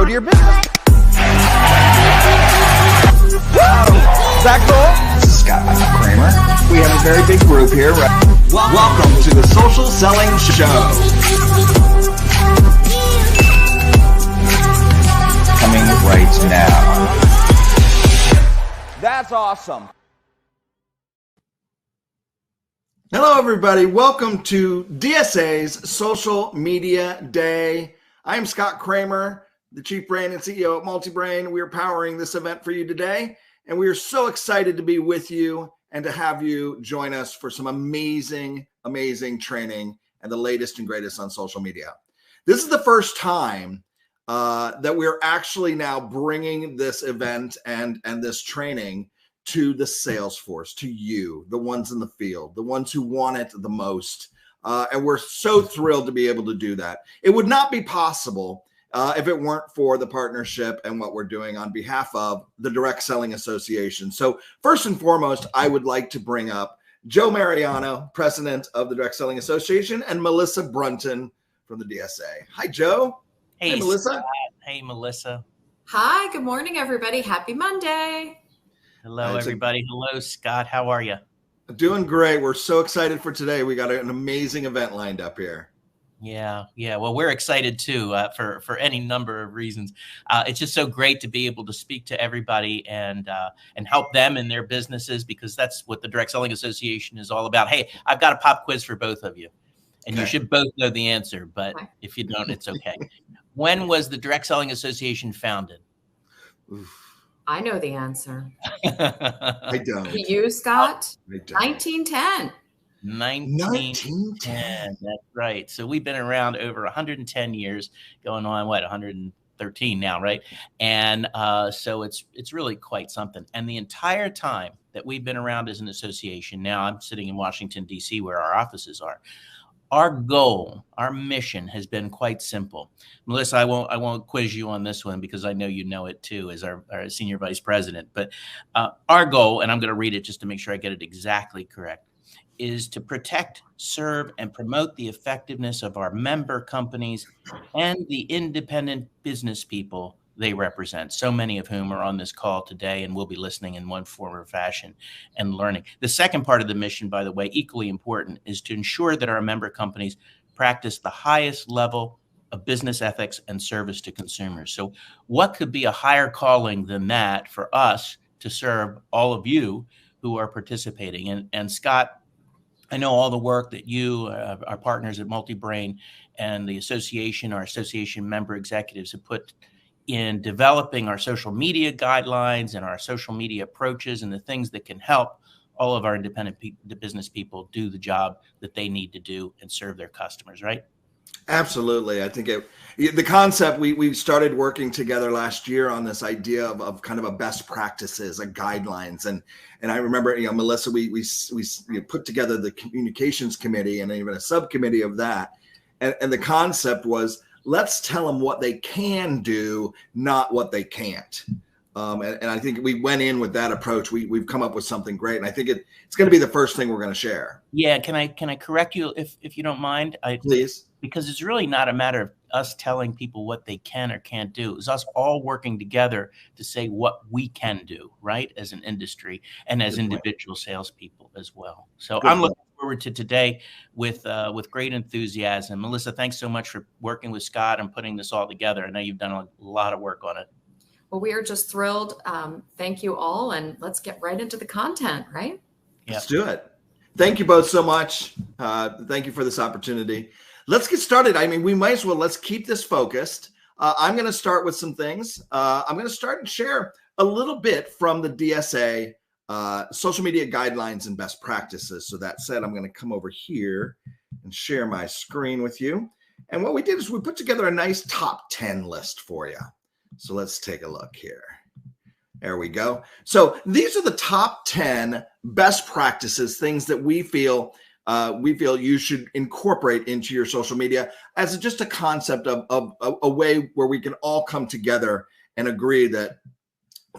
to your business. Is that cool? This is Scott Kramer. We have a very big group here. Welcome to the Social Selling Show. Coming right now. That's awesome. Hello, everybody. Welcome to DSA's Social Media Day. I am Scott Kramer, the Chief Brand and CEO at Multibrain. We are powering this event for you today, and we are so excited to be with you and to have you join us for some amazing, amazing training and the latest and greatest on social media. This is the first time that we're actually now bringing this event and this training to the sales force, to you, the ones in the field, the ones who want it the most. And we're so thrilled to be able to do that. It would not be possible if it weren't for the partnership and what we're doing on behalf of the Direct Selling Association. So first and foremost, I would like to bring up Joe Mariano, president of the Direct Selling Association, and Melissa Brunton from the DSA. Hi, Joe. Hey, Melissa. Scott. Hey, Melissa. Hi, good morning, everybody. Happy Monday. Hello, everybody. Hello, Scott. How are you? Doing great. We're so excited for today. We got an amazing event lined up here. Yeah. Well, we're excited too for any number of reasons. It's just so great to be able to speak to everybody and help them in their businesses, because that's what the Direct Selling Association is all about. Hey, I've got a pop quiz for both of you, and you should both know the answer. But if you don't, it's okay. When was the Direct Selling Association founded? Oof. I know the answer. I don't. You, Scott? I don't. 1910. 1910. That's right. So we've been around over 110 years, going on 113 now, right? And so it's really quite something. And the entire time that we've been around as an association, now I'm sitting in Washington, D.C., where our offices are. Our goal, our mission has been quite simple. Melissa, I won't quiz you on this one because I know you know it too as our senior vice president. But our goal, and I'm going to read it just to make sure I get it exactly correct, is to protect, serve, and promote the effectiveness of our member companies and the independent business people they represent, so many of whom are on this call today and will be listening in one form or fashion and learning. The second part of the mission, by the way, equally important, is to ensure that our member companies practice the highest level of business ethics and service to consumers. So what could be a higher calling than that for us to serve all of you who are participating? And Scott, I know all the work that you, our partners at Multibrain and the association, our association member executives have put in developing our social media guidelines and our social media approaches and the things that can help all of our independent business people do the job that they need to do and serve their customers, right? Absolutely. I think the concept, we started working together last year on this idea of kind of a best practices, a guidelines. And I remember, Melissa, we put together the communications committee and even a subcommittee of that. And the concept was, let's tell them what they can do, not what they can't. And I think we went in with that approach. We've come up with something great. And I think it's going to be the first thing we're going to share. Yeah. Can I correct you if you don't mind? Please. Because it's really not a matter of us telling people what they can or can't do. It's us all working together to say what we can do, right, as an industry and as individual salespeople as well. So I'm looking forward to today with great enthusiasm. Melissa, thanks so much for working with Scott and putting this all together. I know you've done a lot of work on it. Well, we are just thrilled. Thank you all. And let's get right into the content, right? Yep. Let's do it. Thank you both so much. Thank you for this opportunity. Let's get started. I mean, we might as well, let's keep this focused. I'm going to start with some things. I'm going to start and share a little bit from the DSA social media guidelines and best practices. So that said, I'm going to come over here and share my screen with you. And what we did is we put together a nice top 10 list for you. So let's take a look here. There we go. So these are the top 10 best practices, things that we feel you should incorporate into your social media as just a concept of a way where we can all come together and agree that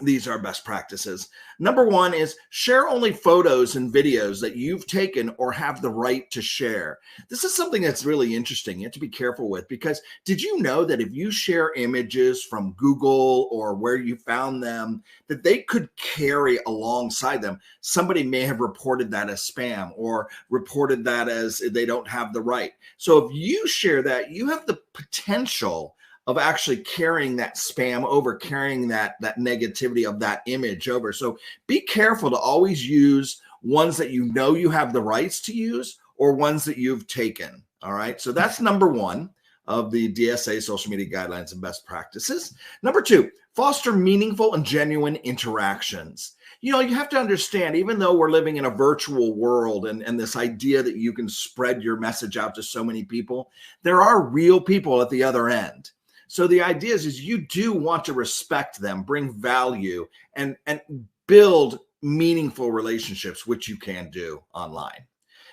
these are best practices. Number one is share only photos and videos that you've taken or have the right to share. This is something that's really interesting. You have to be careful with, because did you know that if you share images from Google or where you found them, that they could carry alongside them? Somebody may have reported that as spam or reported that as they don't have the right. So if you share that, you have the potential of actually carrying that spam over, carrying that negativity of that image over. So be careful to always use ones that you know you have the rights to use or ones that you've taken. All right. So that's number one of the DSA social media guidelines and best practices. Number two, foster meaningful and genuine interactions. You know, you have to understand, even though we're living in a virtual world and this idea that you can spread your message out to so many people, there are real people at the other end. So the idea is you do want to respect them, bring value, and build meaningful relationships, which you can do online.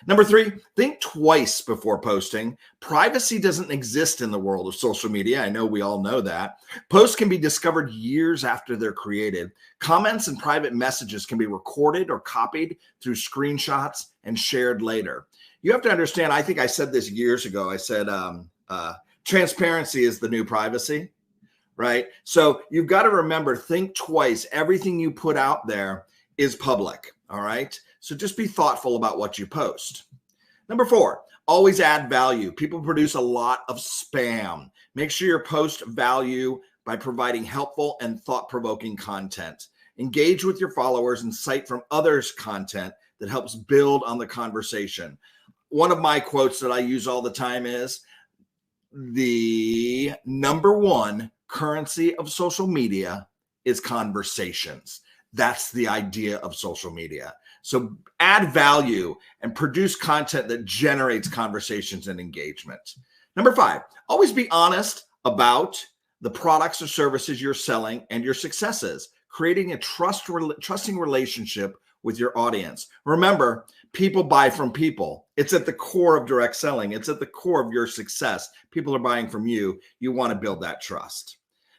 Number three, think twice before posting. Privacy doesn't exist in the world of social media. I know we all know that. Posts can be discovered years after they're created. Comments and private messages can be recorded or copied through screenshots and shared later. You have to understand, I think I said this years ago. I said, transparency is the new privacy, right? So you've got to remember, think twice. Everything you put out there is public, all right? So just be thoughtful about what you post. Number four, always add value. People produce a lot of spam. Make sure your post value by providing helpful and thought-provoking content. Engage with your followers and cite from others' content that helps build on the conversation. One of my quotes that I use all the time is, the number one currency of social media is conversations. That's the idea of social media. So add value and produce content that generates conversations and engagement. Number five, always be honest about the products or services you're selling and your successes, creating a trusting relationship with your audience. Remember, people buy from people. It's at the core of direct selling. It's at the core of your success. People are buying from you. You want to build that trust.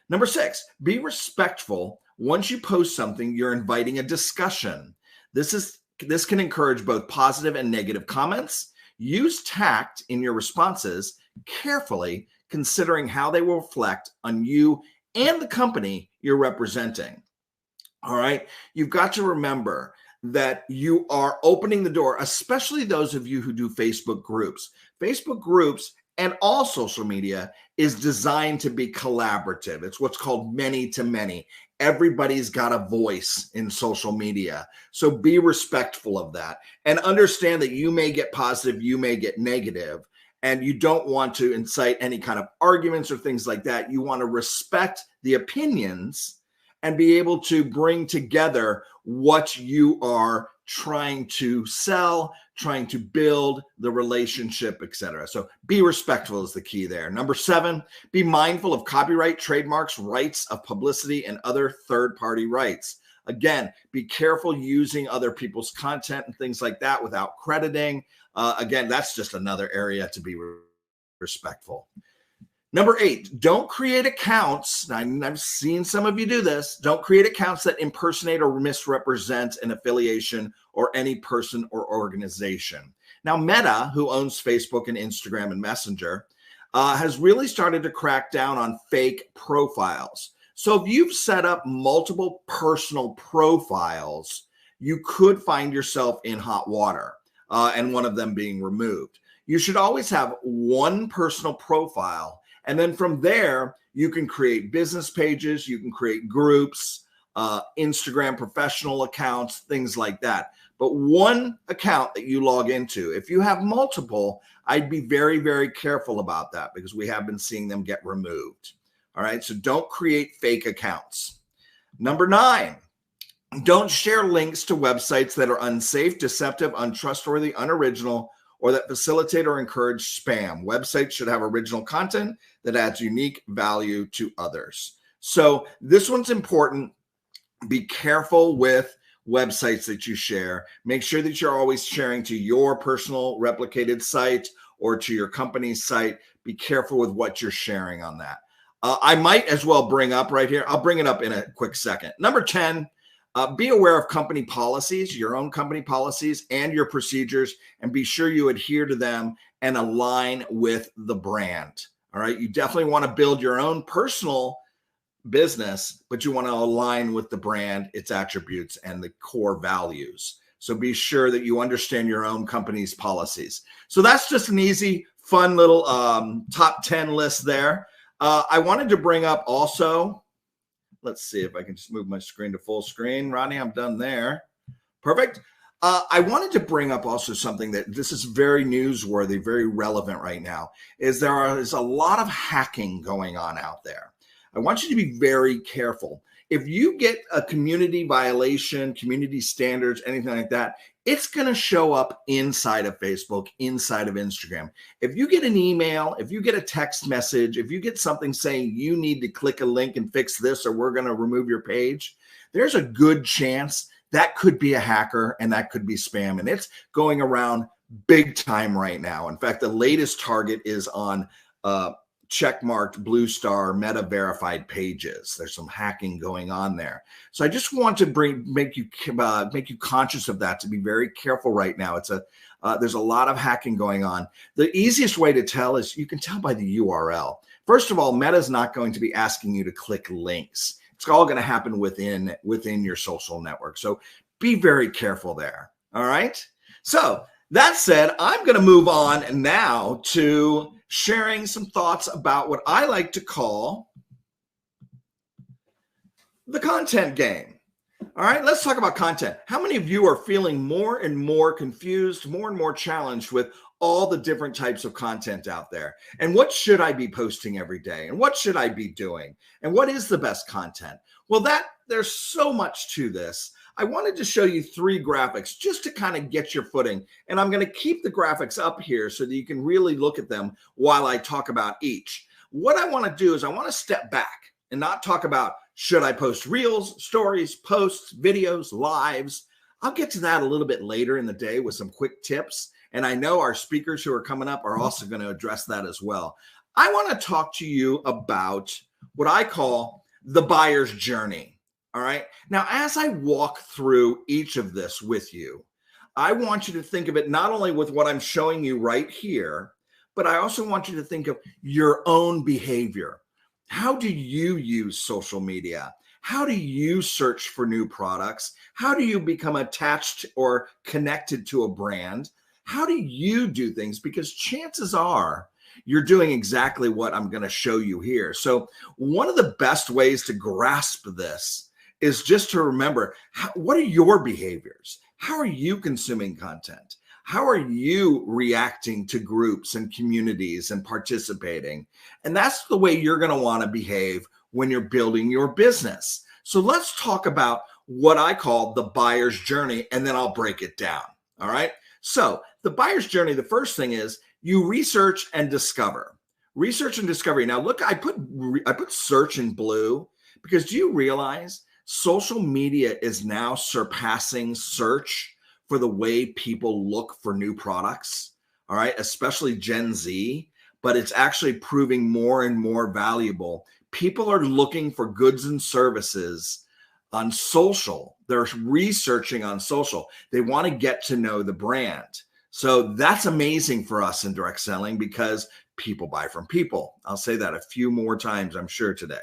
Number six, be respectful. Once you post something, you're inviting a discussion. This can encourage both positive and negative comments. Use tact in your responses, carefully considering how they will reflect on you and the company you're representing. All right. You've got to remember that you are opening the door, especially those of you who do Facebook groups. Facebook groups and all social media is designed to be collaborative. It's what's called many to many. Everybody's got a voice in social media. So be respectful of that and understand that you may get positive, you may get negative, and you don't want to incite any kind of arguments or things like that. You want to respect the opinions and be able to bring together what you are trying to sell, trying to build the relationship, etc. So be respectful is the key there. Number seven, be mindful of copyright, trademarks, rights of publicity, and other third-party rights. Again, be careful using other people's content and things like that without crediting. Again, that's just another area to be respectful. Number eight, don't create accounts. I've seen some of you do this. Don't create accounts that impersonate or misrepresent an affiliation or any person or organization. Now, Meta, who owns Facebook and Instagram and Messenger, has really started to crack down on fake profiles. So if you've set up multiple personal profiles, you could find yourself in hot water and one of them being removed. You should always have one personal profile. And then from there, you can create business pages, you can create groups, Instagram professional accounts, things like that. But one account that you log into, if you have multiple, I'd be very, very careful about that because we have been seeing them get removed. All right, so don't create fake accounts. Number nine, don't share links to websites that are unsafe, deceptive, untrustworthy, unoriginal, or that facilitate or encourage spam. Websites should have original content that adds unique value to others. So this one's important. Be careful with websites that you share. Make sure that you're always sharing to your personal replicated site or to your company's site. Be careful with what you're sharing on that. I might as well bring up right here. I'll bring it up in a quick second. Number 10, be aware of company policies, your own company policies and your procedures, and be sure you adhere to them and align with the brand. All right. You definitely want to build your own personal business, but you want to align with the brand, its attributes, and the core values. So be sure that you understand your own company's policies. So that's just an easy, fun little top 10 list there. I wanted to bring up also, let's see if I can just move my screen to full screen. Rodney, I'm done there. Perfect. I wanted to bring up also something that this is very newsworthy, very relevant right now, is there is a lot of hacking going on out there. I want you to be very careful. If you get a community violation, community standards, anything like that, it's going to show up inside of Facebook, inside of Instagram. If you get an email, if you get a text message, if you get something saying you need to click a link and fix this or we're going to remove your page, there's a good chance that could be a hacker and that could be spam. And it's going around big time right now. In fact, the latest target is on checkmarked blue star meta verified pages. There's some hacking going on there. So I just want to make you conscious of that, to be very careful right now. It's there's a lot of hacking going on. The easiest way to tell is you can tell by the URL. First of all, Meta's not going to be asking you to click links. It's all going to happen within your social network. So be very careful there. All right. So that said, I'm going to move on now to sharing some thoughts about what I like to call the content game. All right, let's talk about content. How many of you are feeling more and more confused, more and more challenged with all the different types of content out there? And what should I be posting every day? And what should I be doing? And what is the best content? Well, there's so much to this. I wanted to show you 3 graphics just to kind of get your footing. And I'm going to keep the graphics up here so that you can really look at them while I talk about each. What I want to do is I want to step back and not talk about should I post reels, stories, posts, videos, lives. I'll get to that a little bit later in the day with some quick tips. And I know our speakers who are coming up are also going to address that as well. I want to talk to you about what I call the buyer's journey. All right. Now, as I walk through each of this with you, I want you to think of it not only with what I'm showing you right here, but I also want you to think of your own behavior. How do you use social media? How do you search for new products? How do you become attached or connected to a brand? How do you do things? Because chances are you're doing exactly what I'm going to show you here. So one of the best ways to grasp this is just to remember, what are your behaviors? How are you consuming content? How are you reacting to groups and communities and participating? And that's the way you're going to want to behave when you're building your business. So let's talk about what I call the buyer's journey, and then I'll break it down. All right. So the buyer's journey, the first thing is you research and discover. Research and discovery. Now look, I put search in blue because do you realize social media is now surpassing search for the way people look for new products, all right, especially Gen Z, but it's actually proving more and more valuable. People are looking for goods and services on social. They're researching on social. They want to get to know the brand. So that's amazing for us in direct selling because people buy from people. I'll say that a few more times, I'm sure, today.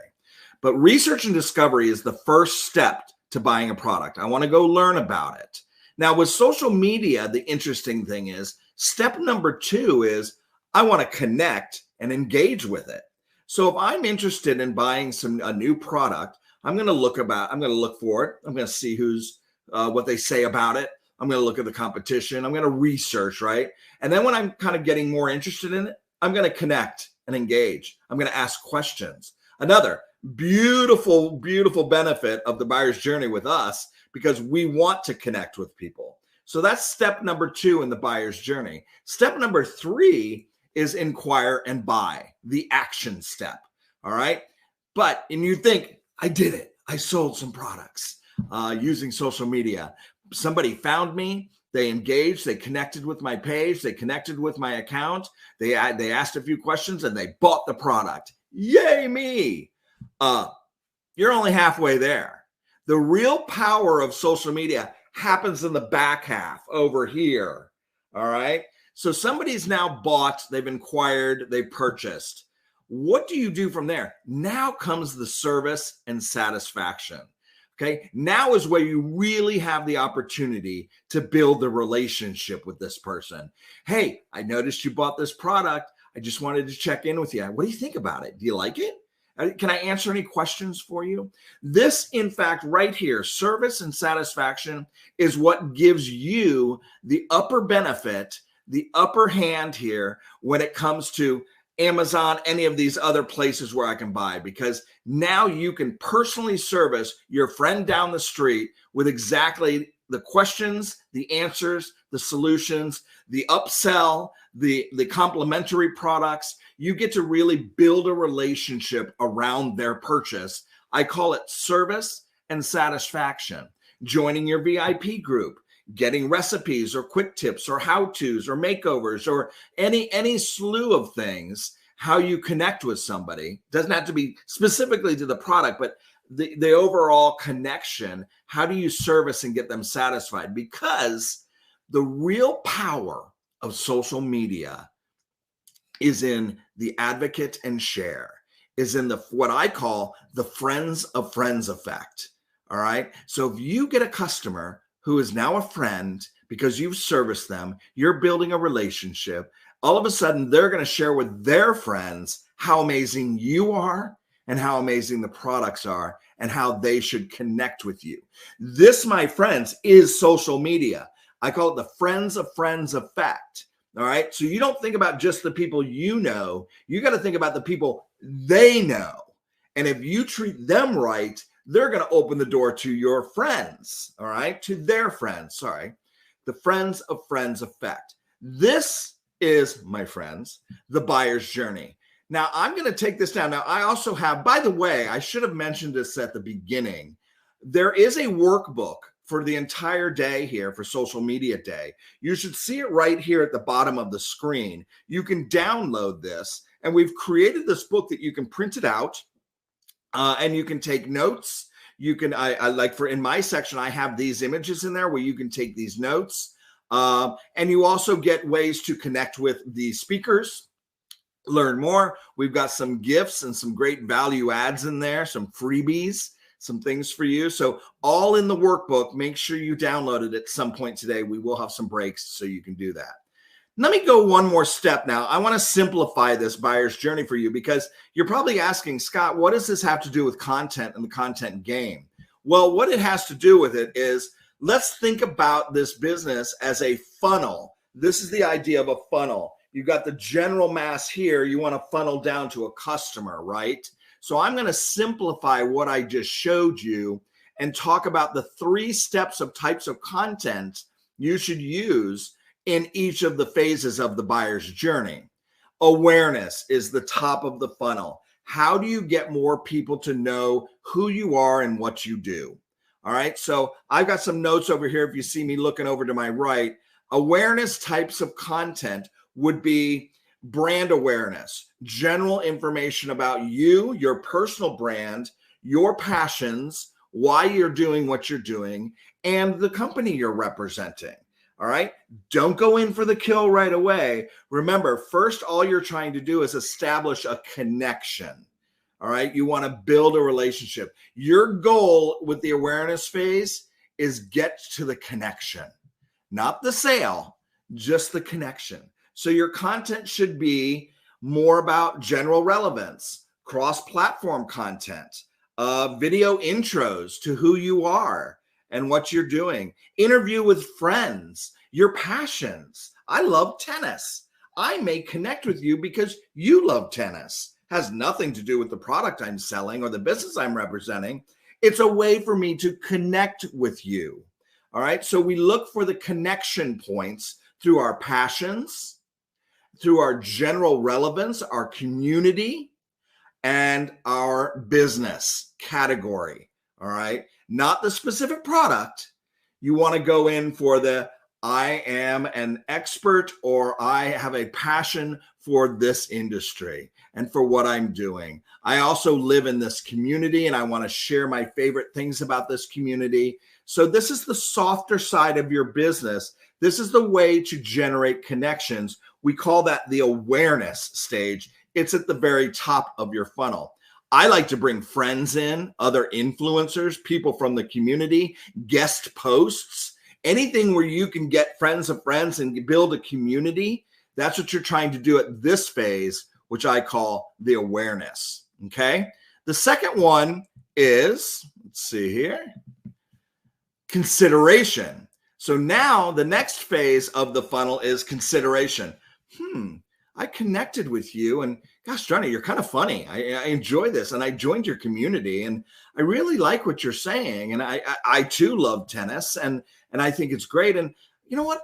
But research and discovery is the first step to buying a product. I want to go learn about it. Now, with social media, the interesting thing is step number 2 is I want to connect and engage with it. So if I'm interested in buying a new product, I'm going to look for it. I'm going to see what they say about it. I'm going to look at the competition. I'm going to research, right? And then when I'm kind of getting more interested in it, I'm going to connect and engage. I'm going to ask questions. Another beautiful, beautiful benefit of the buyer's journey with us because we want to connect with people. So that's step number 2 in the buyer's journey. Step number 3 is inquire and buy, the action step. All right. And you think, I did it. I sold some products using social media. Somebody found me. They engaged, they connected with my page, they connected with my account, they asked a few questions, and they bought the product. Yay me! You're only halfway there. The real power of social media happens in the back half over here. All right. So somebody's now bought, they've inquired, they purchased. What do you do from there? Now comes the service and satisfaction. Okay. Now is where you really have the opportunity to build the relationship with this person. Hey, I noticed you bought this product. I just wanted to check in with you. What do you think about it? Do you like it? Can I answer any questions for you? This, in fact, right here, service and satisfaction is what gives you the upper benefit, the upper hand here when it comes to Amazon, any of these other places where I can buy, because now you can personally service your friend down the street with exactly the questions, the answers, the solutions, the upsell, the complementary products. You get to really build a relationship around their purchase. I call it service and satisfaction. Joining your VIP group, getting recipes or quick tips or how-tos or makeovers or any slew of things, how you connect with somebody. Doesn't have to be specifically to the product, but the overall connection. How do you service and get them satisfied? Because the real power of social media is in the advocate and share, is in the what I call the friends of friends effect. All right. So if you get a customer who is now a friend because you've serviced them, you're building a relationship, all of a sudden they're going to share with their friends how amazing you are and how amazing the products are and how they should connect with you. This, my friends, is social media. I call it the friends of friends effect. All right. So you don't think about just the people you know. You got to think about the people they know. And if you treat them right, they're going to open the door to your friends. All right. To their friends. Sorry. The friends of friends effect. This is, my friends, the buyer's journey. Now I'm going to take this down. Now I also have, by the way, I should have mentioned this at the beginning. There is a workbook for the entire day here for Social Media Day. You should see it right here at the bottom of the screen. You can download this, and we've created this book that you can print it out and you can take notes. You can, I like for in my section, I have these images in there where you can take these notes. And you also get ways to connect with the speakers, learn more. We've got some gifts and some great value adds in there, some freebies, some things for you. So all in the workbook. Make sure you download it at some point today. We will have some breaks so you can do that. Let me go one more step now. I want to simplify this buyer's journey for you because you're probably asking, Scott, what does this have to do with content and the content game? Well, what it has to do with it is, let's think about this business as a funnel. This is the idea of a funnel. You've got the general mass here. You want to funnel down to a customer, right? So I'm going to simplify what I just showed you and talk about the 3 steps of types of content you should use in each of the phases of the buyer's journey. Awareness is the top of the funnel. How do you get more people to know who you are and what you do? All right. So I've got some notes over here. If you see me looking over to my right, awareness types of content would be brand awareness, general information about you, your personal brand, your passions, why you're doing what you're doing, and the company you're representing. All right. Don't go in for the kill right away. Remember, first, all you're trying to do is establish a connection. All right. You want to build a relationship. Your goal with the awareness phase is get to the connection, not the sale, just the connection. So your content should be more about general relevance, cross-platform content, video intros to who you are and what you're doing, interview with friends, your passions. I love tennis. I may connect with you because you love tennis. Has nothing to do with the product I'm selling or the business I'm representing. It's a way for me to connect with you. All right. So we look for the connection points through our passions, through our general relevance, our community, and our business category. All right. Not the specific product. You want to go in for the I am an expert or I have a passion for this industry and for what I'm doing. I also live in this community and I want to share my favorite things about this community. So this is the softer side of your business. This is the way to generate connections. We call that the awareness stage. It's at the very top of your funnel. I like to bring friends in, other influencers, people from the community, guest posts, anything where you can get friends of friends and build a community. That's what you're trying to do at this phase, which I call the awareness. Okay. The second one is, let's see here, consideration. So now the next phase of the funnel is consideration. I connected with you and gosh, Johnny, you're kind of funny. I enjoy this and I joined your community and I really like what you're saying. And I too love tennis and I think it's great. And you know what?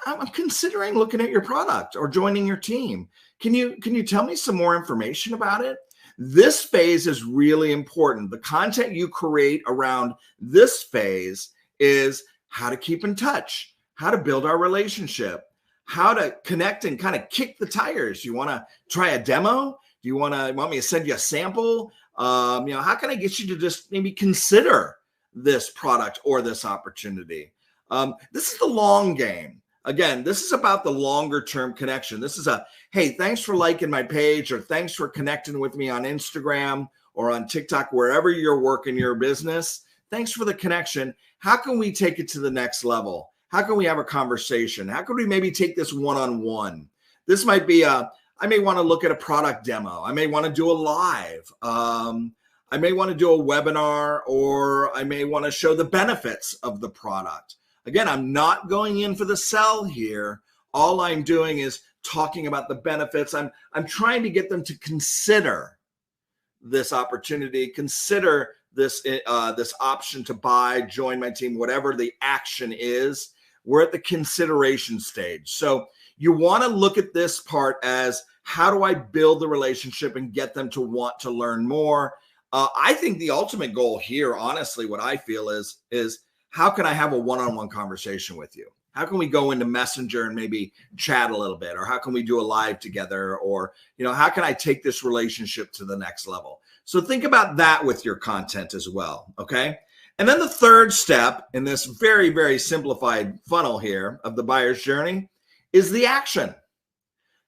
I'm considering looking at your product or joining your team. Can you tell me some more information about it? This phase is really important. The content you create around this phase is how to keep in touch, how to build our relationship, how to connect and kind of kick the tires. You want to try a demo? Do you want me to send you a sample? How can I get you to just maybe consider this product or this opportunity? This is the long game. Again, this is about the longer term connection. This is hey, thanks for liking my page or thanks for connecting with me on Instagram or on TikTok, wherever you're working your business. Thanks for the connection. How can we take it to the next level? How can we have a conversation? How can we maybe take this one-on-one? This might be I may want to look at a product demo. I may want to do a live. I may want to do a webinar, or I may want to show the benefits of the product. Again, I'm not going in for the sell here. All I'm doing is talking about the benefits. I'm trying to get them to consider this opportunity, consider this option to buy, join my team, whatever the action is. We're at the consideration stage. So you want to look at this part as, how do I build the relationship and get them to want to learn more? I think the ultimate goal here, honestly, what I feel is how can I have a one-on-one conversation with you? How can we go into Messenger and maybe chat a little bit? Or how can we do a live together? Or, how can I take this relationship to the next level? So think about that with your content as well, okay? And then the third step in this very, very simplified funnel here of the buyer's journey is the action.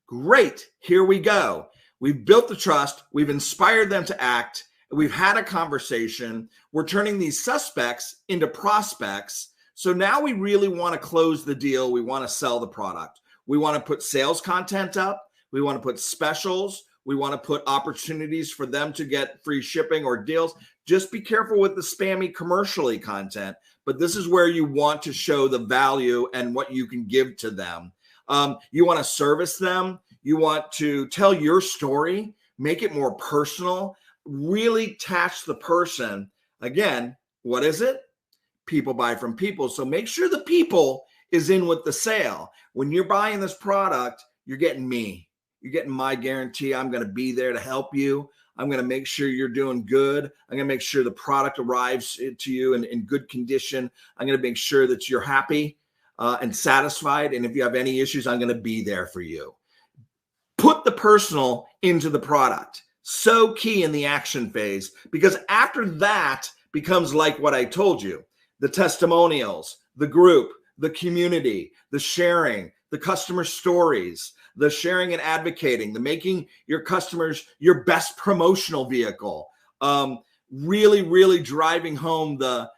Great, here we go. We've built the trust. We've inspired them to act. We've had a conversation. We're turning these suspects into prospects. So now we really want to close the deal. We want to sell the product. We want to put sales content up. We want to put specials. We want to put opportunities for them to get free shipping or deals. Just be careful with the spammy commercially content, but this is where you want to show the value and what you can give to them. You want to service them. You want to tell your story, make it more personal, really attach the person. Again, what is it? People buy from people. So make sure the people is in with the sale. When you're buying this product, you're getting me. You're getting my guarantee. I'm going to be there to help you. I'm going to make sure you're doing good. I'm going to make sure the product arrives to you in good condition. I'm going to make sure that you're happy and satisfied. And if you have any issues, I'm going to be there for you. Put the personal into the product. So key in the action phase, because after that becomes like what I told you, the testimonials, the group, the community, the sharing, the customer stories, the sharing and advocating, the making your customers your best promotional vehicle, really, really driving home the,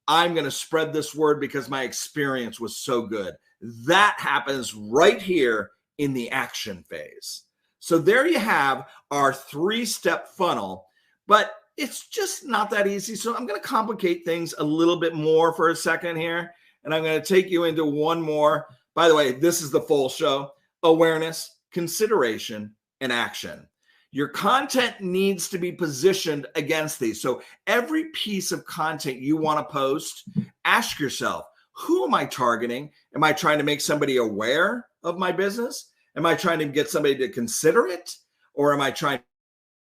I'm going to spread this word because my experience was so good. That happens right here in the action phase. So there you have our 3-step funnel, but it's just not that easy. So I'm going to complicate things a little bit more for a second here, and I'm going to take you into one more. By the way, this is the full show: awareness, consideration, and action. Your content needs to be positioned against these. So every piece of content you want to post, ask yourself, who am I targeting? Am I trying to make somebody aware of my business? Am I trying to get somebody to consider it? Or am I trying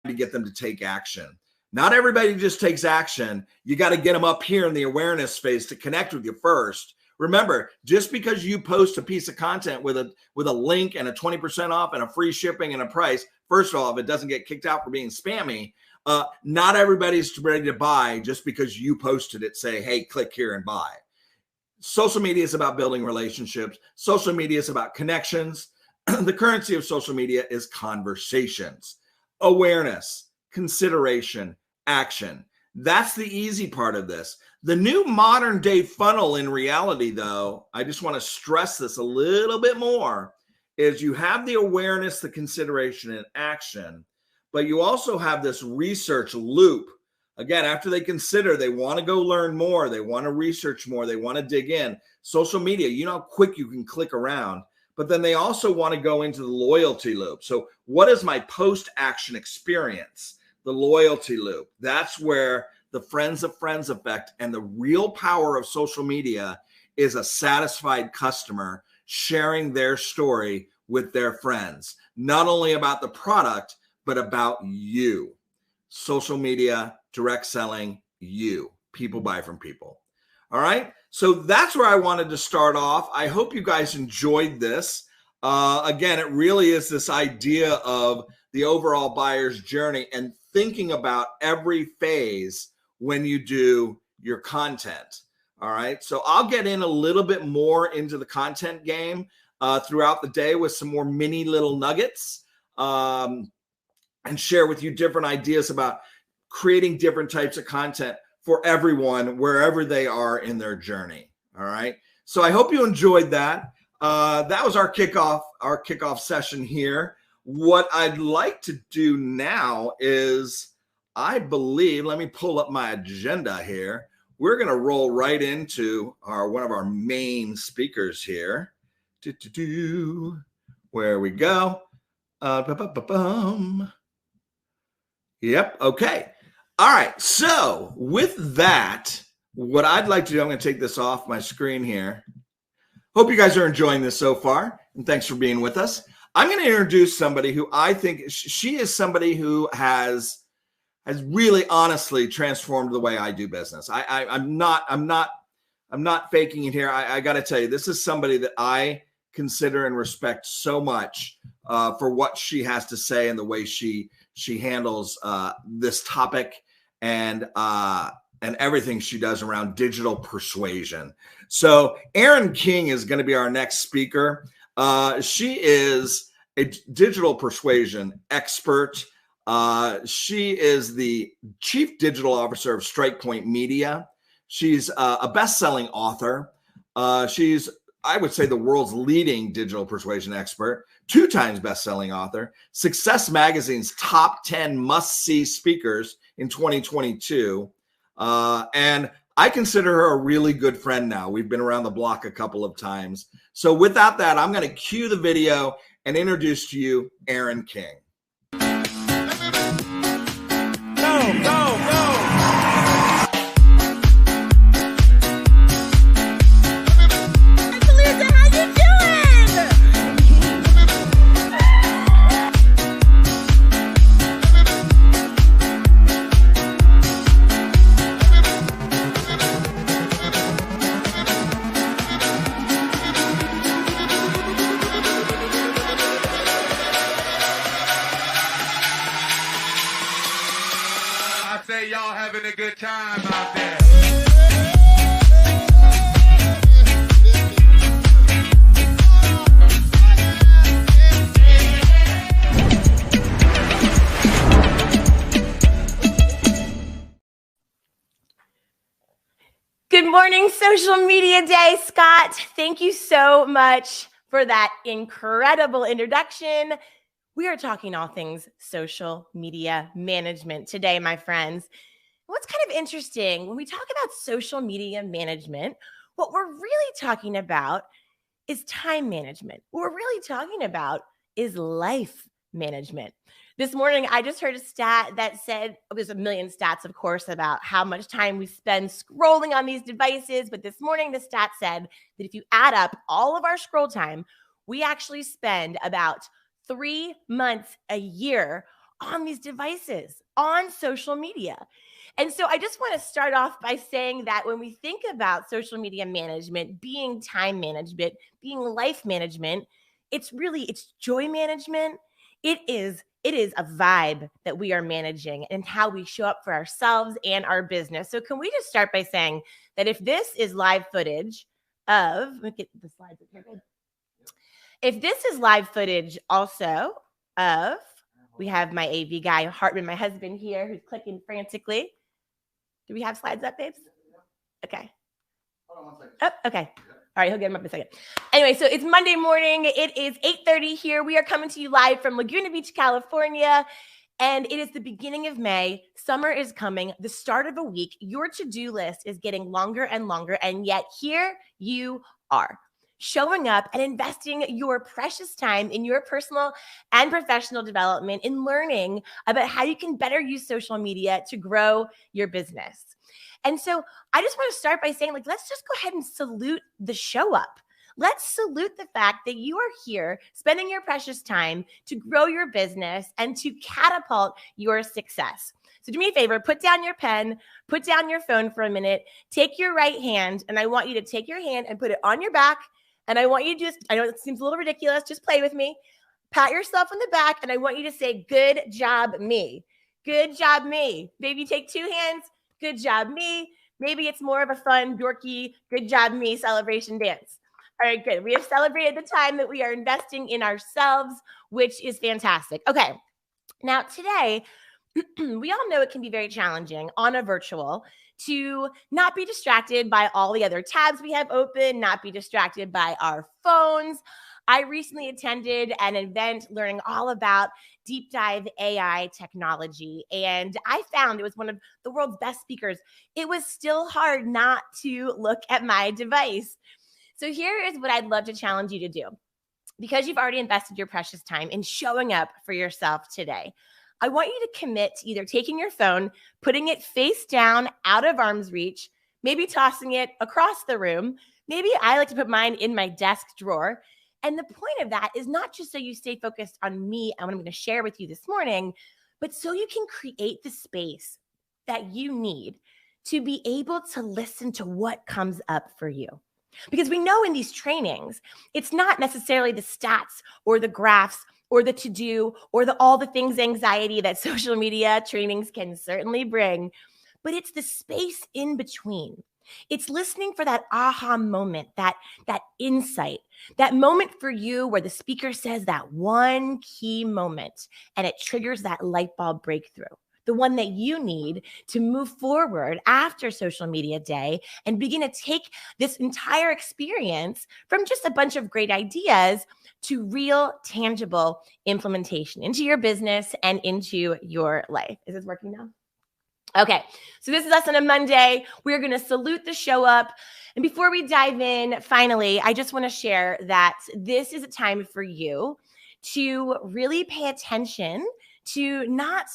to get them to take action? Not everybody just takes action. You got to get them up here in the awareness phase to connect with you first. Remember, just because you post a piece of content with a link and a 20% off and a free shipping and a price, first of all, if it doesn't get kicked out for being spammy, not everybody's ready to buy just because you posted it, say, hey, click here and buy. Social media is about building relationships. Social media is about connections. The currency of social media is conversations, awareness, consideration, action. That's the easy part of this. The new modern day funnel in reality, though, I just want to stress this a little bit more, is you have the awareness, the consideration, and action, but you also have this research loop. Again, after they consider, they want to go learn more, they want to research more, they want to dig in. Social media, you know how quick you can click around, but then they also want to go into the loyalty loop. So what is my post-action experience? The loyalty loop. That's where the friends of friends effect and the real power of social media is a satisfied customer sharing their story with their friends, not only about the product, but about you. Social media, direct selling, you. People buy from people. All right. So that's where I wanted to start off. I hope you guys enjoyed this. Again, it really is this idea of the overall buyer's journey and thinking about every phase when you do your content. All right. So I'll get in a little bit more into the content game throughout the day with some more mini little nuggets and share with you different ideas about creating different types of content for everyone, wherever they are in their journey. All right. So I hope you enjoyed that. That was our kickoff session here. What I'd like to do now is, I believe, let me pull up my agenda here. We're going to roll right into one of our main speakers here. Where we go. Yep. Okay. All right. So with that, what I'd like to do, I'm going to take this off my screen here. Hope you guys are enjoying this so far, and thanks for being with us. I'm going to introduce somebody who I think she is somebody who has really honestly transformed the way I do business. I'm not faking it here. I got to tell you, this is somebody that I consider and respect so much for what she has to say and the way she handles this topic and everything she does around digital persuasion. So Erin King is going to be our next speaker. She is a digital persuasion expert. She is the Chief Digital Officer of Strike Point Media. She's a best-selling author. She's, I would say, the world's leading digital persuasion expert, 2 times best-selling author, Success Magazine's top 10 must-see speakers in 2022. And I consider her a really good friend now. We've been around the block a couple of times. So without that, I'm going to cue the video and introduce to you Erin King. Go. Y'all having a good time out there. Good morning, Social Media Day, Scott. Thank you so much for that incredible introduction. We are talking all things social media management today, my friends. What's kind of interesting, when we talk about social media management, what we're really talking about is time management. What we're really talking about is life management. This morning, I just heard a stat that said, there's a million stats, of course, about how much time we spend scrolling on these devices. But this morning, the stat said that if you add up all of our scroll time, we actually spend about 3 months a year on these devices, on social media. And so I just want to start off by saying that when we think about social media management, being time management, being life management, it's joy management. It is a vibe that we are managing and how we show up for ourselves and our business. So can we just start by saying that if this is live footage of, let me get the slides up here. If this is live footage also of, we have my AV guy, Hartman, my husband here, who's clicking frantically. Do we have slides up, babes? Okay. Hold on 1 second. Oh, okay. All right, he'll get them up in a second. Anyway, so it's Monday morning. It is 8:30 here. We are coming to you live from Laguna Beach, California. And it is the beginning of May. Summer is coming, the start of a week. Your to-do list is getting longer and longer. And yet here you are, showing up and investing your precious time in your personal and professional development, in learning about how you can better use social media to grow your business. And so I just want to start by saying, let's just go ahead and salute the show up. Let's salute the fact that you are here spending your precious time to grow your business and to catapult your success. So do me a favor, put down your pen, put down your phone for a minute, take your right hand, and I want you to take your hand and put it on your back. And I want you to I know it seems a little ridiculous, just play with me. Pat yourself on the back, and I want you to say, good job, me. Good job, me. Maybe take two hands, good job, me. Maybe it's more of a fun, dorky, good job, me celebration dance. All right, good. We have celebrated the time that we are investing in ourselves, which is fantastic. Okay, now today, we all know it can be very challenging on a virtual to not be distracted by all the other tabs we have open, not be distracted by our phones. I recently attended an event learning all about deep dive AI technology, and I found it was one of the world's best speakers. It was still hard not to look at my device. So here is what I'd love to challenge you to do. Because you've already invested your precious time in showing up for yourself today, I want you to commit to either taking your phone, putting it face down out of arm's reach, maybe tossing it across the room. Maybe I like to put mine in my desk drawer. And the point of that is not just so you stay focused on me and what I'm going to share with you this morning, but so you can create the space that you need to be able to listen to what comes up for you. Because we know in these trainings, it's not necessarily the stats or the graphs or the to-do or all the things anxiety that social media trainings can certainly bring, but it's the space in between. It's listening for that aha moment, that insight, that moment for you where the speaker says that one key moment and it triggers that light bulb breakthrough, the one that you need to move forward after social media day and begin to take this entire experience from just a bunch of great ideas to real tangible implementation into your business and into your life. Is this working now? Okay, so this is us on a Monday. We're going to salute the show up. And before we dive in, finally, I just want to share that this is a time for you to really pay attention to not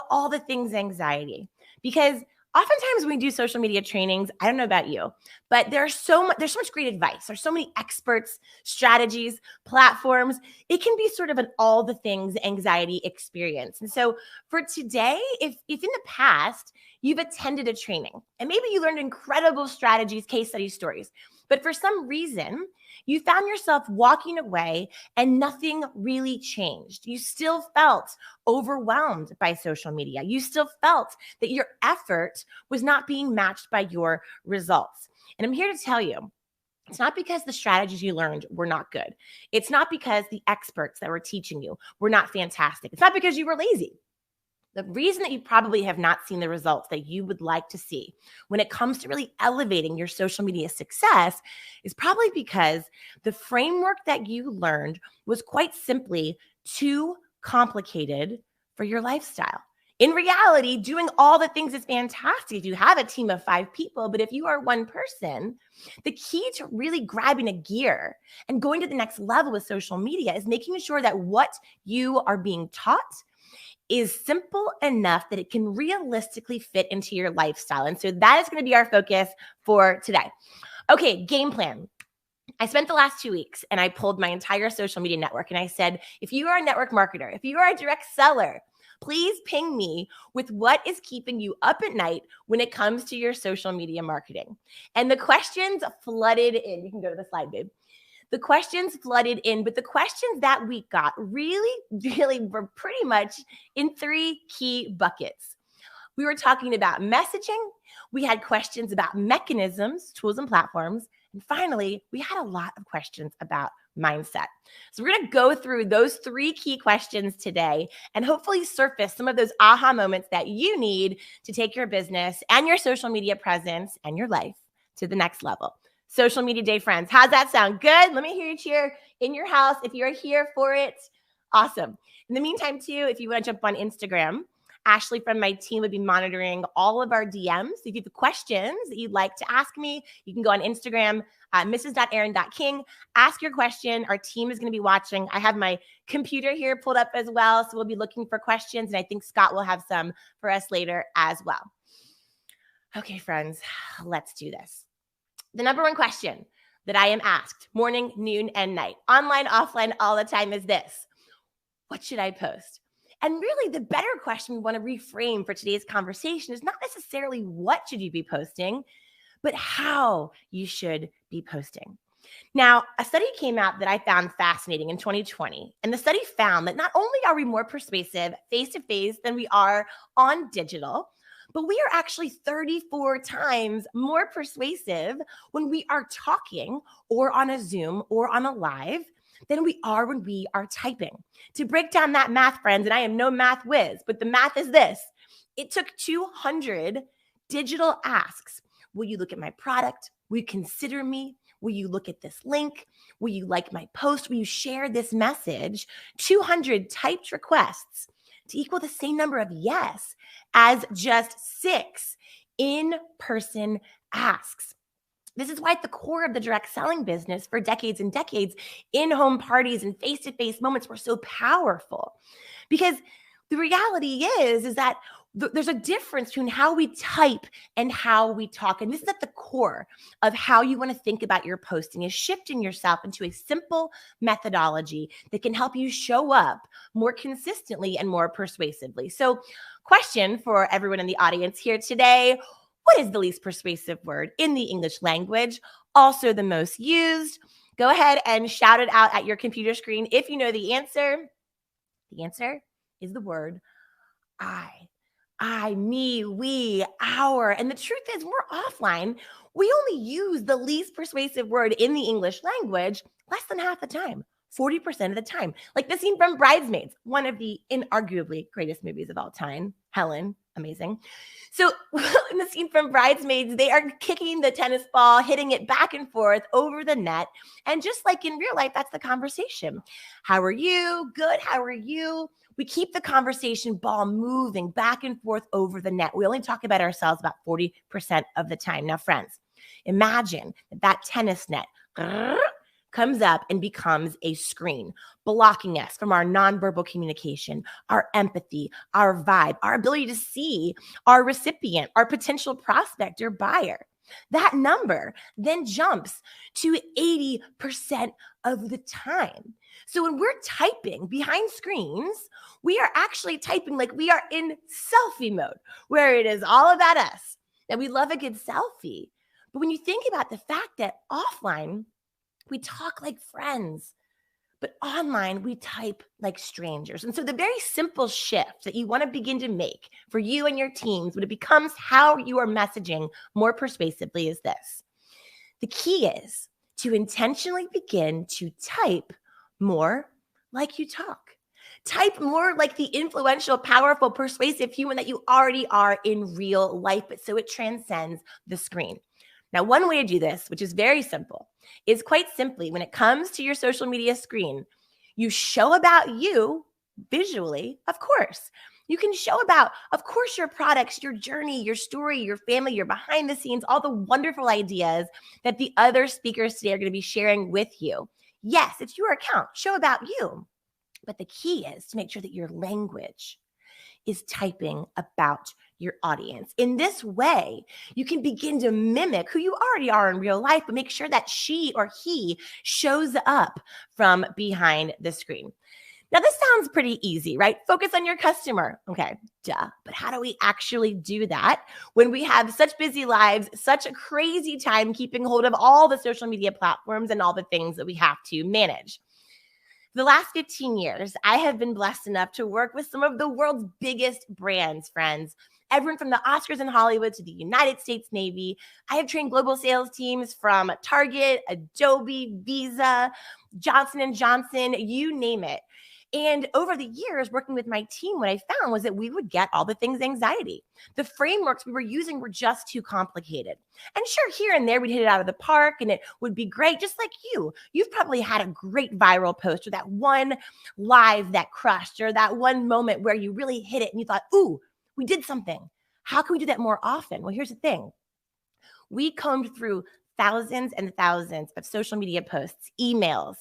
all the things anxiety. Because oftentimes when we do social media trainings, I don't know about you, but there's so much great advice. There's so many experts, strategies, platforms. It can be sort of an all the things anxiety experience. And so for today, if in the past you've attended a training and maybe you learned incredible strategies, case study stories, but for some reason you found yourself walking away and nothing really changed. You still felt overwhelmed by social media. You still felt that your effort was not being matched by your results. And I'm here to tell you, it's not because the strategies you learned were not good. It's not because the experts that were teaching you were not fantastic. It's not because you were lazy. The reason that you probably have not seen the results that you would like to see when it comes to really elevating your social media success is probably because the framework that you learned was quite simply too complicated for your lifestyle. In reality, doing all the things is fantastic if you have a team of 5 people, but if you are one person, the key to really grabbing a gear and going to the next level with social media is making sure that what you are being taught is simple enough that it can realistically fit into your lifestyle. And so that is going to be our focus for today. Okay, game plan. I spent the last 2 weeks and I pulled my entire social media network and I said, if you are a network marketer, if you are a direct seller, Please ping me with what is keeping you up at night when it comes to your social media marketing. And the questions flooded in. You can go to the slide, babe. The questions flooded in, but the questions that we got really were pretty much in 3 key buckets. We were talking about messaging. We had questions about mechanisms, tools, and platforms. And finally, we had a lot of questions about mindset. So we're going to go through those 3 key questions today and hopefully surface some of those aha moments that you need to take your business and your social media presence and your life to the next level. Social Media Day, friends. How's that sound? Good? Let me hear you cheer in your house if you're here for it. Awesome. In the meantime, too, if you want to jump on Instagram, Ashley from my team would be monitoring all of our DMs. So if you have questions that you'd like to ask me, you can go on Instagram, mrs.aaron.king, ask your question. Our team is going to be watching. I have my computer here pulled up as well, so we'll be looking for questions, and I think Scott will have some for us later as well. Okay, friends, let's do this. The number 1 question that I am asked morning, noon, and night, online, offline, all the time is this: what should I post? And really, the better question we want to reframe for today's conversation is not necessarily what should you be posting, but how you should be posting. Now, a study came out that I found fascinating in 2020, and the study found that not only are we more persuasive face-to-face than we are on digital, but we are actually 34 times more persuasive when we are talking or on a Zoom or on a live than we are when we are typing. To break down that math, friends, and I am no math whiz, but the math is this: it took 200 digital asks. Will you look at my product? Will you consider me? Will you look at this link? Will you like my post? Will you share this message? 200 typed requests to equal the same number of yes as just 6 in-person asks. This is why at the core of the direct selling business for decades and decades, in-home parties and face-to-face moments were so powerful. Because the reality is that there's a difference between how we type and how we talk. And this is at the core of how you want to think about your posting, is shifting yourself into a simple methodology that can help you show up more consistently and more persuasively. So, question for everyone in the audience here today: what is the least persuasive word in the English language? Also the most used? Go ahead and shout it out at your computer screen if you know the answer. The answer is the word I, me, we, our. And the truth is, we're offline. We only use the least persuasive word in the English language less than half the time, 40% of the time. Like the scene from Bridesmaids, one of the inarguably greatest movies of all time. Helen, amazing. So in the scene from Bridesmaids, they are kicking the tennis ball, hitting it back and forth over the net. And just like in real life, that's the conversation. How are you? Good. How are you? We keep the conversation ball moving back and forth over the net. We only talk about ourselves about 40% of the time. Now, friends, imagine that tennis net comes up and becomes a screen, blocking us from our nonverbal communication, our empathy, our vibe, our ability to see our recipient, our potential prospect or buyer. That number then jumps to 80% of the time. So when we're typing behind screens, we are actually typing like we are in selfie mode, where it is all about us, that we love a good selfie. But when you think about the fact that offline, we talk like friends, but online we type like strangers. And so the very simple shift that you want to begin to make for you and your teams when it becomes how you are messaging more persuasively is this. The key is to intentionally begin to type more like you talk. Type more like the influential, powerful, persuasive human that you already are in real life, but so it transcends the screen. Now, one way to do this, which is very simple, is quite simply when it comes to your social media screen, you show about you visually, of course. You can show about, of course, your products, your journey, your story, your family, your behind the scenes, all the wonderful ideas that the other speakers today are going to be sharing with you. Yes, it's your account. Show about you. But the key is to make sure that your language is typing about your audience. In this way, you can begin to mimic who you already are in real life, but make sure that she or he shows up from behind the screen. Now, this sounds pretty easy, right? Focus on your customer. Okay, duh. But how do we actually do that when we have such busy lives, such a crazy time keeping hold of all the social media platforms and all the things that we have to manage? For the last 15 years, I have been blessed enough to work with some of the world's biggest brands, friends. Everyone from the Oscars in Hollywood to the United States Navy. I have trained global sales teams from Target, Adobe, Visa, Johnson & Johnson, you name it. And over the years, working with my team, what I found was that we would get all the things anxiety. The frameworks we were using were just too complicated. And sure, here and there, we'd hit it out of the park and it would be great, just like you. You've probably had a great viral post or that one live that crushed or that one moment where you really hit it and you thought, ooh, we did something. How can we do that more often? Well, here's the thing. We combed through thousands and thousands of social media posts, emails,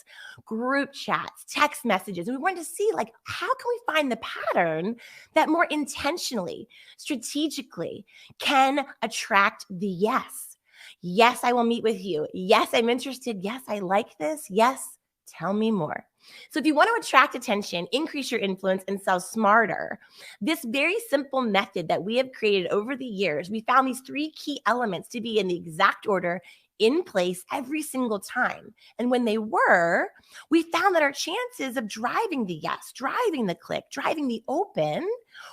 group chats, text messages. And we wanted to see, like, how can we find the pattern that more intentionally, strategically can attract the yes? Yes, I will meet with you. Yes, I'm interested. Yes, I like this. Yes, tell me more. So if you want to attract attention, increase your influence, and sell smarter, this very simple method that we have created over the years, we found these 3 key elements to be in the exact order in place every single time. And when they were, we found that our chances of driving the yes, driving the click, driving the open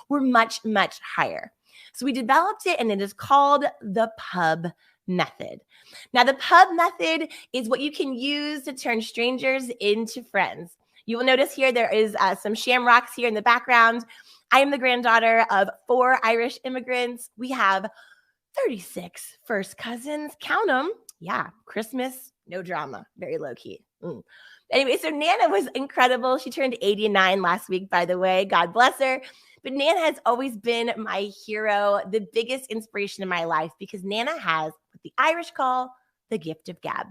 were much, much higher. So we developed it, and it is called the PUB method. Now, the PUB method is what you can use to turn strangers into friends. You will notice here there is some shamrocks here in the background. I am the granddaughter of 4 Irish immigrants. We have 36 first cousins. Count them. Yeah, Christmas, no drama, very low key. Anyway, so Nana was incredible. She turned 89 last week, by the way. God bless her. But Nana has always been my hero, the biggest inspiration in my life, because Nana has what the Irish call the gift of gab.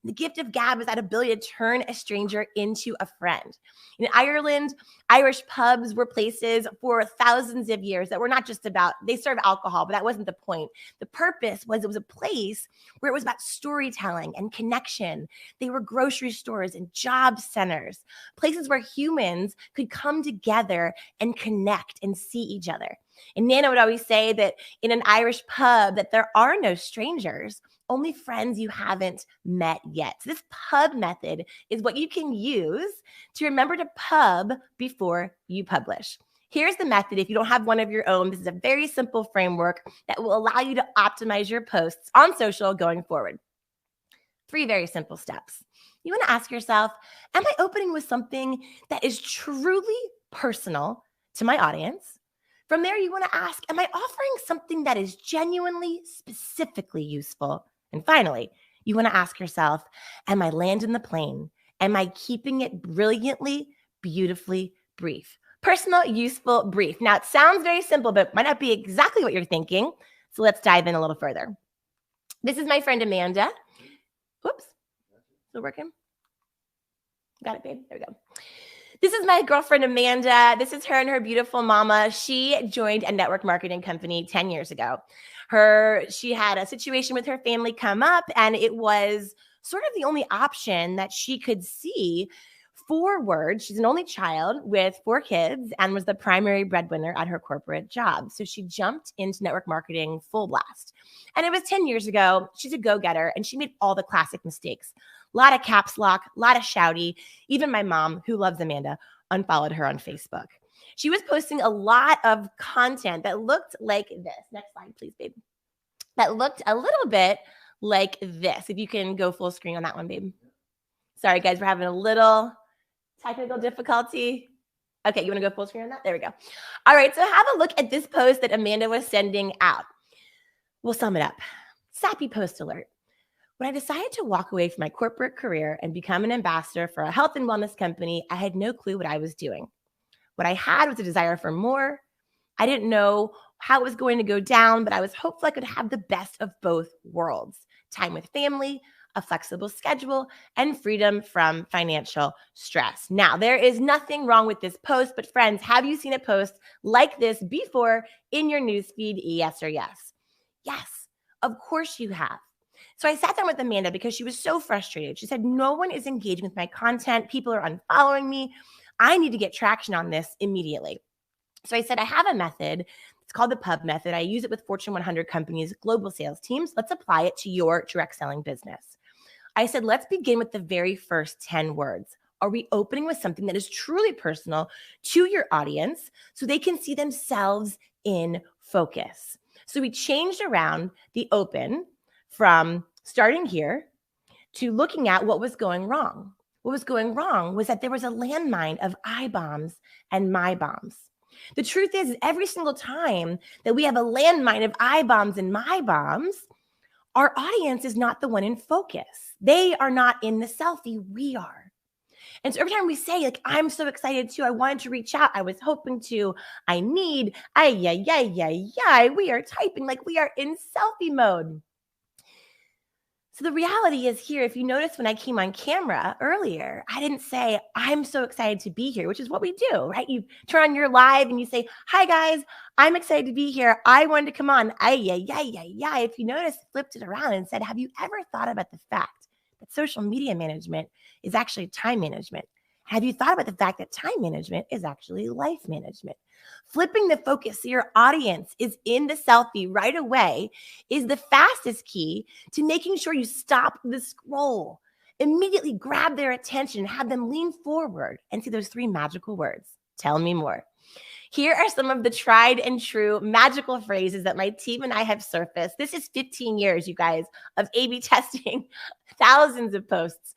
The gift of gab is that ability to turn a stranger into a friend. In Ireland, Irish pubs were places for thousands of years that were not just about, they serve alcohol, but that wasn't the point. The purpose was it was a place where it was about storytelling and connection. They were grocery stores and job centers, places where humans could come together and connect and see each other. And Nana would always say that in an Irish pub that there are no strangers, only friends you haven't met yet. So this PUB method is what you can use to remember to pub before you publish. Here's the method. If you don't have one of your own, this is a very simple framework that will allow you to optimize your posts on social going forward. 3 very simple steps. You want to ask yourself, am I opening with something that is truly personal to my audience? From there, you want to ask, am I offering something that is genuinely, specifically useful? And finally, you want to ask yourself, am I landing the plane? Am I keeping it brilliantly, beautifully brief? Personal, useful, brief. Now, it sounds very simple, but might not be exactly what you're thinking. So let's dive in a little further. This is my friend Amanda. Whoops. Still working? Got it, babe. There we go. This is my girlfriend, Amanda. This is her and her beautiful mama. She joined a network marketing company 10 years ago. She had a situation with her family come up, and it was sort of the only option that she could see forward. She's an only child with 4 kids and was the primary breadwinner at her corporate job. So she jumped into network marketing full blast. And it was 10 years ago. She's a go-getter, and she made all the classic mistakes. A lot of caps lock, a lot of shouty. Even my mom, who loves Amanda, unfollowed her on Facebook. She was posting a lot of content that looked like this. Next slide, please, babe. That looked a little bit like this. If you can go full screen on that one, babe. Sorry, guys, we're having a little technical difficulty. Okay, you want to go full screen on that? There we go. All right, so have a look at this post that Amanda was sending out. We'll sum it up. Sappy post alert. When I decided to walk away from my corporate career and become an ambassador for a health and wellness company, I had no clue what I was doing. What I had was a desire for more. I didn't know how it was going to go down, but I was hopeful I could have the best of both worlds. Time with family, a flexible schedule, and freedom from financial stress. Now, there is nothing wrong with this post, but friends, have you seen a post like this before in your newsfeed? Yes or yes? Yes, of course you have. So I sat down with Amanda because she was so frustrated. She said, no one is engaging with my content. People are unfollowing me. I need to get traction on this immediately. So I said, I have a method. It's called the PUB method. I use it with Fortune 100 companies, global sales teams. Let's apply it to your direct selling business. I said, let's begin with the very first 10 words. Are we opening with something that is truly personal to your audience so they can see themselves in focus? So we changed around the open from starting here to looking at what was going wrong. What was going wrong was that there was a landmine of I bombs and my bombs. The truth is, every single time that we have a landmine of I bombs and my bombs, our audience is not the one in focus. They are not in the selfie. We are. And so every time we say, like, I'm so excited too, I wanted to reach out, I was hoping to, I need, we are typing like we are in selfie mode. So the reality is here, if you notice when I came on camera earlier, I didn't say, I'm so excited to be here, which is what we do, right? You turn on your live and you say, hi guys, I'm excited to be here. I wanted to come on. If you notice, flipped it around and said, have you ever thought about the fact that social media management is actually time management? Have you thought about the fact that time management is actually life management? Flipping the focus so your audience is in the selfie right away is the fastest key to making sure you stop the scroll. Immediately grab their attention, have them lean forward and see those 3 magical words. Tell me more. Here are some of the tried and true magical phrases that my team and I have surfaced. This is 15 years, you guys, of A/B testing, thousands of posts.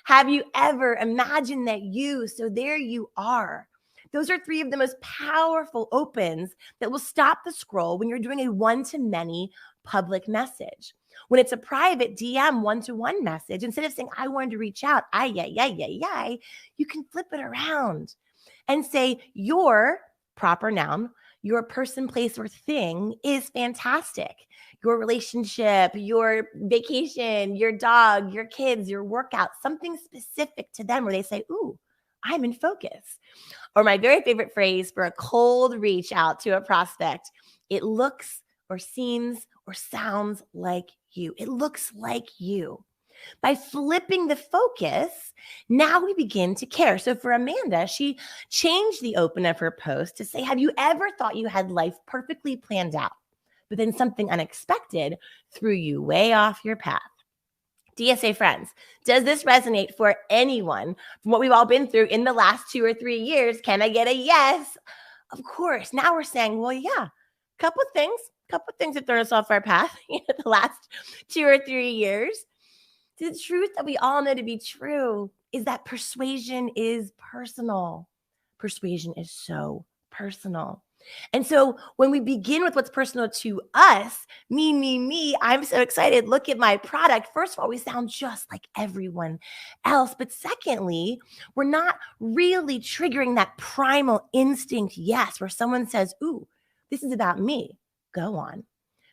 Have you ever imagined that you, so there you are? Those are 3 of the most powerful opens that will stop the scroll when you're doing a one-to-many public message. When it's a private DM one-to-one message, instead of saying, I wanted to reach out, you can flip it around and say, your proper noun, your person, place, or thing is fantastic. Your relationship, your vacation, your dog, your kids, your workout, something specific to them where they say, ooh, I'm in focus. Or my very favorite phrase for a cold reach out to a prospect, it looks or seems or sounds like you. It looks like you. By flipping the focus, now we begin to care. So for Amanda, she changed the open of her post to say, have you ever thought you had life perfectly planned out, but then something unexpected threw you way off your path? DSA friends, does this resonate for anyone from what we've all been through in the last 2 or 3 years? Can I get a yes? Of course. Now we're saying, well, yeah, couple things have thrown us off our path the last 2 or 3 years. The truth that we all know to be true is that persuasion is personal. Persuasion is personal. And so when we begin with what's personal to us, me, I'm so excited. Look at my product. First of all, we sound just like everyone else. But secondly, we're not really triggering that primal instinct yes, where someone says, ooh, this is about me. Go on.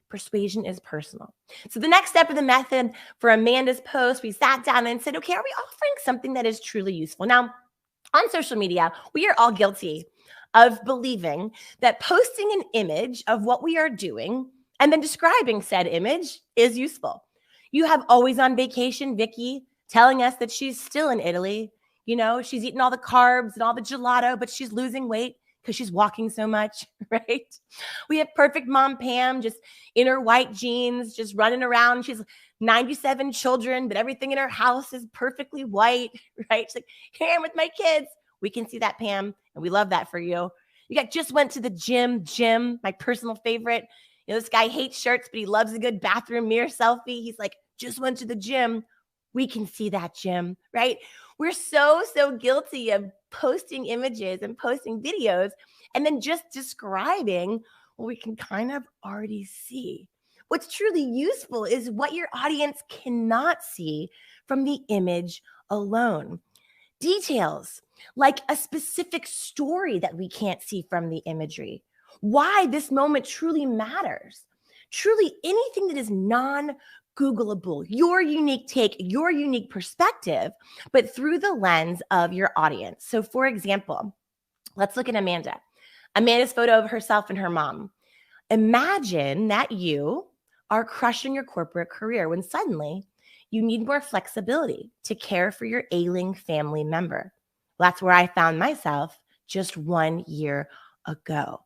Persuasion is personal. So the next step of the method for Amanda's post, we sat down and said, okay, are we offering something that is truly useful? Now, on social media, we are all guilty of believing that posting an image of what we are doing and then describing said image is useful. You have always on vacation Vicky telling us that she's still in Italy. You know, she's eating all the carbs and all the gelato, but she's losing weight because she's walking so much, right? We have perfect mom Pam just in her white jeans, just running around. She's 97 children, but everything in her house is perfectly white, right? She's like, here I am with my kids. We can see that, Pam, and we love that for you. You got just went to the gym, my personal favorite. You know, this guy hates shirts, but he loves a good bathroom mirror selfie. He's like, just went to the gym. We can see that, Jim, right? We're so guilty of posting images and posting videos and then just describing what we can kind of already see. What's truly useful is what your audience cannot see from the image alone. Details like a specific story that we can't see from the imagery. Why this moment truly matters. Truly anything that is non-Googleable, your unique take, your unique perspective, but through the lens of your audience. So for example, let's look at Amanda. Amanda's photo of herself and her mom. Imagine that you are crushing your corporate career when suddenly you need more flexibility to care for your ailing family member. That's where I found myself just 1 year ago.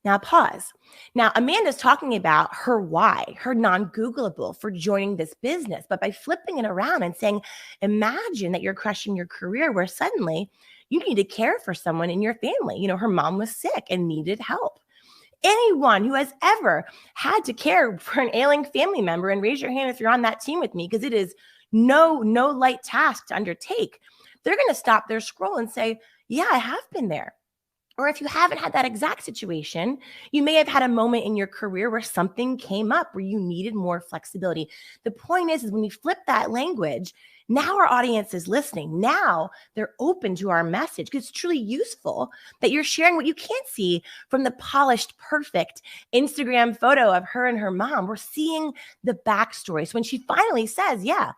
Now, pause. Now, Amanda's talking about her why, her non-Googleable for joining this business. But by flipping it around and saying, imagine that you're crushing your career where suddenly you need to care for someone in your family. You know, her mom was sick and needed help. Anyone who has ever had to care for an ailing family member, and raise your hand if you're on that team with me, because it is no light task to undertake. They're going to stop their scroll and say, yeah, I have been there. Or if you haven't had that exact situation, you may have had a moment in your career where something came up where you needed more flexibility. The point is when we flip that language, now our audience is listening. Now they're open to our message because it's truly useful that you're sharing what you can't see from the polished, perfect Instagram photo of her and her mom. We're seeing the backstory. So when she finally says, yeah,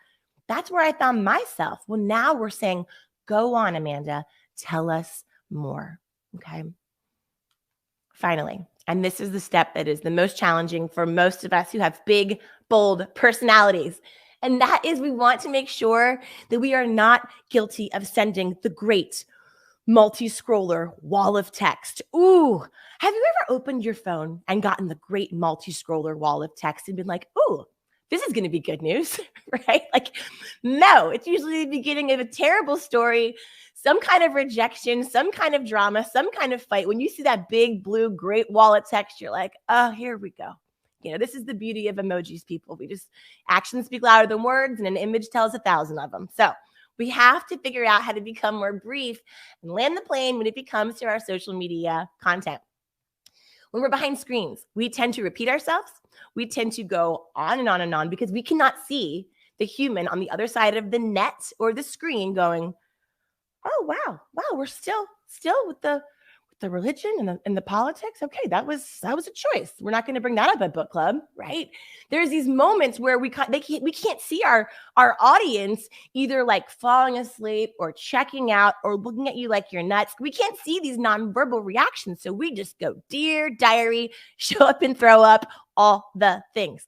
that's where I found myself. Well, now we're saying, go on, Amanda, tell us more. Okay. Finally, and this is the step that is the most challenging for most of us who have big, bold personalities. And that is we want to make sure that we are not guilty of sending the great multi-scroller wall of text. Ooh, have you ever opened your phone and gotten the great multi-scroller wall of text and been like, ooh, this is going to be good news, right? Like, no, it's usually the beginning of a terrible story, some kind of rejection, some kind of drama, some kind of fight. When you see that big blue great wall of text, you're like, oh, here we go. You know, this is the beauty of emojis, people. Actions speak louder than words, and an image tells 1,000 of them. So we have to figure out how to become more brief and land the plane when it comes to our social media content. When we're behind screens, we tend to repeat ourselves. We tend to go on and on and on because we cannot see the human on the other side of the net or the screen going, oh, wow, we're still with the religion and the politics. Okay, that was a choice. We're not going to bring that up at book club, right? There's these moments where we can't see our audience either like falling asleep or checking out or looking at you like you're nuts. We can't see these nonverbal reactions, so we just go Dear Diary, show up and throw up, all the things.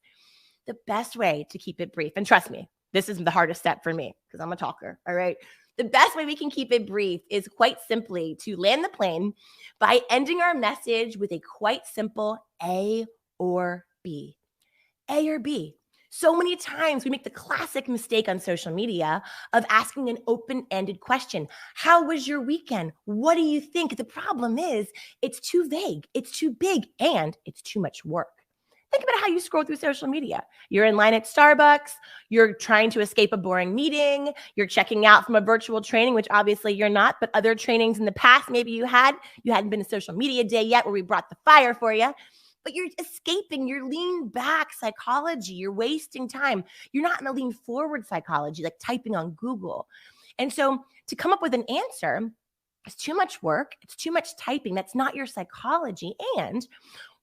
The best way to keep it brief, and trust me, this is the hardest step for me because I'm a talker, all right? The best way we can keep it brief is quite simply to land the plane by ending our message with a quite simple A or B. A or B. So many times we make the classic mistake on social media of asking an open-ended question. How was your weekend? What do you think? The problem is it's too vague, it's too big, and it's too much work. Think about how you scroll through social media. You're in line at Starbucks. You're trying to escape a boring meeting. You're checking out from a virtual training, which obviously you're not, but other trainings in the past, maybe you hadn't been to social media day yet where we brought the fire for you, but you're escaping your lean back psychology. You're wasting time. You're not in a lean forward psychology, like typing on Google. And so to come up with an answer is too much work. It's too much typing. That's not your psychology. And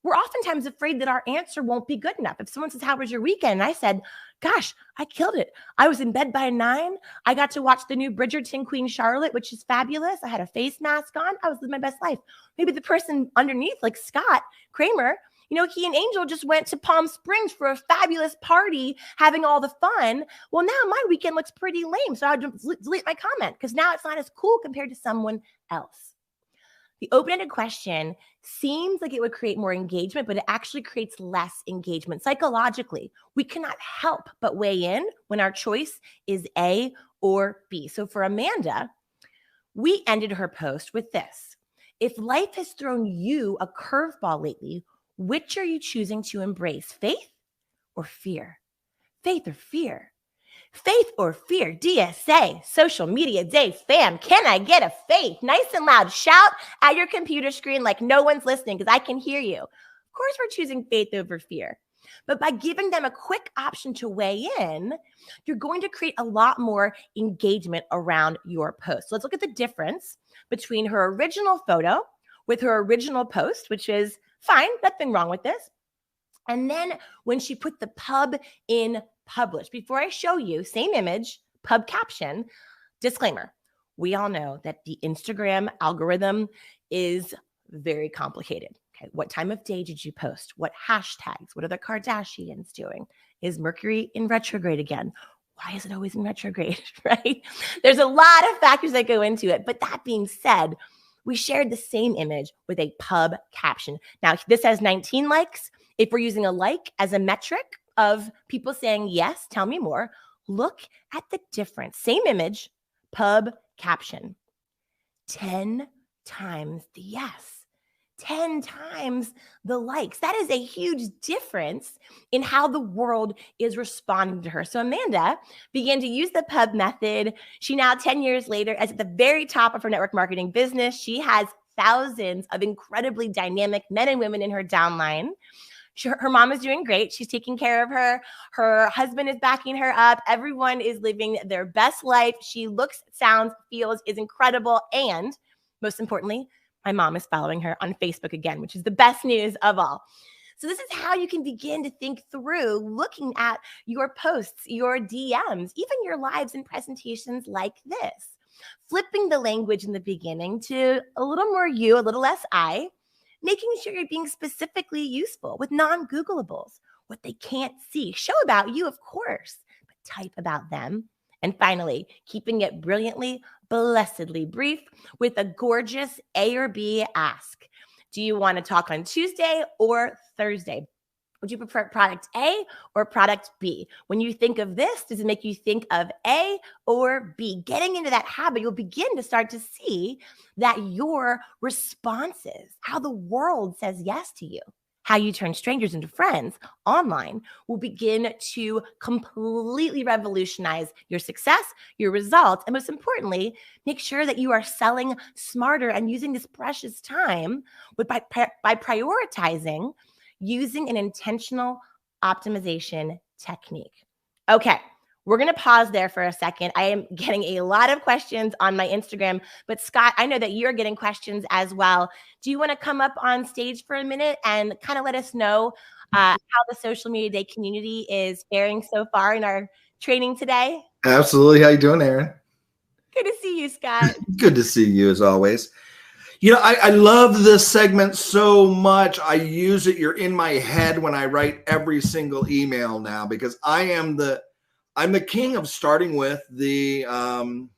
we're oftentimes afraid that our answer won't be good enough. If someone says, how was your weekend? And I said, gosh, I killed it. I was in bed by 9. I got to watch the new Bridgerton Queen Charlotte, which is fabulous. I had a face mask on. I was living my best life. Maybe the person underneath, like Scott Kramer, you know, he and Angel just went to Palm Springs for a fabulous party, having all the fun. Well, now my weekend looks pretty lame. So I delete my comment because now it's not as cool compared to someone else. The open-ended question seems like it would create more engagement, but it actually creates less engagement. Psychologically, we cannot help but weigh in when our choice is A or B. So for Amanda, we ended her post with this. If life has thrown you a curveball lately, which are you choosing to embrace, faith or fear? Faith or fear? Faith or fear? DSA, Social Media Day fam, can I get a faith? Nice and loud. Shout at your computer screen like no one's listening because I can hear you. Of course, we're choosing faith over fear. But by giving them a quick option to weigh in, you're going to create a lot more engagement around your post. So let's look at the difference between her original photo with her original post, which is fine, nothing wrong with this. And then when she put the pub in publish. Before I show you, same image, pub caption, disclaimer. We all know that the Instagram algorithm is very complicated. Okay, what time of day did you post? What hashtags? What are the Kardashians doing? Is Mercury in retrograde again? Why is it always in retrograde, right? There's a lot of factors that go into it. But that being said, we shared the same image with a pub caption. Now, this has 19 likes. If we're using a like as a metric of people saying, yes, tell me more, look at the difference. Same image, pub caption. 10 times the yes, 10 times the likes. That is a huge difference in how the world is responding to her. So Amanda began to use the pub method. She now, 10 years later, is at the very top of her network marketing business. She has thousands of incredibly dynamic men and women in her downline. Her mom is doing great. She's taking care of her. Her husband is backing her up. Everyone is living their best life. She looks, sounds, feels, is incredible. And most importantly, my mom is following her on Facebook again, which is the best news of all. So this is how you can begin to think through looking at your posts, your DMs, even your lives and presentations like this. Flipping the language in the beginning to a little more you, a little less I. Making sure you're being specifically useful with non-Googleables, what they can't see. Show about you, of course, but type about them. And finally, keeping it brilliantly, blessedly brief with a gorgeous A or B ask. Do you want to talk on Tuesday or Thursday? Would you prefer product A or product B? When you think of this, does it make you think of A or B? Getting into that habit, you'll begin to start to see that your responses, how the world says yes to you, how you turn strangers into friends online, will begin to completely revolutionize your success, your results, and most importantly, make sure that you are selling smarter and using this precious time by prioritizing using an intentional optimization technique. Okay, we're going to pause there for a second. I am getting a lot of questions on my Instagram, but Scott, I know that you're getting questions as well. Do you want to come up on stage for a minute and kind of let us know how the Social Media Day community is faring so far in our training today? Absolutely. How you doing, Aaron? Good to see you, Scott. Good to see you as always. You know, I love this segment so much. I use it. You're in my head when I write every single email now, because I'm the king of starting with the kind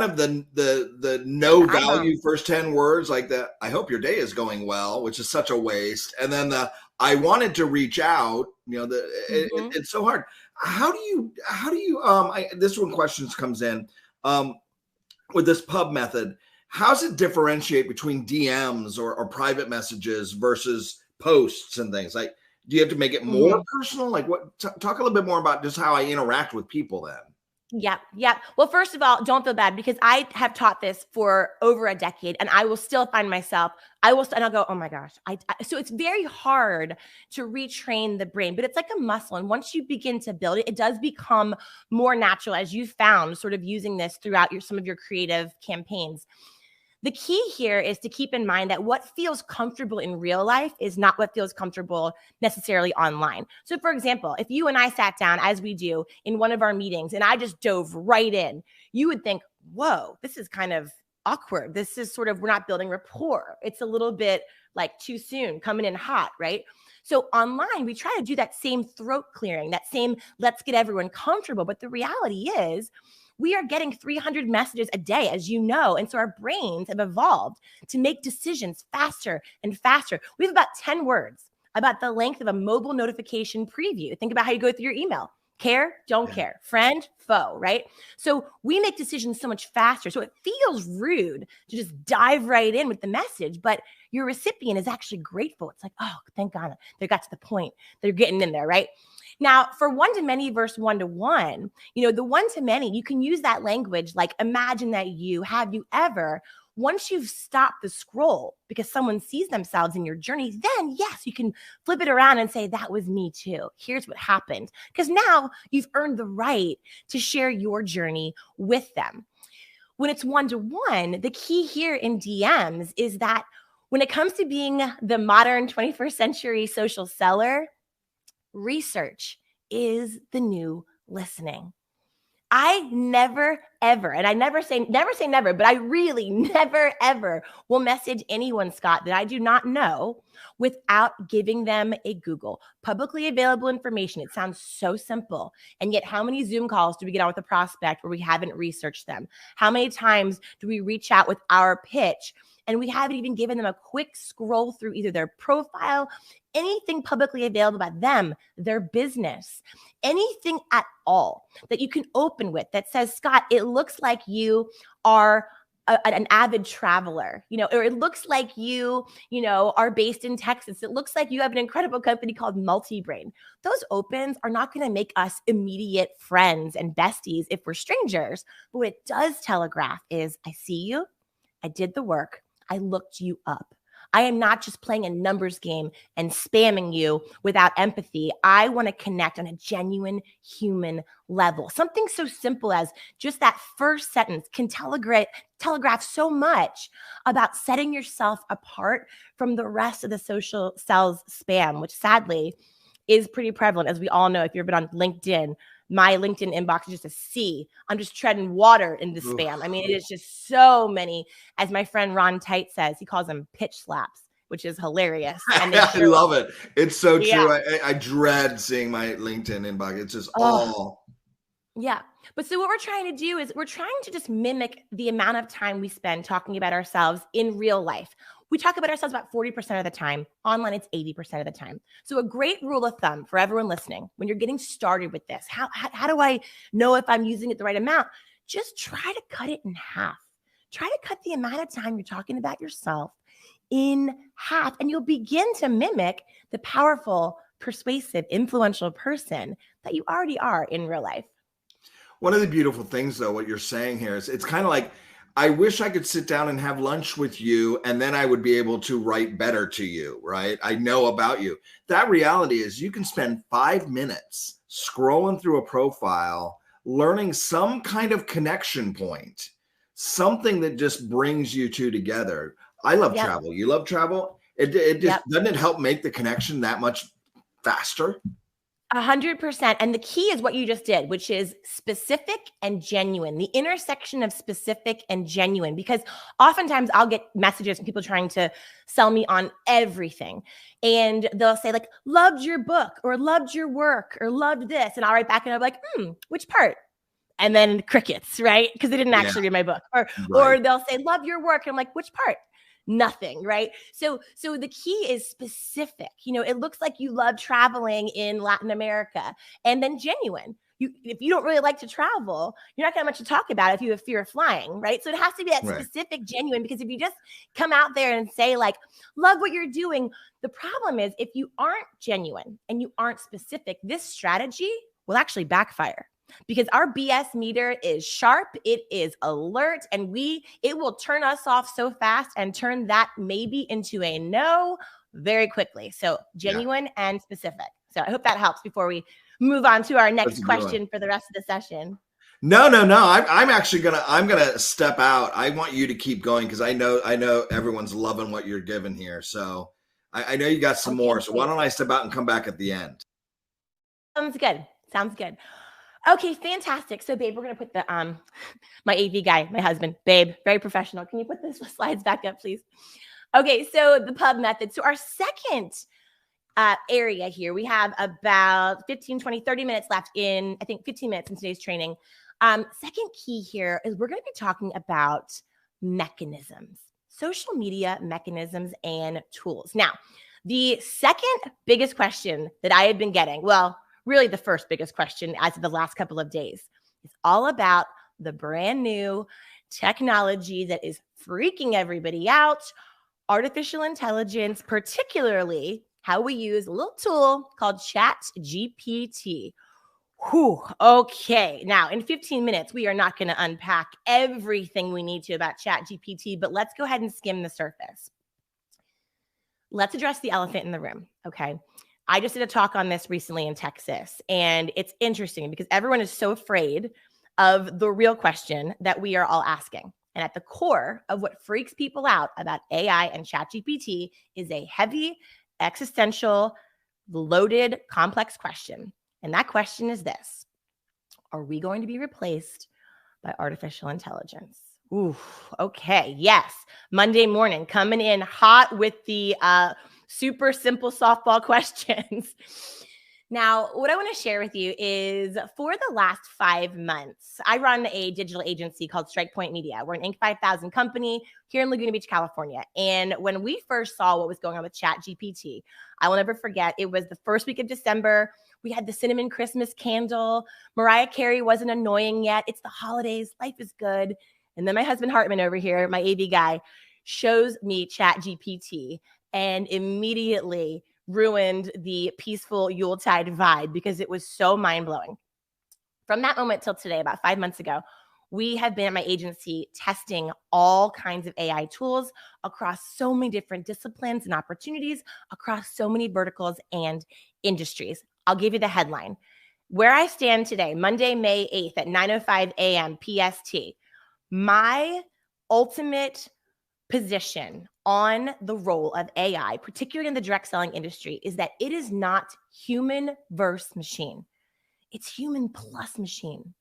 of the no value first 10 words, like the I hope your day is going well, which is such a waste. And then the I wanted to reach out, you know, it's so hard. How do you this one questions comes in with this pub method. How's it differentiate between DMs or private messages versus posts and things? Like, do you have to make it more personal? Like, what? Talk a little bit more about just how I interact with people then. Yeah. Well, first of all, don't feel bad, because I have taught this for over a decade, and I will still find myself, and I'll go, oh my gosh. So it's very hard to retrain the brain, but it's like a muscle. And once you begin to build it, it does become more natural, as you found sort of using this throughout some of your creative campaigns. The key here is to keep in mind that what feels comfortable in real life is not what feels comfortable necessarily online. So for example, if you and I sat down, as we do in one of our meetings, and I just dove right in, you would think, whoa, this is kind of awkward. This is sort of, we're not building rapport. It's a little bit like too soon, coming in hot, right? So online, we try to do that same throat clearing, that same let's get everyone comfortable. But the reality is, we are getting 300 messages a day, as you know. And so our brains have evolved to make decisions faster and faster. We have about 10 words about the length of a mobile notification preview. Think about how you go through your email. Care, don't care, friend, foe, right? So we make decisions so much faster. So it feels rude to just dive right in with the message, but your recipient is actually grateful. It's like, oh, thank God they got to the point. They're getting in there, right? Now, for one-to-many versus one-to-one, you know, the one-to-many, you can use that language like, imagine that have you ever, once you've stopped the scroll because someone sees themselves in your journey, then yes, you can flip it around and say, that was me too. Here's what happened. Because now you've earned the right to share your journey with them. When it's one-to-one, the key here in DMs is that when it comes to being the modern 21st century social seller, research is the new listening. I never, ever, and I never say never, but I really never, ever will message anyone, Scott, that I do not know without giving them a Google. Publicly available information. It sounds so simple. And yet, how many Zoom calls do we get on with a prospect where we haven't researched them? How many times do we reach out with our pitch and we haven't even given them a quick scroll through either their profile, anything publicly available about them, their business, anything at all that you can open with that says, Scott, it looks like you are an avid traveler, or it looks like you are based in Texas. It looks like you have an incredible company called Multibrain. Those opens are not going to make us immediate friends and besties if we're strangers. But what it does telegraph is, I see you, I did the work, I looked you up. I am not just playing a numbers game and spamming you without empathy. I want to connect on a genuine human level. Something so simple as just that first sentence can telegraph so much about setting yourself apart from the rest of the social cells spam, which sadly is pretty prevalent. As we all know, if you've been on LinkedIn, my LinkedIn inbox is just a sea. I'm just treading water into spam. I mean, it is just so many, as my friend Ron Tite says, he calls them pitch slaps, which is hilarious. And I love it. It's so true. I dread seeing my LinkedIn inbox. It's just all. Yeah. But so what we're trying to do is we're trying to just mimic the amount of time we spend talking about ourselves in real life. We talk about ourselves about 40% of the time. Online, it's 80% of the time. So a great rule of thumb for everyone listening, when you're getting started with this, how do I know if I'm using it the right amount? Just try to cut it in half. Try to cut the amount of time you're talking about yourself in half, and you'll begin to mimic the powerful, persuasive, influential person that you already are in real life. One of the beautiful things, though, what you're saying here is it's kind of like, I wish I could sit down and have lunch with you, and then I would be able to write better to you, right? I know about you. That reality is you can spend 5 minutes scrolling through a profile, learning some kind of connection point, something that just brings you two together. I love travel. You love travel? It just doesn't it help make the connection that much faster? 100%. And the key is what you just did, which is specific and genuine, the intersection of specific and genuine, because oftentimes I'll get messages from people trying to sell me on everything. And they'll say like, loved your book or loved your work or loved this. And I'll write back and I'll be like, which part? And then crickets, right? Because they didn't actually read my book. Or they'll say, love your work. And I'm like, which part? Nothing, right? So the key is specific. It looks like you love traveling in Latin America, and then genuine. If you don't really like to travel, you're not going to have much to talk about if you have fear of flying, right? So it has to be that specific, genuine, because if you just come out there and say like, love what you're doing, the problem is if you aren't genuine and you aren't specific, this strategy will actually backfire. Because our BS meter is sharp, it is alert, and it will turn us off so fast and turn that maybe into a no very quickly. So genuine and specific. So I hope that helps before we move on to our next question for the rest of the session. No. I'm actually gonna step out. I want you to keep going because I know everyone's loving what you're giving here. So I know you got some more. So why don't I step out and come back at the end? Sounds good. Okay, fantastic. So, babe, we're going to put the my AV guy, my husband, babe, very professional. Can you put those slides back up, please? Okay, so the pub method. So our second area here, we have about 15, 20, 30 minutes left in, I think 15 minutes in today's training. Second key here is we're going to be talking about mechanisms, social media mechanisms and tools. Now, the second biggest question that I have been getting, really the first biggest question as of the last couple of days, is all about the brand new technology that is freaking everybody out, artificial intelligence, particularly how we use a little tool called ChatGPT. Okay. Now, in 15 minutes, we are not going to unpack everything we need to about ChatGPT, but let's go ahead and skim the surface. Let's address the elephant in the room, okay? I just did a talk on this recently in Texas, and it's interesting because everyone is so afraid of the real question that we are all asking. And at the core of what freaks people out about AI and ChatGPT is a heavy, existential, loaded, complex question. And that question is this: Are we going to be replaced by artificial intelligence? Ooh, okay. Yes. Monday morning coming in hot with the super simple softball questions. Now, what I want to share with you is for the last 5 months, I run a digital agency called Strike Point Media. We're an Inc. 5000 company here in Laguna Beach, California. And when we first saw what was going on with ChatGPT, I will never forget, it was the first week of December. We had the cinnamon Christmas candle. Mariah Carey wasn't annoying yet. It's the holidays. Life is good. And then my husband Hartman over here, my AV guy, shows me ChatGPT and immediately ruined the peaceful Yuletide vibe because it was so mind-blowing. From that moment till today, about 5 months ago, we have been at my agency testing all kinds of AI tools across so many different disciplines and opportunities across so many verticals and industries. I'll give you the headline. Where I stand today, Monday, May 8th at 9:05 a.m. PST, my ultimate position on the role of AI, particularly in the direct selling industry, is that it is not human versus machine. It's human plus machine.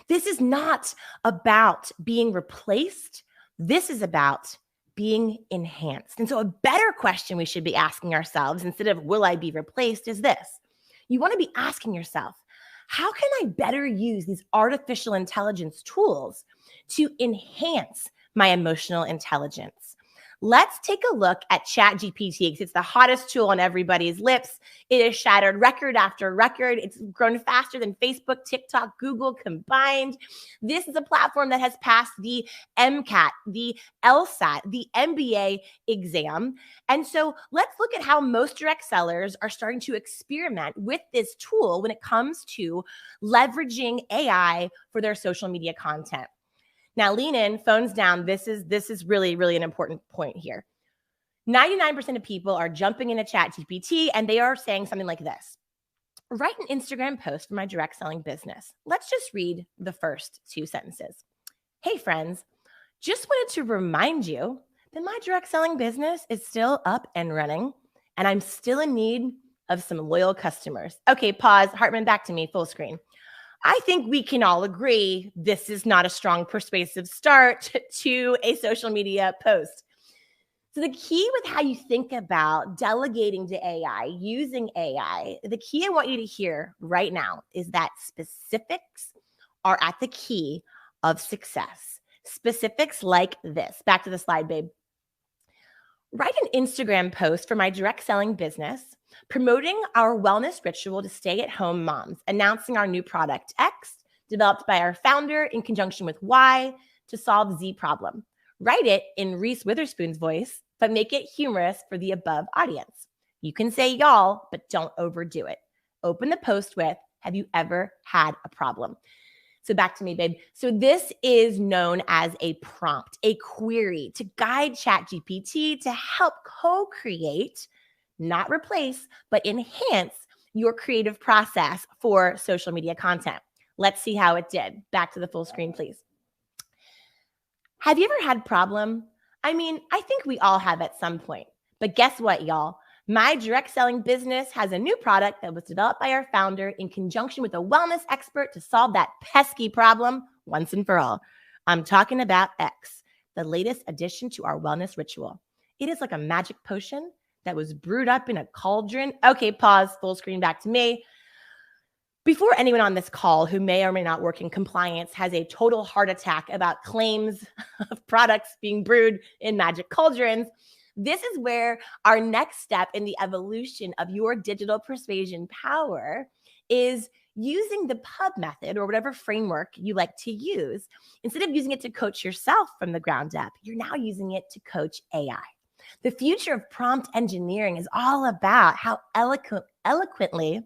This is not about being replaced. This is about being enhanced. And so a better question we should be asking ourselves instead of will I be replaced is this. You want to be asking yourself, how can I better use these artificial intelligence tools to enhance my emotional intelligence? Let's take a look at ChatGPT because it's the hottest tool on everybody's lips. It has shattered record after record. It's grown faster than Facebook, TikTok, Google combined. This is a platform that has passed the MCAT, the LSAT, the MBA exam. And so let's look at how most direct sellers are starting to experiment with this tool when it comes to leveraging AI for their social media content. Now, lean in, phones down. This is really, really an important point here. 99% of people are jumping into ChatGPT and they are saying something like this. Write an Instagram post for my direct selling business. Let's just read the first 2 sentences. Hey, friends, just wanted to remind you that my direct selling business is still up and running and I'm still in need of some loyal customers. Okay, pause. Hartman, back to me, full screen. I think we can all agree this is not a strong, persuasive start to a social media post. So the key with how you think about delegating to AI, using AI, the key I want you to hear right now is that specifics are at the key of success. Specifics like this. Back to the slide, babe. Write an Instagram post for my direct selling business, promoting our wellness ritual to stay-at-home moms, announcing our new product X, developed by our founder in conjunction with Y to solve Z problem. Write it in Reese Witherspoon's voice, but make it humorous for the above audience. You can say y'all, but don't overdo it. Open the post with, have you ever had a problem? So back to me, babe. So this is known as a prompt, a query to guide ChatGPT to help co-create, not replace, but enhance your creative process for social media content. Let's see how it did. Back to the full screen, please. Have you ever had a problem? I mean, I think we all have at some point. But guess what, y'all? My direct selling business has a new product that was developed by our founder in conjunction with a wellness expert to solve that pesky problem once and for all. I'm talking about X, the latest addition to our wellness ritual. It is like a magic potion that was brewed up in a cauldron. Okay, pause, full screen, back to me. Before anyone on this call who may or may not work in compliance has a total heart attack about claims of products being brewed in magic cauldrons, this is where our next step in the evolution of your digital persuasion power is using the PUB method or whatever framework you like to use. Instead of using it to coach yourself from the ground up, you're now using it to coach AI. The future of prompt engineering is all about how eloquently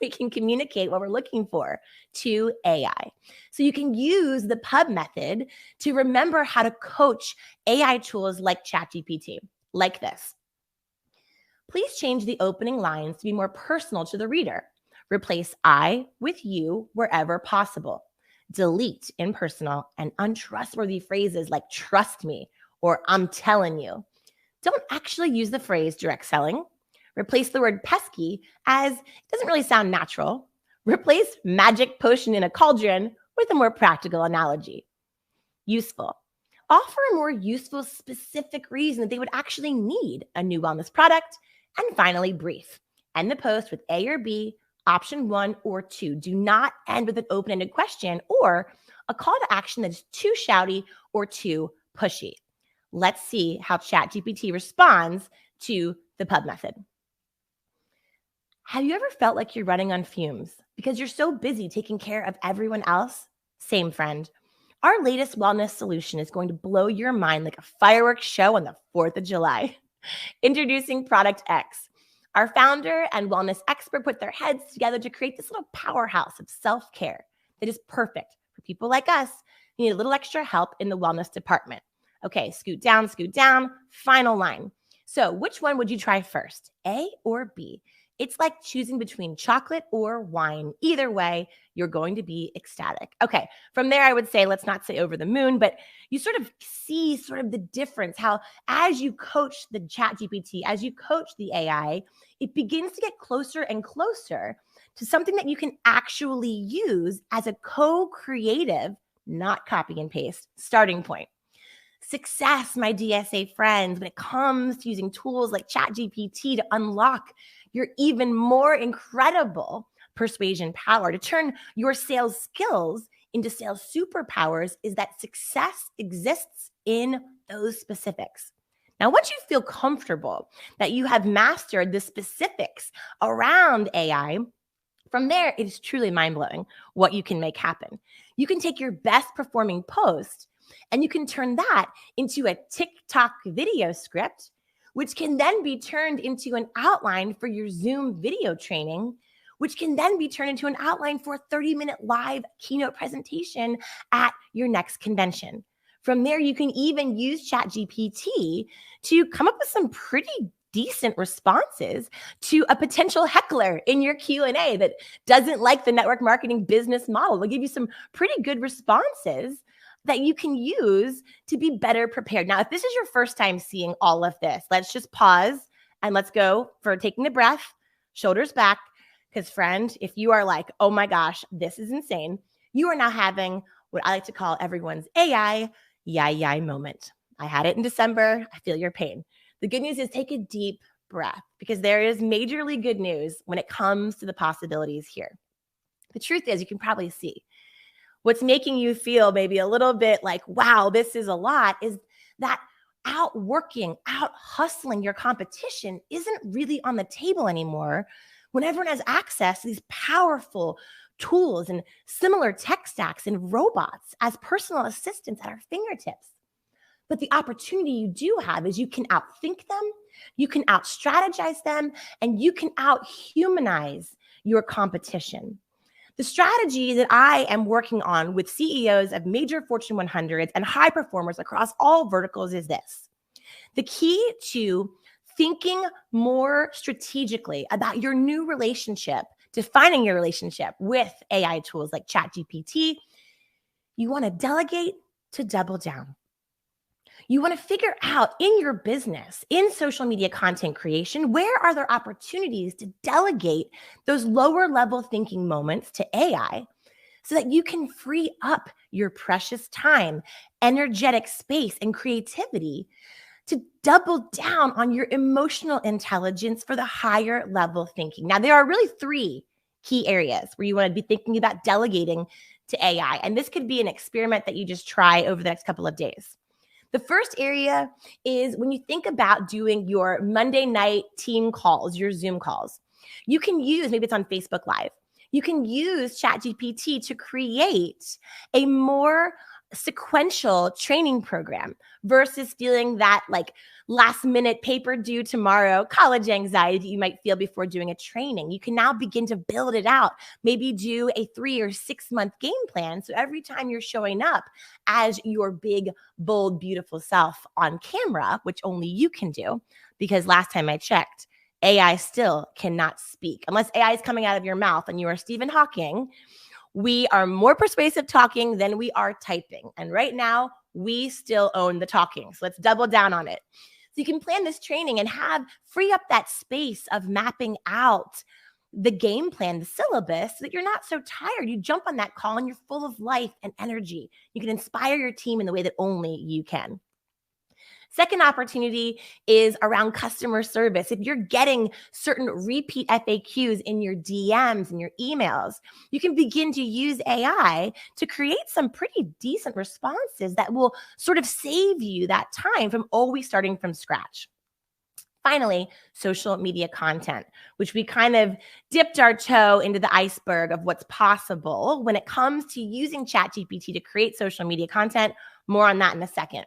we can communicate what we're looking for to AI. So you can use the PUB method to remember how to coach AI tools like ChatGPT, like this. Please change the opening lines to be more personal to the reader. Replace I with you wherever possible. Delete impersonal and untrustworthy phrases like trust me or I'm telling you. Don't actually use the phrase direct selling. Replace the word pesky as it doesn't really sound natural. Replace magic potion in a cauldron with a more practical analogy. Useful. Offer a more useful, specific reason that they would actually need a new wellness product. And finally, brief. End the post with A or B, option 1 or 2. Do not end with an open-ended question or a call to action that is too shouty or too pushy. Let's see how ChatGPT responds to the pub method. Have you ever felt like you're running on fumes because you're so busy taking care of everyone else? Same, friend. Our latest wellness solution is going to blow your mind like a fireworks show on the 4th of July. Introducing Product X. Our founder and wellness expert put their heads together to create this little powerhouse of self-care that is perfect for people like us who need a little extra help in the wellness department. Okay, scoot down, final line. So which one would you try first, A or B? It's like choosing between chocolate or wine. Either way, you're going to be ecstatic. Okay, from there, I would say, let's not say over the moon, but you sort of see sort of the difference, how as you coach the ChatGPT, as you coach the AI, it begins to get closer and closer to something that you can actually use as a co-creative, not copy and paste, starting point. Success, my DSA friends, when it comes to using tools like ChatGPT to unlock your even more incredible persuasion power, to turn your sales skills into sales superpowers, is that success exists in those specifics. Now, once you feel comfortable that you have mastered the specifics around AI, from there, it is truly mind-blowing what you can make happen. You can take your best performing post and you can turn that into a TikTok video script, which can then be turned into an outline for your Zoom video training, which can then be turned into an outline for a 30-minute live keynote presentation at your next convention. From there, you can even use ChatGPT to come up with some pretty decent responses to a potential heckler in your Q&A that doesn't like the network marketing business model. They'll give you some pretty good responses that you can use to be better prepared. Now, if this is your first time seeing all of this, let's just pause and let's go for taking a breath, shoulders back, because friend, if you are like, oh my gosh, this is insane, you are now having what I like to call everyone's AI yay moment. I had it in December. I feel your pain. The good news is take a deep breath, because there is majorly good news when it comes to the possibilities here. The truth is, you can probably see what's making you feel maybe a little bit like, wow, this is a lot, is that outworking, out hustling your competition isn't really on the table anymore when everyone has access to these powerful tools and similar tech stacks and robots as personal assistants at our fingertips. But the opportunity you do have is you can outthink them, you can out-strategize them, and you can out-humanize your competition. The strategy that I am working on with CEOs of major Fortune 100s and high performers across all verticals is this. The key to thinking more strategically about your new relationship, defining your relationship with AI tools like ChatGPT, you want to delegate to double down. You want to figure out in your business, in social media content creation, where are there opportunities to delegate those lower level thinking moments to AI so that you can free up your precious time, energetic space, and creativity to double down on your emotional intelligence for the higher level thinking. Now, there are really 3 key areas where you want to be thinking about delegating to AI. And this could be an experiment that you just try over the next couple of days. The first area is when you think about doing your Monday night team calls, your Zoom calls. You can use, maybe it's on Facebook Live, you can use ChatGPT to create a more sequential training program versus feeling that like last minute paper due tomorrow college anxiety that you might feel before doing a training. You can now begin to build it out, maybe do a 3 or 6 month game plan. So every time you're showing up as your big, bold, beautiful self on camera, which only you can do, because last time I checked, AI still cannot speak. Unless AI is coming out of your mouth and you are Stephen Hawking, we are more persuasive talking than we are typing. And right now, we still own the talking. So let's double down on it. So you can plan this training and free up that space of mapping out the game plan, the syllabus, so that you're not so tired. You jump on that call and you're full of life and energy. You can inspire your team in the way that only you can. Second opportunity is around customer service. If you're getting certain repeat FAQs in your DMs and your emails, you can begin to use AI to create some pretty decent responses that will sort of save you that time from always starting from scratch. Finally, social media content, which we kind of dipped our toe into the iceberg of what's possible when it comes to using ChatGPT to create social media content. More on that in a second.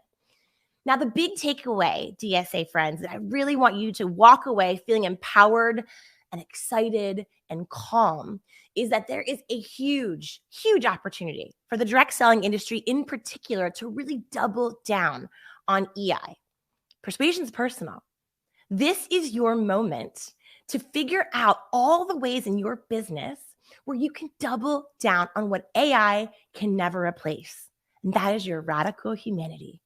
Now, the big takeaway, DSA friends, that I really want you to walk away feeling empowered and excited and calm is that there is a huge, huge opportunity for the direct selling industry in particular to really double down on EI. Persuasion is personal. This is your moment to figure out all the ways in your business where you can double down on what AI can never replace. And that is your radical humanity,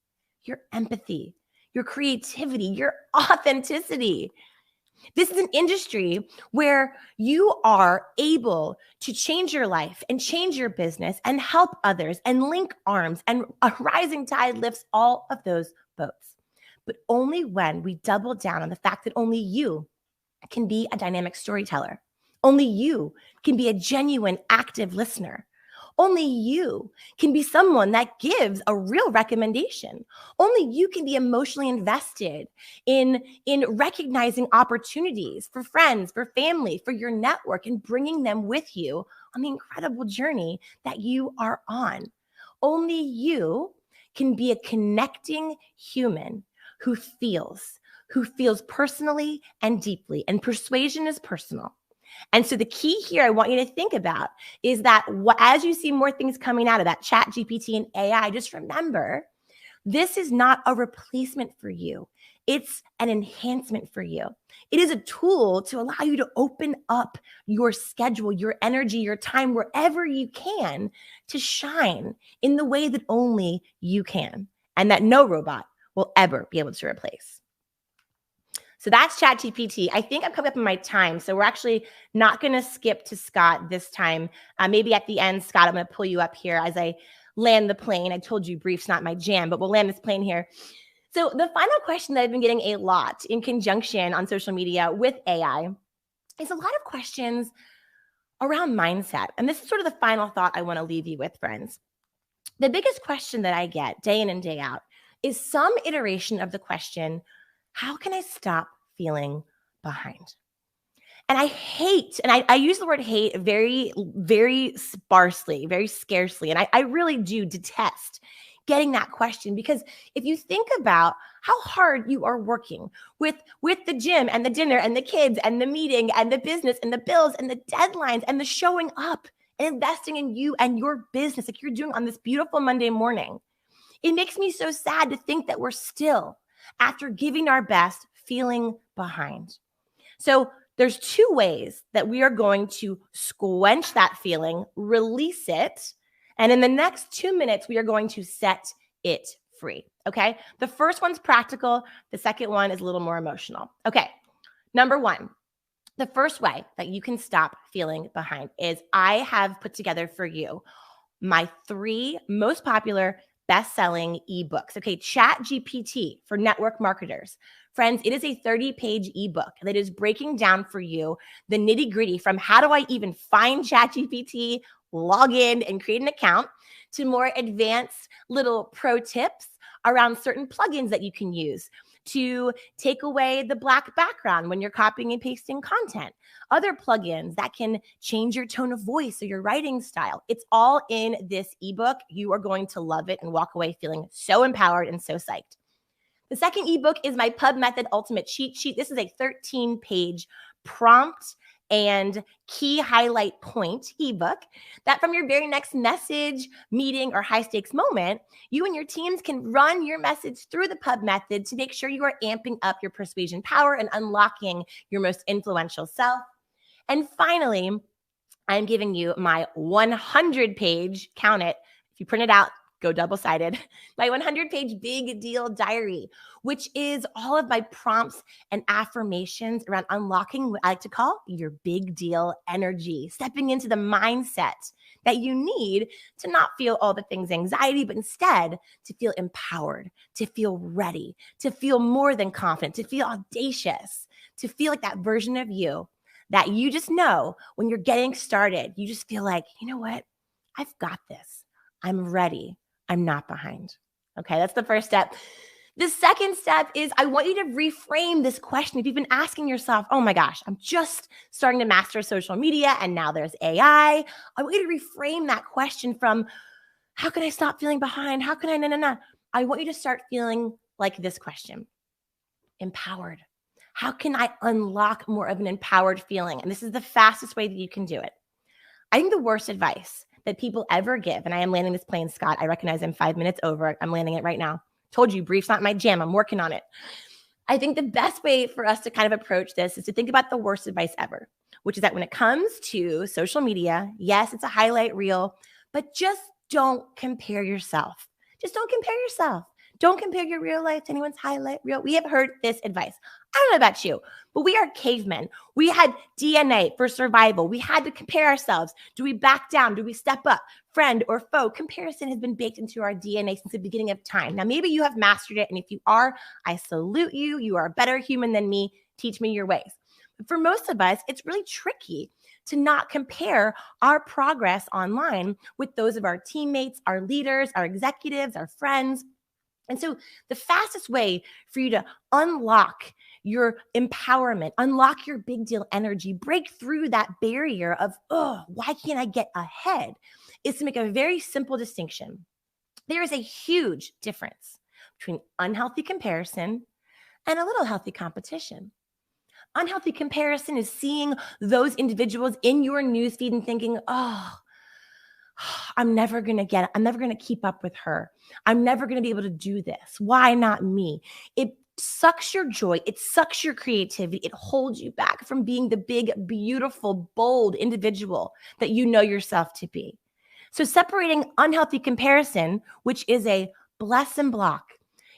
your empathy, your creativity, your authenticity. This is an industry where you are able to change your life and change your business and help others and link arms, and a rising tide lifts all of those boats. But only when we double down on the fact that only you can be a dynamic storyteller. Only you can be a genuine, active listener. Only you can be someone that gives a real recommendation. Only you can be emotionally invested in recognizing opportunities for friends, for family, for your network, and bringing them with you on the incredible journey that you are on. Only you can be a connecting human who feels personally and deeply, and persuasion is personal. And so the key here I want you to think about is that as you see more things coming out of that ChatGPT and AI, just remember, this is not a replacement for you. It's an enhancement for you. It is a tool to allow you to open up your schedule, your energy, your time, wherever you can, to shine in the way that only you can, and that no robot will ever be able to replace. So that's ChatGPT. I think I'm coming up in my time, so we're actually not going to skip to Scott this time. Maybe at the end, Scott, I'm going to pull you up here as I land the plane. I told you brief's not my jam, but we'll land this plane here. So the final question that I've been getting a lot in conjunction on social media with AI is a lot of questions around mindset. And this is sort of the final thought I want to leave you with, friends. The biggest question that I get day in and day out is some iteration of the question, how can I stop feeling behind? And I hate, and I use the word hate very, very sparsely, very scarcely. And I really do detest getting that question, because if you think about how hard you are working with the gym and the dinner and the kids and the meeting and the business and the bills and the deadlines and the showing up and investing in you and your business like you're doing on this beautiful Monday morning, it makes me so sad to think that we're still, after giving our best, feeling behind. So there's two ways that we are going to squench that feeling, release it, and in the next 2 minutes, we are going to set it free, okay? The first one's practical. The second one is a little more emotional. Okay, number one, the first way that you can stop feeling behind is I have put together for you my 3 most popular best-selling ebooks. Okay, ChatGPT for network marketers. Friends, it is a 30-page ebook that is breaking down for you the nitty-gritty from how do I even find ChatGPT, log in and create an account, to more advanced little pro tips around certain plugins that you can use to take away the black background when you're copying and pasting content, other plugins that can change your tone of voice or your writing style. It's all in this ebook. You are going to love it and walk away feeling so empowered and so psyched. The second ebook is my Pub Method Ultimate Cheat Sheet. This is a 13-page prompt and key highlight point ebook that from your very next message, meeting, or high stakes moment, you and your teams can run your message through the Pub Method to make sure you are amping up your persuasion power and unlocking your most influential self. And finally, I'm giving you my 100-page, count it, if you print it out, go double-sided, my 100-page big deal diary, which is all of my prompts and affirmations around unlocking what I like to call your big deal energy, stepping into the mindset that you need to not feel all the things anxiety, but instead to feel empowered, to feel ready, to feel more than confident, to feel audacious, to feel like that version of you that you just know when you're getting started, you just feel like, you know what? I've got this. I'm ready. I'm not behind. Okay, that's the first step. The second step is I want you to reframe this question. If you've been asking yourself, oh my gosh, I'm just starting to master social media and now there's AI. I want you to reframe that question from how can I stop feeling behind? How can I, I want you to start feeling like this question, empowered. How can I unlock more of an empowered feeling? And this is the fastest way that you can do it. I think the worst advice that people ever give, and I am landing this plane, Scott. I recognize I'm 5 minutes over. I'm landing it right now. Told you, brief's not my jam. I'm working on it. I think the best way for us to kind of approach this is to think about the worst advice ever, which is that when it comes to social media, yes, it's a highlight reel, but just don't compare yourself. Just don't compare yourself. Don't compare your real life to anyone's highlight reel. We have heard this advice. I don't know about you, but we are cavemen. We had DNA for survival. We had to compare ourselves. Do we back down? Do we step up? Friend or foe? Comparison has been baked into our DNA since the beginning of time. Now, maybe you have mastered it. And if you are, I salute you. You are a better human than me. Teach me your ways. But for most of us, it's really tricky to not compare our progress online with those of our teammates, our leaders, our executives, our friends. And so the fastest way for you to unlock your empowerment, unlock your big deal energy, break through that barrier of, oh, why can't I get ahead, is to make a very simple distinction. There is a huge difference between unhealthy comparison and a little healthy competition. Unhealthy comparison is seeing those individuals in your newsfeed and thinking, oh, I'm never going to keep up with her. I'm never going to be able to do this. Why not me? It sucks your joy. It sucks your creativity. It holds you back from being the big, beautiful, bold individual that you know yourself to be. So separating unhealthy comparison, which is a bless and block.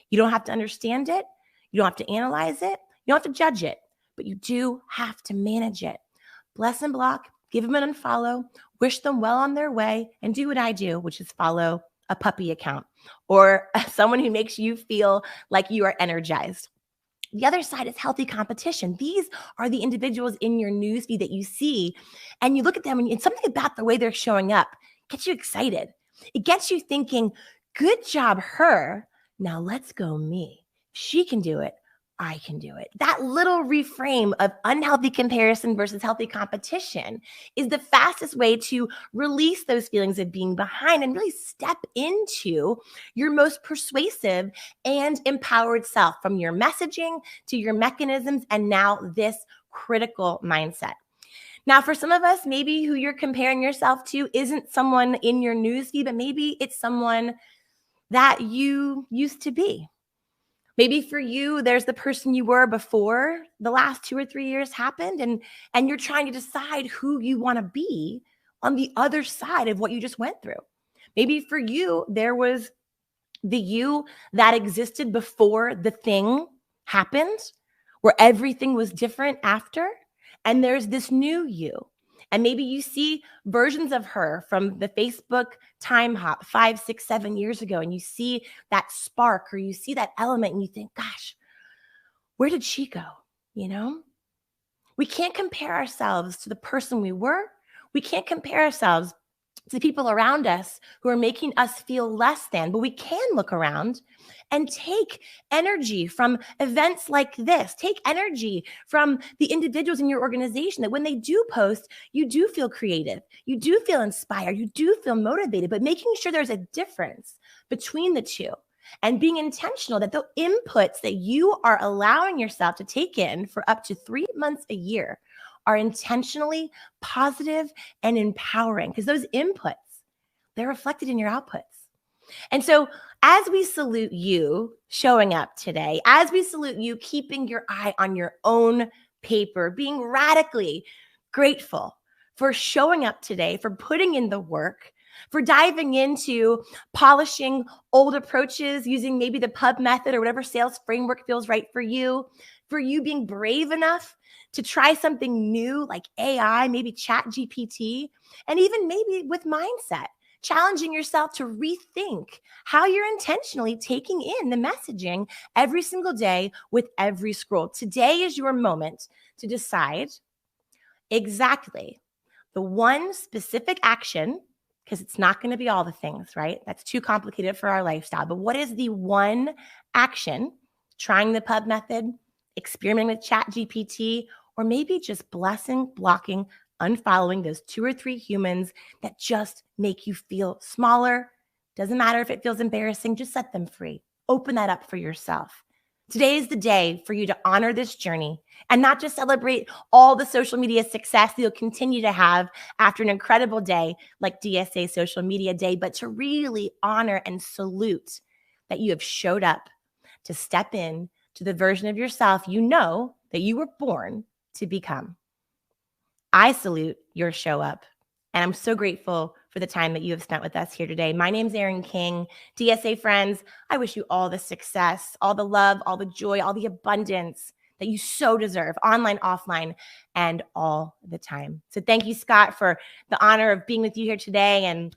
You don't have to understand it. You don't have to analyze it. You don't have to judge it, but you do have to manage it. Bless and block. Give them an unfollow, wish them well on their way, and do what I do, which is follow a puppy account or someone who makes you feel like you are energized. The other side is healthy competition. These are the individuals in your newsfeed that you see, and you look at them, and something about the way they're showing up gets you excited. It gets you thinking, good job, her. Now let's go me. If she can do it, I can do it. That little reframe of unhealthy comparison versus healthy competition is the fastest way to release those feelings of being behind and really step into your most persuasive and empowered self, from your messaging to your mechanisms and now this critical mindset. Now, for some of us, maybe who you're comparing yourself to isn't someone in your newsfeed, but maybe it's someone that you used to be. Maybe for you, there's the person you were before the last 2 or 3 years happened, and you're trying to decide who you want to be on the other side of what you just went through. Maybe for you, there was the you that existed before the thing happened, where everything was different after, and there's this new you. And maybe you see versions of her from the Facebook time hop 5, 6, 7 years ago, and you see that spark or you see that element and you think, gosh, where did she go? You know, we can't compare ourselves to the person we were. We can't compare ourselves to the people around us who are making us feel less than, but we can look around and take energy from events like this. Take energy from the individuals in your organization that when they do post, you do feel creative, you do feel inspired, you do feel motivated, but making sure there's a difference between the two and being intentional that the inputs that you are allowing yourself to take in for up to 3 months a year are intentionally positive and empowering, because those inputs, they're reflected in your outputs. And so as we salute you showing up today, as we salute you keeping your eye on your own paper, being radically grateful for showing up today, for putting in the work, for diving into polishing old approaches using maybe the pub method or whatever sales framework feels right for you being brave enough to try something new like AI, maybe Chat GPT, and even maybe with mindset, challenging yourself to rethink how you're intentionally taking in the messaging every single day with every scroll. Today is your moment to decide exactly the one specific action, because it's not going to be all the things, right? That's too complicated for our lifestyle. But what is the one action, trying the pub method, experimenting with Chat GPT, or maybe just blocking, unfollowing those 2 or 3 humans that just make you feel smaller? Doesn't matter if it feels embarrassing, just set them free. Open that up for yourself. Today is the day for you to honor this journey and not just celebrate all the social media success that you'll continue to have after an incredible day like DSA Social Media Day, but to really honor and salute that you have showed up to step in to the version of yourself you know that you were born to become. I salute your show up, and I'm so grateful for the time that you have spent with us here today. My name's Erin King. DSA friends, I wish you all the success, all the love, all the joy, all the abundance that you so deserve, online, offline, and all the time. So thank you, Scott, for the honor of being with you here today, and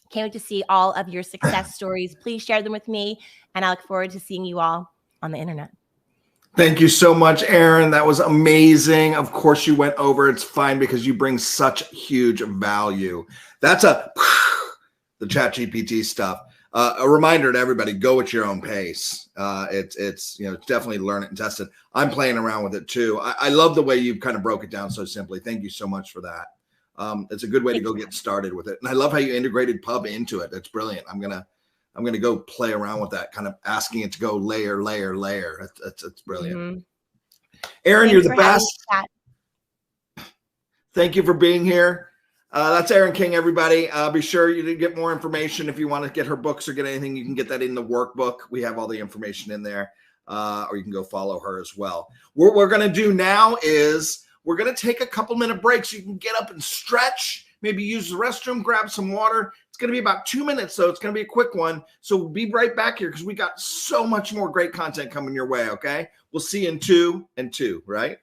can't wait to see all of your success stories. Please share them with me, and I look forward to seeing you all on the internet. Thank you so much, Erin. That was amazing. Of course, you went over. It's fine because you bring such huge value. That's the ChatGPT stuff. A reminder to everybody: go at your own pace. It's definitely learn it and test it. I'm playing around with it too. I love the way you kind of broke it down so simply. Thank you so much for that. It's a good way to go get started with it. And I love how you integrated Pub into it. It's brilliant. I'm gonna go play around with that, kind of asking it to go layer. That's brilliant. Mm-hmm. Erin, you're the best. Thank you for being here. That's Erin King, everybody. Be sure you to get more information. If you want to get her books or get anything, you can get that in the workbook. We have all the information in there, or you can go follow her as well. What we're going to do now is we're going to take a couple minute breaks. You can get up and stretch, maybe use the restroom, grab some water. It's going to be about 2 minutes, so it's going to be a quick one. So we'll be right back here because we got so much more great content coming your way, okay? We'll see you in 2 and 2, right?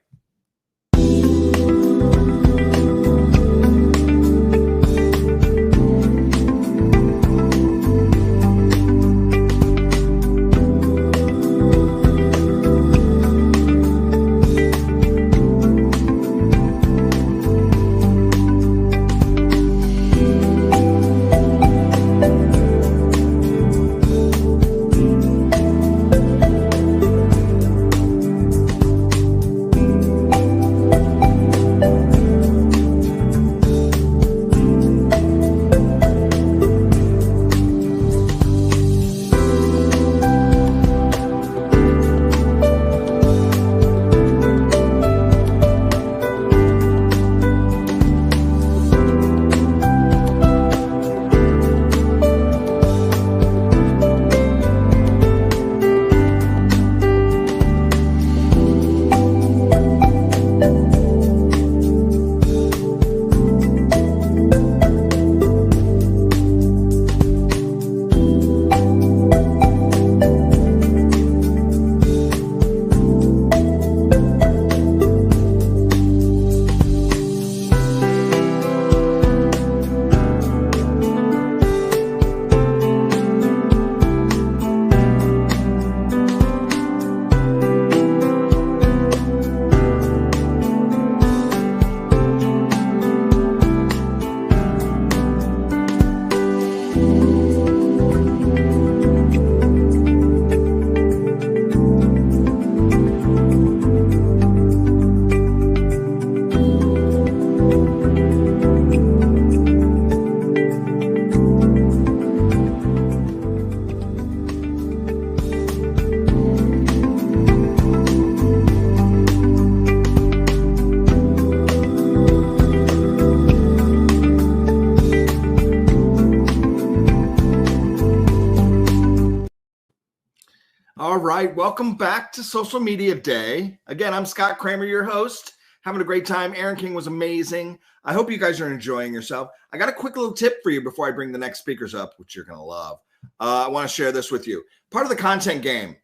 All right, welcome back to Social Media Day. Again, I'm Scott Kramer, your host. Having a great time. Erin King was amazing. I hope you guys are enjoying yourself. I got a quick little tip for you before I bring the next speakers up, which you're going to love. I want to share this with you. Part of the content game.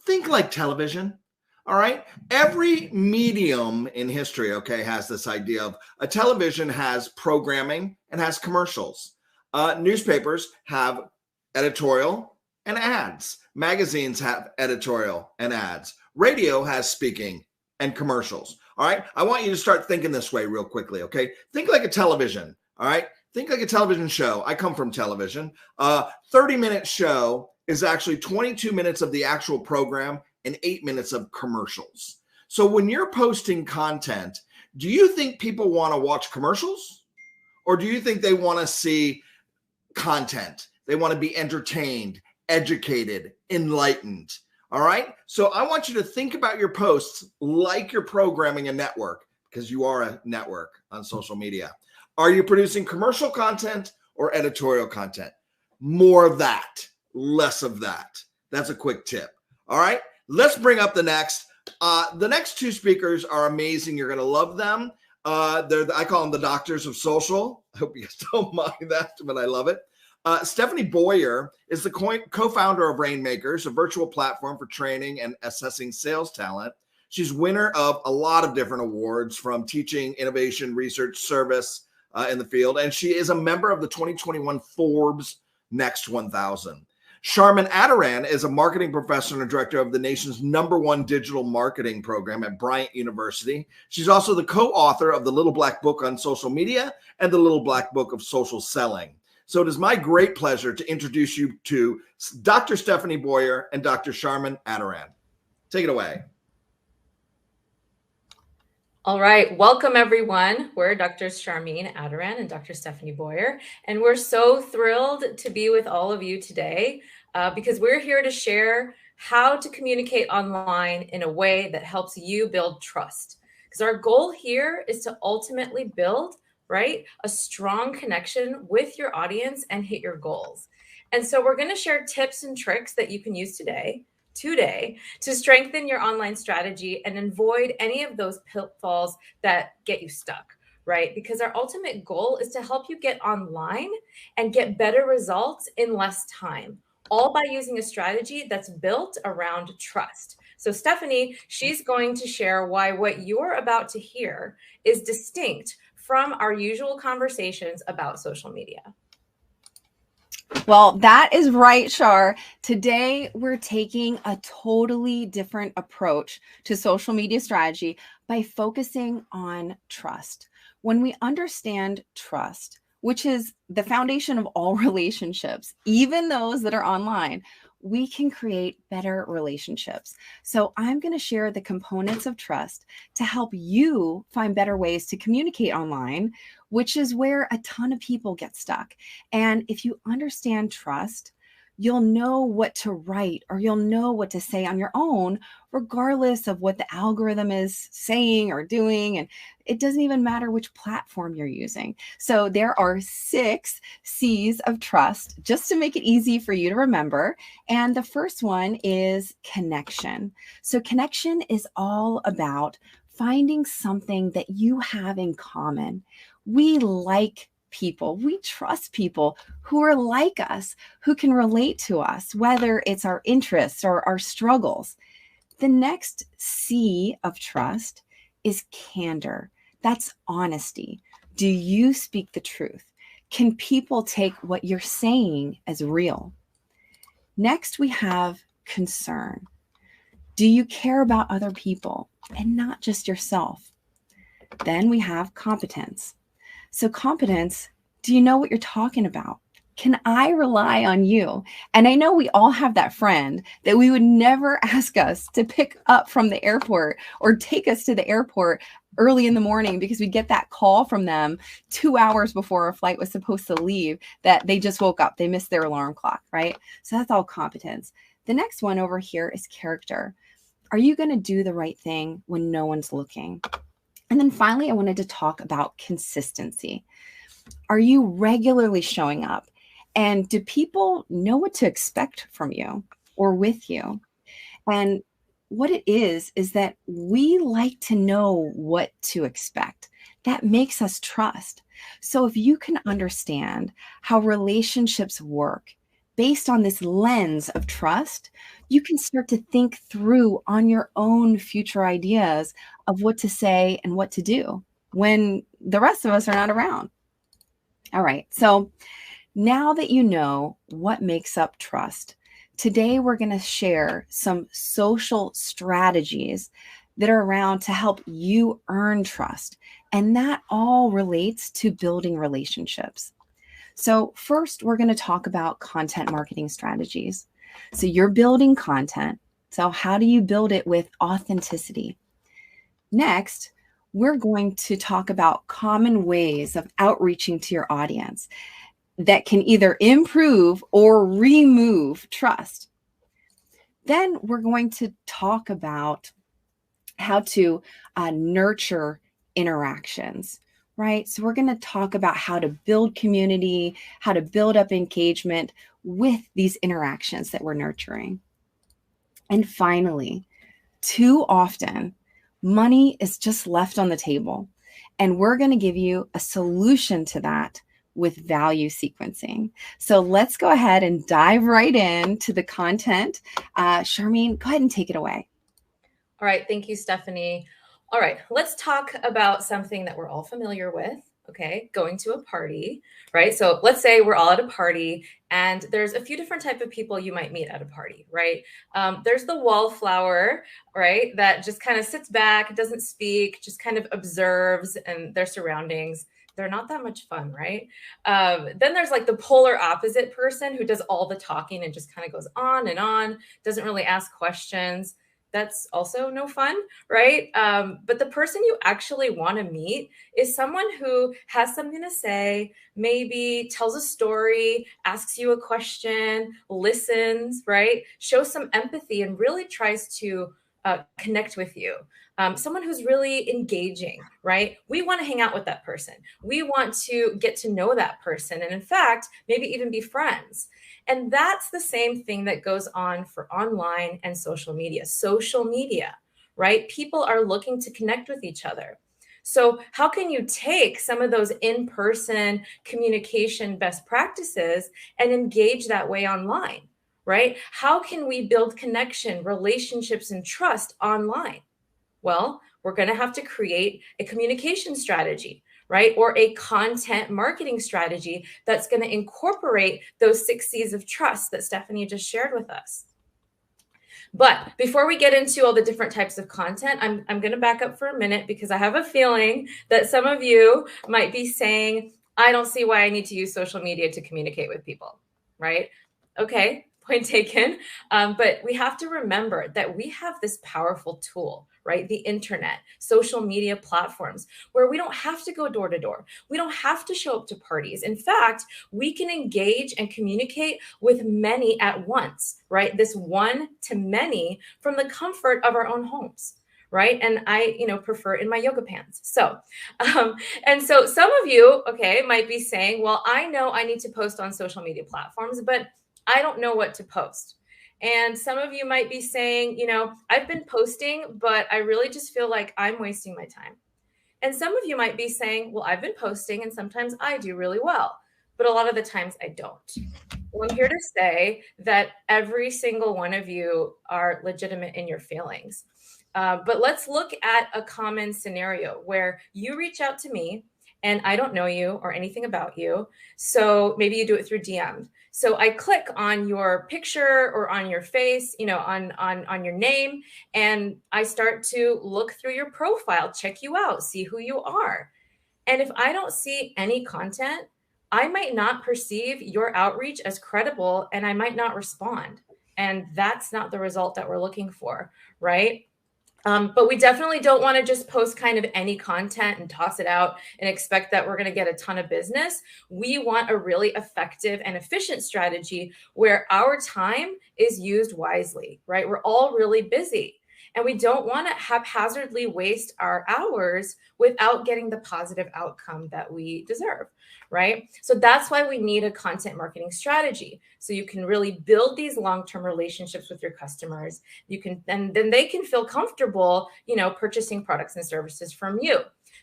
Think like television. All right. Every medium in history, okay, has this idea of a television has programming and has commercials. Newspapers have editorial and ads. Magazines have editorial and ads. Radio has speaking and commercials. All right. I want you to start thinking this way real quickly. Okay. Think like a television. All right. Think like a television show. I come from television. 30-minute show is actually 22 minutes of the actual program and 8 minutes of commercials. So when you're posting content, do you think people want to watch commercials, or do you think they want to see content? They want to be entertained, educated, enlightened. All right. So I want you to think about your posts like you're programming a network, because you are a network on social media. Are you producing commercial content or editorial content? More of that, less of that. That's a quick tip. All right. Let's bring up the next. The next two speakers are amazing. You're going to love them. I call them the doctors of social. I hope you guys don't mind that, but I love it. Stephanie Boyer is the co-founder of Rainmakers, a virtual platform for training and assessing sales talent. She's winner of a lot of different awards, from teaching, innovation, research, service in the field. And she is a member of the 2021 Forbes Next 1000. Sharman Attaran is a marketing professor and director of the nation's #1 digital marketing program at Bryant University. She's also the co-author of the Little Black Book on Social Media and the Little Black Book of Social Selling. So it is my great pleasure to introduce you to Dr. Stephanie Boyer and Dr. Sharman Attaran. Take it away. All right. Welcome, everyone. We're Dr. Sharmeen Attaran and Dr. Stephanie Boyer, and we're so thrilled to be with all of you today because we're here to share how to communicate online in a way that helps you build trust. Because our goal here is to ultimately build, right, a strong connection with your audience and hit your goals. And so we're going to share tips and tricks that you can use today to strengthen your online strategy and avoid any of those pitfalls that get you stuck, right? Because our ultimate goal is to help you get online and get better results in less time, all by using a strategy that's built around trust. So Stephanie, she's going to share why what you're about to hear is distinct from our usual conversations about social media. Well, that is right, Shar. Today, we're taking a totally different approach to social media strategy by focusing on trust. When we understand trust, which is the foundation of all relationships, even those that are online, we can create better relationships. So I'm going to share the components of trust to help you find better ways to communicate online, which is where a ton of people get stuck. And if you understand trust, you'll know what to write or you'll know what to say on your own, regardless of what the algorithm is saying or doing. And it doesn't even matter which platform you're using. So there are 6 C's of trust, just to make it easy for you to remember. And the first one is connection. So connection is all about finding something that you have in common. We like people, we trust people who are like us, who can relate to us, whether it's our interests or our struggles. The next C of trust is candor. That's honesty. Do you speak the truth? Can people take what you're saying as real? Next, we have concern. Do you care about other people and not just yourself? Then we have competence. So competence, do you know what you're talking about? Can I rely on you? And I know we all have that friend that we would never ask us to pick up from the airport or take us to the airport early in the morning because we get that call from them 2 hours before our flight was supposed to leave that they just woke up. They missed their alarm clock, right? So that's all competence. The next one over here is character. Are you going to do the right thing when no one's looking? And then finally, I wanted to talk about consistency. Are you regularly showing up? And do people know what to expect from you or with you? And what it is that we like to know what to expect. that makes us trust. So if you can understand how relationships work based on this lens of trust, you can start to think through on your own future ideas of what to say and what to do when the rest of us are not around. All right, so now that you know what makes up trust, today we're going to share some social strategies that are around to help you earn trust. And that all relates to building relationships. So first, we're going to talk about content marketing strategies. So you're building content. So how do you build it with authenticity? Next, we're going to talk about common ways of outreaching to your audience that can either improve or remove trust. Then we're going to talk about how to nurture interactions, right? So we're going to talk about how to build community, how to build up engagement with these interactions that we're nurturing. And finally, too often, money is just left on the table. And we're going to give you a solution to that with value sequencing. So let's go ahead and dive right into the content. Charmaine, go ahead and take it away. All right. Thank you, Stephanie. All right. Let's talk about something that we're all familiar with. Okay. Going to a party, right? So let's say we're all at a party and there's a few different types of people you might meet at a party, right? There's the wallflower, right? That just kind of sits back, doesn't speak, just kind of observes and their surroundings. They're not that much fun, right? Then there's like the polar opposite person who does all the talking and just kind of goes on, doesn't really ask questions. That's also no fun, right? But the person you actually want to meet is someone who has something to say, maybe tells a story, asks you a question, listens, right? Shows some empathy and really tries to connect with you. Someone who's really engaging, right? We want to hang out with that person. We want to get to know that person. And in fact, maybe even be friends. And that's the same thing that goes on for online and social media. Social media, right? People are looking to connect with each other. So how can you take some of those in-person communication best practices and engage that way online, right? How can we build connection, relationships, and trust online? Well, we're going to have to create a communication strategy, right? Or a content marketing strategy that's going to incorporate those 6 C's of trust that Stephanie just shared with us. But before we get into all the different types of content, I'm going to back up for a minute because I have a feeling that some of you might be saying, I don't see why I need to use social media to communicate with people, right? Okay, point taken. But we have to remember that we have this powerful tool, right? The internet, social media platforms, where we don't have to go door to door. We don't have to show up to parties. In fact, we can engage and communicate with many at once, right? This one to many from the comfort of our own homes. Right. And I, prefer in my yoga pants. So, and so some of you, okay, might be saying, well, I know I need to post on social media platforms, but I don't know what to post. And some of you might be saying, I've been posting, but I really just feel like I'm wasting my time. And some of you might be saying, well, I've been posting and sometimes I do really well, but a lot of the times I don't. Well, I'm here to say that every single one of you are legitimate in your feelings. But let's look at a common scenario where you reach out to me and I don't know you or anything about you. So maybe you do it through DM. So I click on your picture or on your face, on your name, and I start to look through your profile, check you out, see who you are. And if I don't see any content, I might not perceive your outreach as credible and I might not respond. And that's not the result that we're looking for, right? But we definitely don't want to just post kind of any content and toss it out and expect that we're going to get a ton of business. We want a really effective and efficient strategy where our time is used wisely, right? We're all really busy and we don't want to haphazardly waste our hours without getting the positive outcome that we deserve, right? So that's why we need a content marketing strategy. So you can really build these long-term relationships with your customers. You can, and then they can feel comfortable, purchasing products and services from you.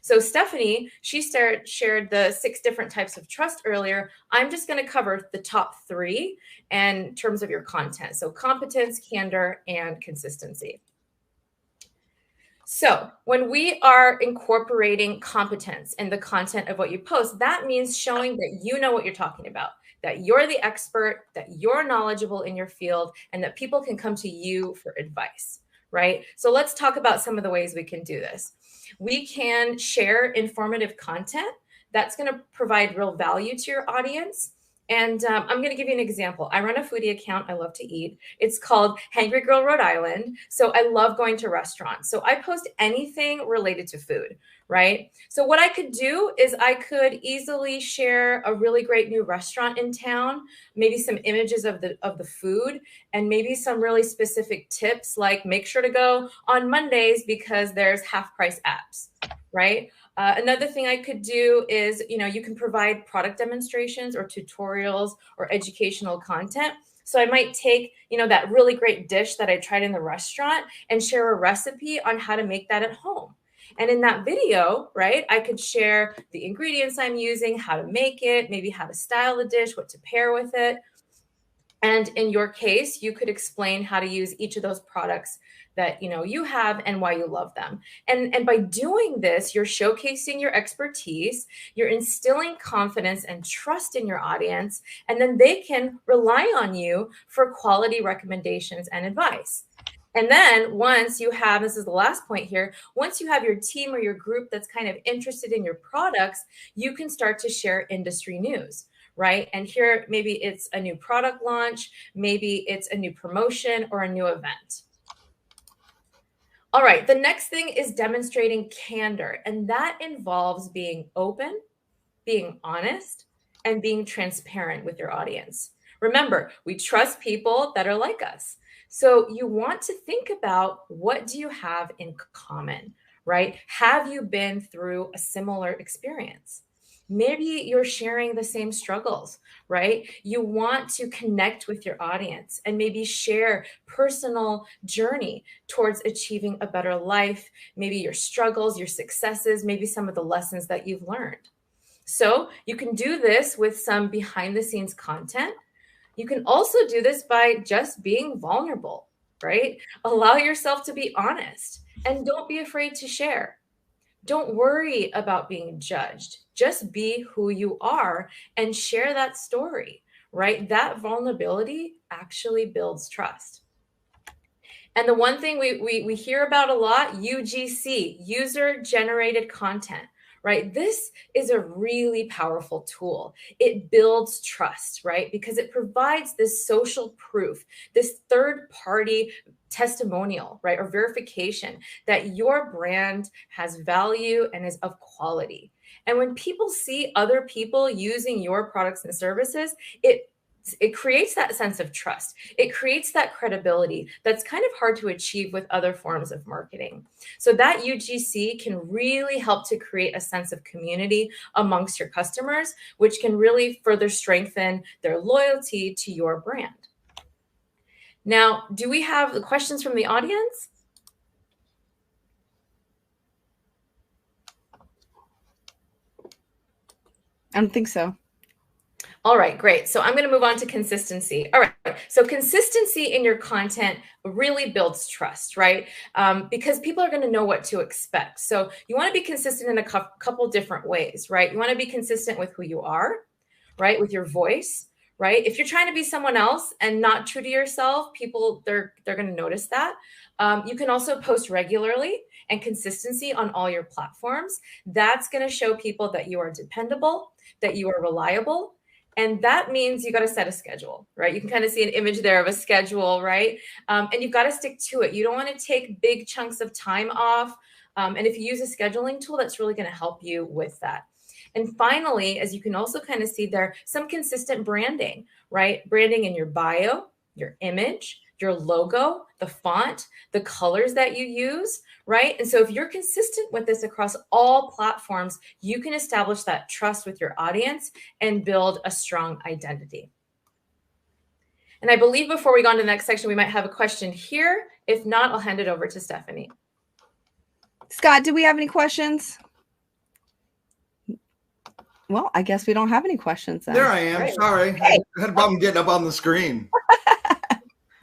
So Stephanie, she shared the 6 different types of trust earlier. I'm just going to cover the top 3 in terms of your content. So competence, candor, and consistency. So when we are incorporating competence in the content of what you post, that means showing that you know what you're talking about, that you're the expert, that you're knowledgeable in your field, and that people can come to you for advice, right? So let's talk about some of the ways we can do this. We can share informative content that's going to provide real value to your audience. And I'm going to give you an example. I run a foodie account. I love to eat. It's called Hangry Girl Rhode Island. So I love going to restaurants. So I post anything related to food, right? So what I could do is I could easily share a really great new restaurant in town, maybe some images of the food, and maybe some really specific tips, like make sure to go on Mondays because there's half price apps, right? Another thing I could do is, you can provide product demonstrations or tutorials or educational content. So I might take, that really great dish that I tried in the restaurant and share a recipe on how to make that at home. And in that video, right, I could share the ingredients I'm using, how to make it, maybe how to style the dish, what to pair with it. And in your case, you could explain how to use each of those products that you have and why you love them. And by doing this, you're showcasing your expertise, you're instilling confidence and trust in your audience, and then they can rely on you for quality recommendations and advice. And then once you have, this is the last point here, once you have your team or your group that's kind of interested in your products, you can start to share industry news, right? And here, maybe it's a new product launch, maybe it's a new promotion or a new event. All right, the next thing is demonstrating candor, and that involves being open, being honest, and being transparent with your audience. Remember, we trust people that are like us. So you want to think about, what do you have in common, right? Have you been through a similar experience? Maybe you're sharing the same struggles, right? You want to connect with your audience and maybe share personal journey towards achieving a better life, maybe your struggles, your successes, maybe some of the lessons that you've learned. So you can do this with some behind the scenes content. You can also do this by just being vulnerable, right? Allow yourself to be honest and don't be afraid to share. Don't worry about being judged. Just be who you are and share that story, right? That vulnerability actually builds trust. And the one thing we hear about a lot, UGC, user-generated content, right? This is a really powerful tool. It builds trust, right? Because it provides this social proof, this third-party testimonial, right? Or verification that your brand has value and is of quality. And when people see other people using your products and services, it creates that sense of trust. It creates that credibility that's kind of hard to achieve with other forms of marketing. So that UGC can really help to create a sense of community amongst your customers, which can really further strengthen their loyalty to your brand. Now, do we have questions from the audience? I don't think so. All right, great. So I'm going to move on to consistency. All right. So consistency in your content really builds trust, right? Because people are going to know what to expect. So you want to be consistent in a couple different ways, right? You want to be consistent with who you are, right? With your voice, right? If you're trying to be someone else and not true to yourself, people, they're going to notice that. You can also post regularly and consistency on all your platforms. That's going to show people that you are dependable, that you are reliable. And that means you got to set a schedule, right? You can kind of see an image there of a schedule, right? And you've got to stick to it. You don't want to take big chunks of time off. And if you use a scheduling tool, that's really going to help you with that. And finally, as you can also kind of see there, some consistent branding, right? Branding in your bio, your image, your logo, the font, the colors that you use, right? And so if you're consistent with this across all platforms, you can establish that trust with your audience and build a strong identity. And I believe before we go on to the next section, we might have a question here. If not, I'll hand it over to Stephanie. Scott, do we have any questions? Well, I guess we don't have any questions then. There I am. Right. Sorry, Hey. I had a problem getting up on the screen.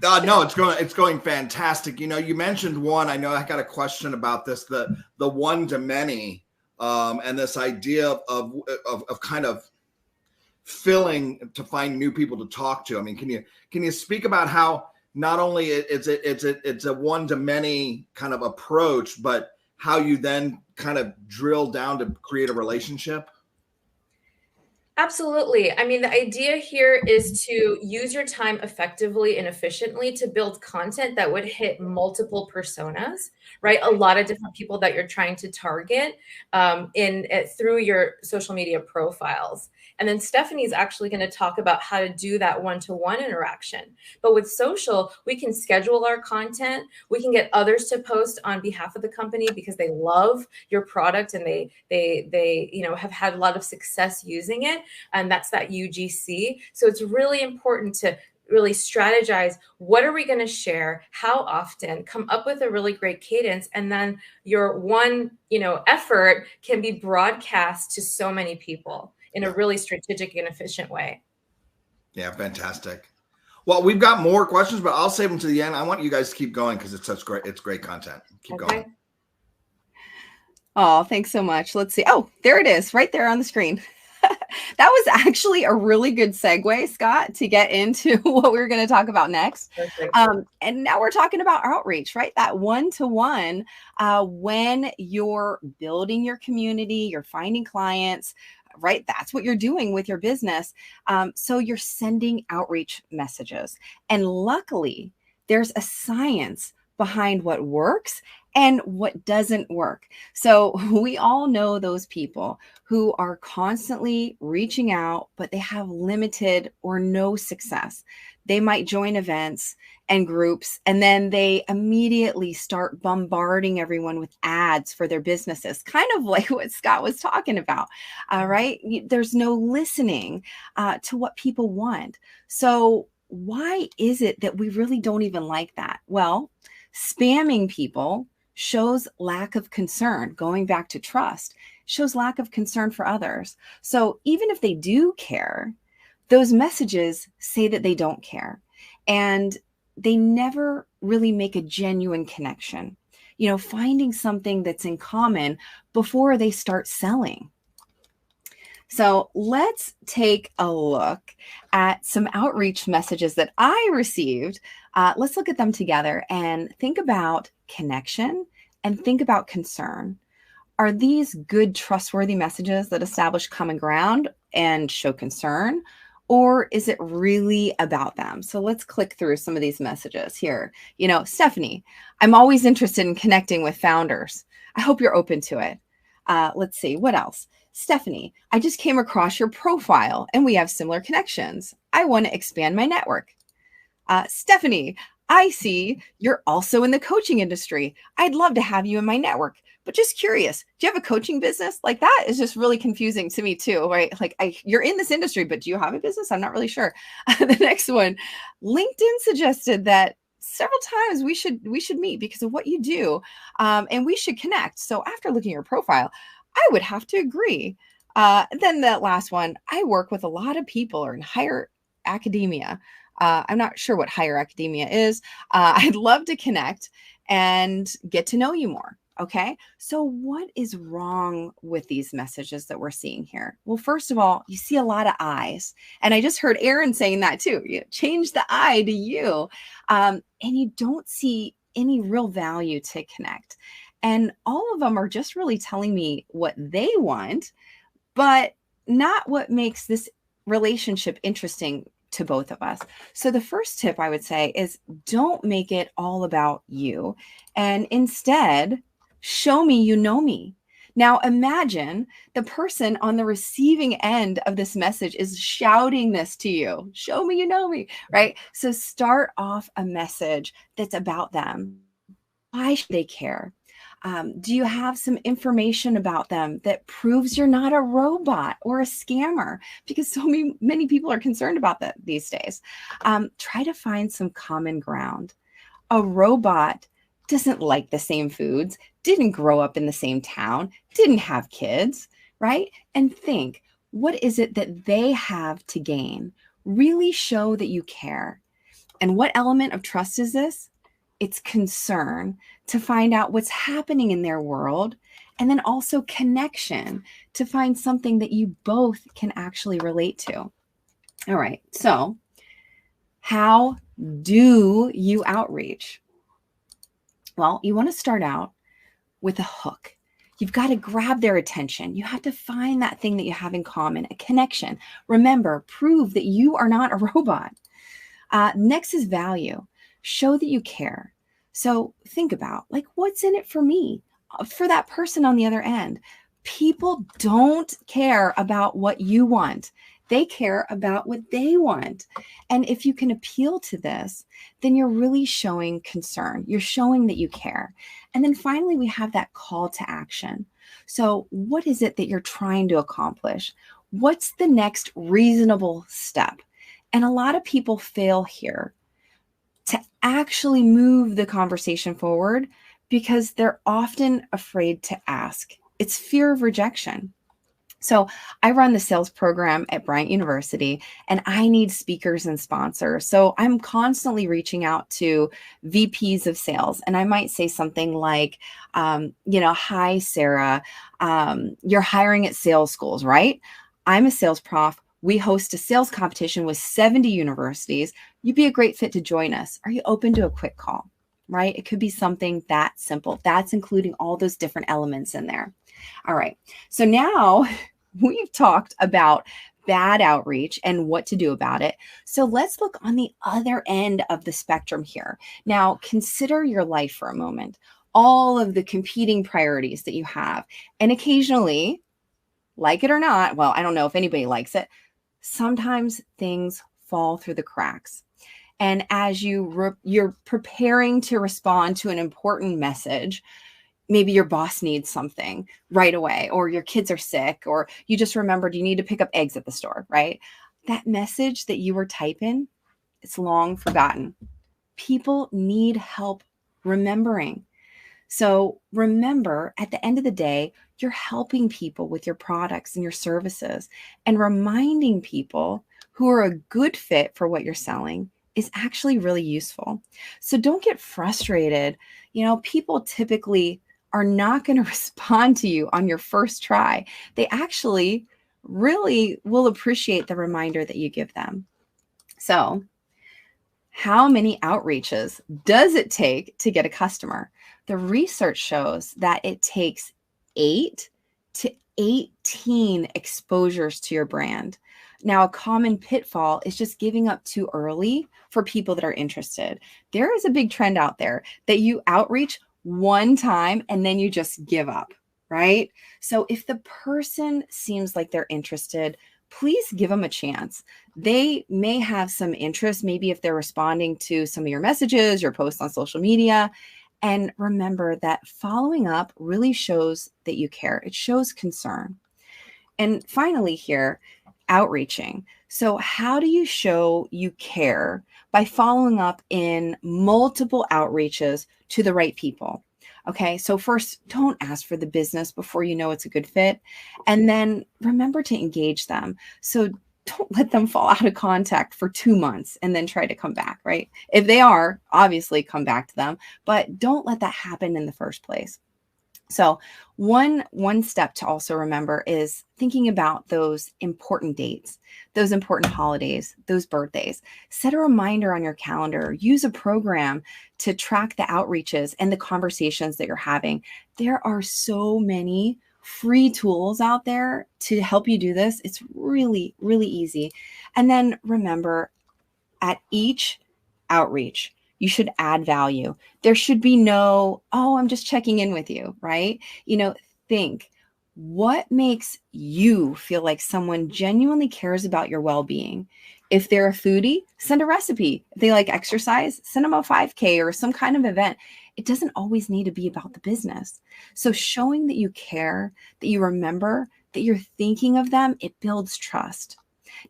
No, it's going fantastic. You know, you mentioned one. I know I got a question about this, the one to many, and this idea of kind of filling to find new people to talk to. I mean, can you speak about how not only it's a one to many kind of approach, but how you then kind of drill down to create a relationship? Absolutely. I mean, the idea here is to use your time effectively and efficiently to build content that would hit multiple personas, right? A lot of different people that you're trying to target through your social media profiles. And then Stephanie's actually going to talk about how to do that one-to-one interaction. But with social, we can schedule our content. We can get others to post on behalf of the company because they love your product and they have had a lot of success using it. And that's that UGC. So it's really important to really strategize. What are we going to share? How often? Come up with a really great cadence. And then your one, effort can be broadcast to so many people in a really strategic and efficient way. Yeah, fantastic. Well, we've got more questions, but I'll save them to the end. I want you guys to keep going because it's great content. Keep going. Oh, thanks so much. Let's see. Oh, there it is, right there on the screen. That was actually a really good segue, Scott, to get into what we were going to talk about next. And now we're talking about outreach, right? That one-to-one, when you're building your community, you're finding clients, right? That's what you're doing with your business. So you're sending outreach messages. And luckily, there's a science behind what works and what doesn't work. So we all know those people who are constantly reaching out, but they have limited or no success. They might join events and groups, and then they immediately start bombarding everyone with ads for their businesses, kind of like what Scott was talking about, right? There's no listening to what people want. So why is it that we really don't even like that? Well, spamming people shows lack of concern. Going back to trust, shows lack of concern for others. So even if they do care, those messages say that they don't care. And they never really make a genuine connection, finding something that's in common before they start selling. So let's take a look at some outreach messages that I received. Let's look at them together and think about connection and think about concern. Are these good, trustworthy messages that establish common ground and show concern? Or is it really about them? So let's click through some of these messages here. Stephanie, I'm always interested in connecting with founders. I hope you're open to it. Let's see, what else? Stephanie, I just came across your profile and we have similar connections. I want to expand my network. Stephanie, I see you're also in the coaching industry. I'd love to have you in my network, but just curious, do you have a coaching business? Like that is just really confusing to me too, right? Like you're in this industry, but do you have a business? I'm not really sure. The next one, LinkedIn suggested that several times we should meet because of what you do, and we should connect. So after looking at your profile, I would have to agree. Then that last one, I work with a lot of people or in higher academia. I'm not sure what higher academia is. I'd love to connect and get to know you more. Okay. So what is wrong with these messages that we're seeing here? Well, first of all, you see a lot of I's, and I just heard Aaron saying that too. You change the I to you, and you don't see any real value to connect. And all of them are just really telling me what they want, but not what makes this relationship interesting to both of us. So the first tip I would say is don't make it all about you, and instead show me you know me. Now imagine the person on the receiving end of this message is shouting this to you. Show me you know me, right? So start off a message that's about them. Why should they care? Do you have some information about them that proves you're not a robot or a scammer? Because so many people are concerned about that these days. Try to find some common ground. A robot doesn't like the same foods, didn't grow up in the same town, didn't have kids, right? And think, What is it that they have to gain? Really show that you care. And what element of trust is this? It's concern to find out what's happening in their world, and then also connection to find something that you both can actually relate to. All right, so how do you outreach? Well, you want to start out with a hook. You've got to grab their attention. You have to find that thing that you have in common, a connection. Remember, prove that you are not a robot. Next is value. Show that you care. So think about, like, what's in it for me, for that person on the other end? People don't care about what you want. They care about what they want. And if you can appeal to this, then you're really showing concern. You're showing that you care. And then finally, we have that call to action. So what is it that you're trying to accomplish? What's the next reasonable step? And a lot of people fail here to actually move the conversation forward because they're often afraid to ask. It's fear of rejection. So I run the sales program at Bryant University, and I need speakers and sponsors. So I'm constantly reaching out to VPs of sales, and I might say something like, hi, Sarah, you're hiring at sales schools, right? I'm a sales prof. We host a sales competition with 70 universities. You'd be a great fit to join us. Are you open to a quick call, right? It could be something that simple. That's including all those different elements in there. All right. So now we've talked about bad outreach and what to do about it. So let's look on the other end of the spectrum here. Now, consider your life for a moment, all of the competing priorities that you have. And occasionally, like it or not, well, I don't know if anybody likes it, sometimes things fall through the cracks. And as you're preparing to respond to an important message, maybe your boss needs something right away, or your kids are sick, or you just remembered you need to pick up eggs at the store, right? That message that you were typing, it's long forgotten. People need help remembering. So remember, at the end of the day, you're helping people with your products and your services, and reminding people who are a good fit for what you're selling is actually really useful. So don't get frustrated. People typically are not going to respond to you on your first try. They actually really will appreciate the reminder that you give them. So how many outreaches does it take to get a customer? The research shows that it takes 8 to 18 exposures to your brand. Now, a common pitfall is just giving up too early for people that are interested. There is a big trend out there that you outreach one time and then you just give up, right? So if the person seems like they're interested, please give them a chance. They may have some interest, maybe if they're responding to some of your messages, your posts on social media. And remember that following up really shows that you care. It shows concern. And finally here, outreaching. So how do you show you care? By following up in multiple outreaches to the right people. Okay, so first, don't ask for the business before you know it's a good fit. And then remember to engage them. So don't let them fall out of contact for 2 months and then try to come back, right? If they are, obviously come back to them, but don't let that happen in the first place. So one step to also remember is thinking about those important dates, those important holidays, those birthdays. Set a reminder on your calendar. Use a program to track the outreaches and the conversations that you're having. There are so many free tools out there to help you do this. It's really, really easy. And then remember, at each outreach, you should add value. There should be no, I'm just checking in with you, right? Think, what makes you feel like someone genuinely cares about your well-being? If they're a foodie, send a recipe. If they like exercise, send them a 5K or some kind of event. It doesn't always need to be about the business. So showing that you care, that you remember, that you're thinking of them, it builds trust.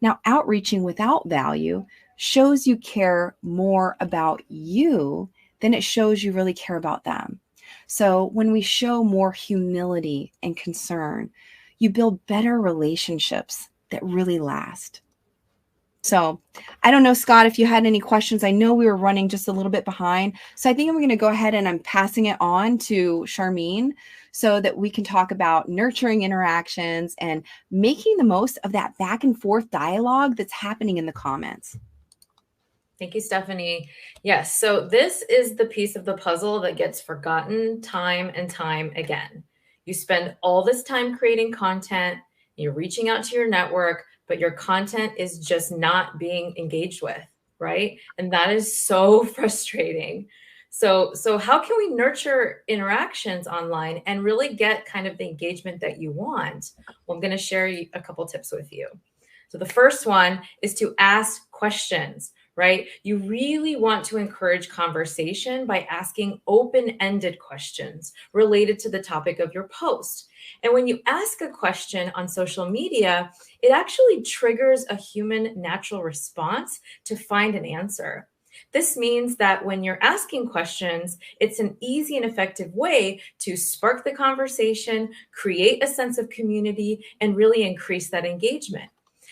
Now, outreaching without value shows you care more about you than it shows you really care about them. So when we show more humility and concern, you build better relationships that really last. So I don't know, Scott, if you had any questions. I know we were running just a little bit behind. So I think I'm going to go ahead and I'm passing it on to Charmaine so that we can talk about nurturing interactions and making the most of that back and forth dialogue that's happening in the comments. Thank you, Stephanie. Yes, so this is the piece of the puzzle that gets forgotten time and time again. You spend all this time creating content, you're reaching out to your network, but your content is just not being engaged with, right? And that is so frustrating. So how can we nurture interactions online and really get kind of the engagement that you want? Well, I'm going to share a couple tips with you. So the first one is to ask questions, right? You really want to encourage conversation by asking open-ended questions related to the topic of your post. And when you ask a question on social media, it actually triggers a human natural response to find an answer. This means that when you're asking questions, it's an easy and effective way to spark the conversation, create a sense of community, and really increase that engagement.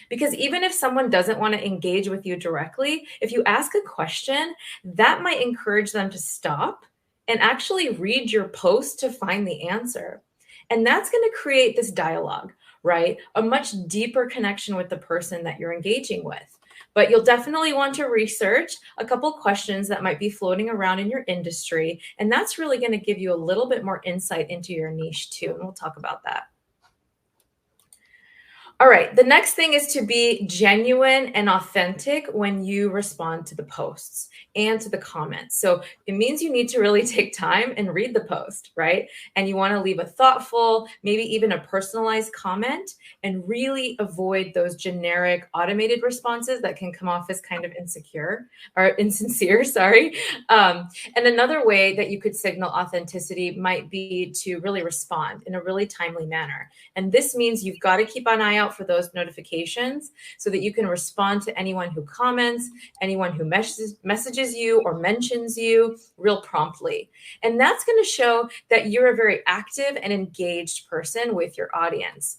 Because even if someone doesn't want to engage with you directly, if you ask a question, that might encourage them to stop and actually read your post to find the answer. And that's going to create this dialogue, right? A much deeper connection with the person that you're engaging with. But you'll definitely want to research a couple questions that might be floating around in your industry. And that's really going to give you a little bit more insight into your niche too. And we'll talk about that. All right, the next thing is to be genuine and authentic when you respond to the posts and to the comments. So it means you need to really take time and read the post, right? And you want to leave a thoughtful, maybe even a personalized comment and really avoid those generic automated responses that can come off as kind of insecure or insincere, sorry. And another way that you could signal authenticity might be to really respond in a really timely manner. And this means you've got to keep an eye out for those notifications so that you can respond to anyone who comments, anyone who messages you or mentions you real promptly. And that's going to show that you're a very active and engaged person with your audience.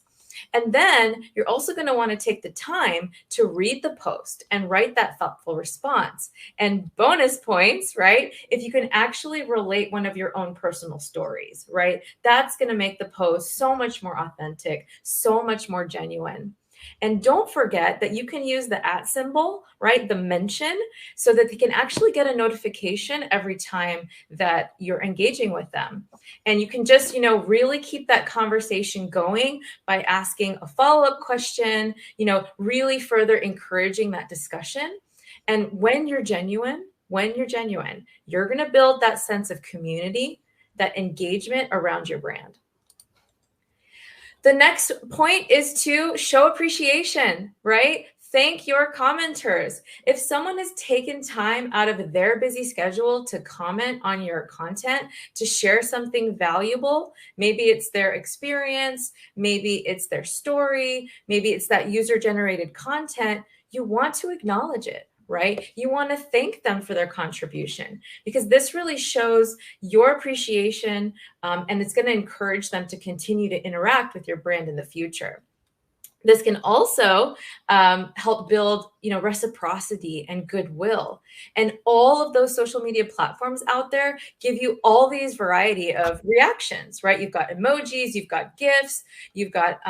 And then you're also going to want to take the time to read the post and write that thoughtful response. And bonus points, right? If you can actually relate one of your own personal stories, right? That's going to make the post so much more authentic, so much more genuine. And don't forget that you can use the @ symbol, right? The mention, so that they can actually get a notification every time that you're engaging with them. And you can just, really keep that conversation going by asking a follow-up question, really further encouraging that discussion. And when you're genuine, you're going to build that sense of community, that engagement around your brand. The next point is to show appreciation, right? Thank your commenters. If someone has taken time out of their busy schedule to comment on your content, to share something valuable, maybe it's their experience, maybe it's their story, maybe it's that user-generated content, you want to acknowledge it, right? You want to thank them for their contribution because this really shows your appreciation and it's going to encourage them to continue to interact with your brand in the future. This can also help build, reciprocity and goodwill. And all of those social media platforms out there give you all these variety of reactions, right? You've got emojis, you've got GIFs, you've got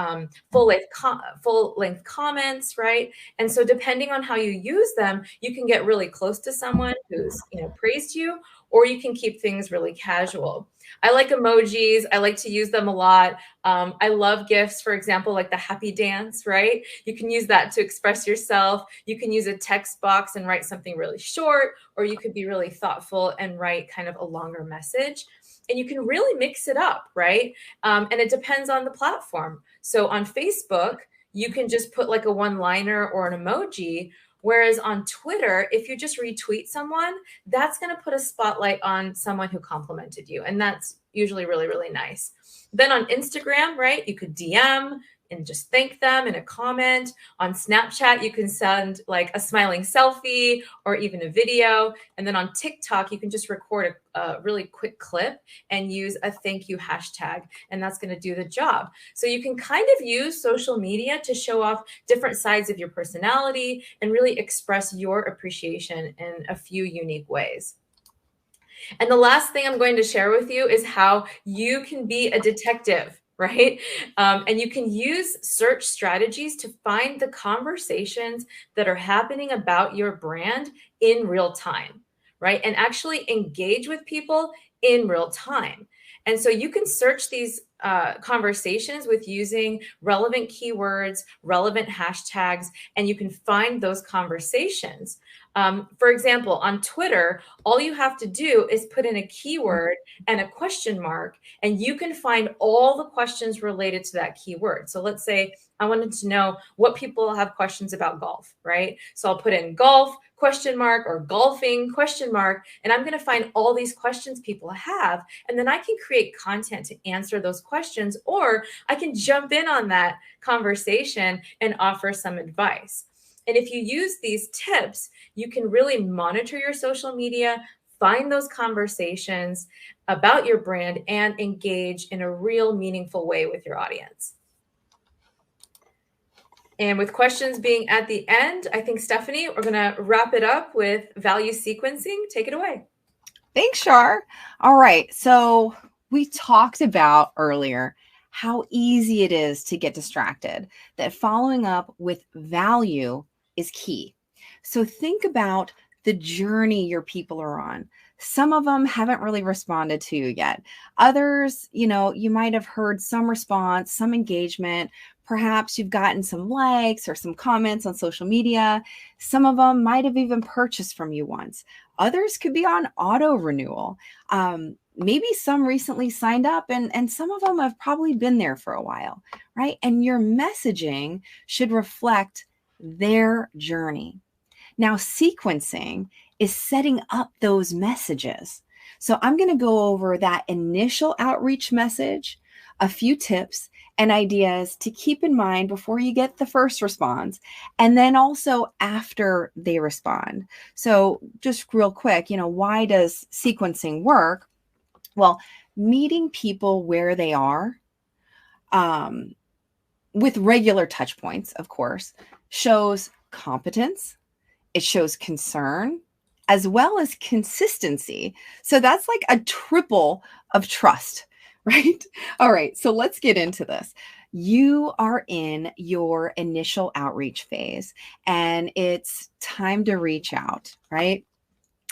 full-length comments, right? And so depending on how you use them, you can get really close to someone who's, praised you, or you can keep things really casual. I like emojis. I like to use them a lot. I love GIFs, for example, like the happy dance, right? You can use that to express yourself. You can use a text box and write something really short, or you could be really thoughtful and write kind of a longer message. And you can really mix it up, right? And it depends on the platform. So on Facebook, you can just put like a one-liner or an emoji. Whereas on Twitter, if you just retweet someone, that's going to put a spotlight on someone who complimented you. And that's usually really, really nice. Then on Instagram, right, you could DM, and just thank them in a comment. On Snapchat, you can send like a smiling selfie or even a video. And then on TikTok, you can just record a really quick clip and use a thank you hashtag, and that's going to do the job. So you can kind of use social media to show off different sides of your personality and really express your appreciation in a few unique ways. And the last thing I'm going to share with you is how you can be a detective, right? And you can use search strategies to find the conversations that are happening about your brand in real time, right? And actually engage with people in real time. And so you can search these conversations with using relevant keywords, relevant hashtags, and you can find those conversations. For example, on Twitter, all you have to do is put in a keyword and a question mark, and you can find all the questions related to that keyword. So let's say I wanted to know what people have questions about golf, right? So I'll put in golf, question mark, or golfing, question mark, and I'm going to find all these questions people have, and then I can create content to answer those questions, or I can jump in on that conversation and offer some advice. And if you use these tips, you can really monitor your social media, find those conversations about your brand, and engage in a real meaningful way with your audience. And with questions being at the end, I think, Stephanie, we're going to wrap it up with value sequencing. Take it away. Thanks, Shar. All right. So we talked about earlier how easy it is to get distracted, that following up with value is key. So think about the journey your people are on. Some of them haven't really responded to you yet. Others, you might have heard some response, some engagement. Perhaps you've gotten some likes or some comments on social media. Some of them might have even purchased from you once. Others could be on auto renewal. Maybe some recently signed up, and some of them have probably been there for a while, right? And your messaging should reflect their journey. Now, sequencing is setting up those messages. So I'm going to go over that initial outreach message, a few tips and ideas to keep in mind before you get the first response, and then also after they respond. So just real quick, why does sequencing work? Well, meeting people where they are, with regular touch points, of course, shows competence. It shows concern as well as consistency. So that's like a triple of trust, right? All right, so let's get into this. You are in your initial outreach phase, and it's time to reach out, right?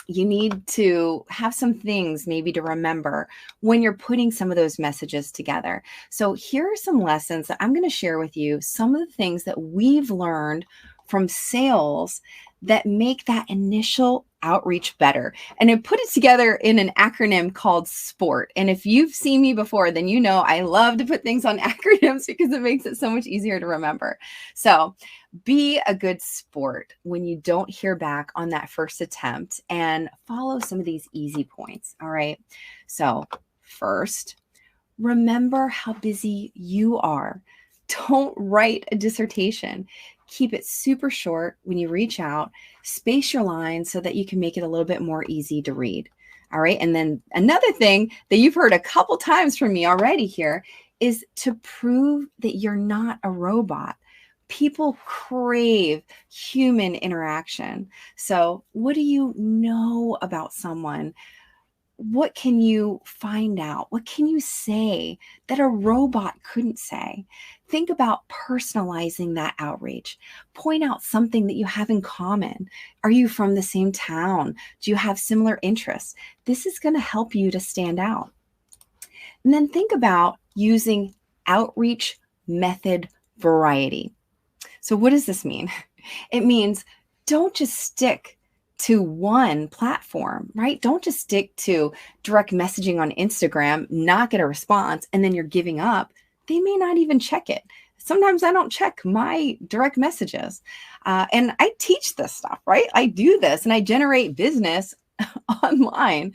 You need to have some things maybe to remember when you're putting some of those messages together. So here are some lessons that I'm going to share with you, some of the things that we've learned from sales that make that initial outreach better. And I put it together in an acronym called SPORT. And if you've seen me before, then you know I love to put things on acronyms because it makes it so much easier to remember. So be a good sport when you don't hear back on that first attempt, and follow some of these easy points. All right. So first, remember how busy you are. Don't write a dissertation. Keep it super short when you reach out. Space your lines so that you can make it a little bit more easy to read. All right. And then another thing that you've heard a couple times from me already here is to prove that you're not a robot. People crave human interaction. So what do you know about someone? What can you find out? What can you say that a robot couldn't say? Think about personalizing that outreach. Point out something that you have in common. Are you from the same town? Do you have similar interests? This is going to help you to stand out. And then think about using outreach method variety. So what does this mean? It means don't just stick to one platform, right? Don't just stick to direct messaging on Instagram, not get a response, and then you're giving up. They may not even check it. Sometimes I don't check my direct messages. And I teach this stuff, right? I do this and I generate business online.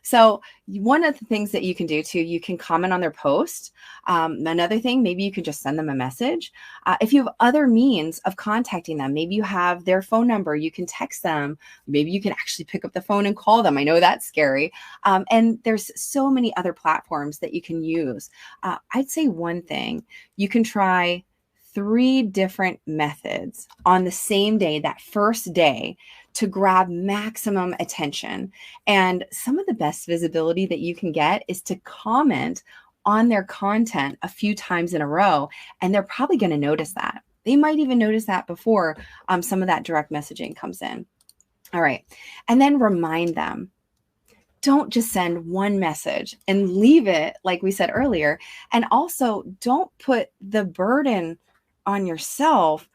So one of the things that you can do too, you can comment on their post. Another thing, maybe you can just send them a message. If you have other means of contacting them, maybe you have their phone number, you can text them. Maybe you can actually pick up the phone and call them. I know that's scary. And there's so many other platforms that you can use. I'd say one thing, you can try 3 different methods on the same day, that first day, to grab maximum attention. And some of the best visibility that you can get is to comment on their content a few times in a row. And they're probably going to notice that. They might even notice that before some of that direct messaging comes in. All right. And then remind them. Don't just send one message and leave it, like we said earlier. And also don't put the burden on yourself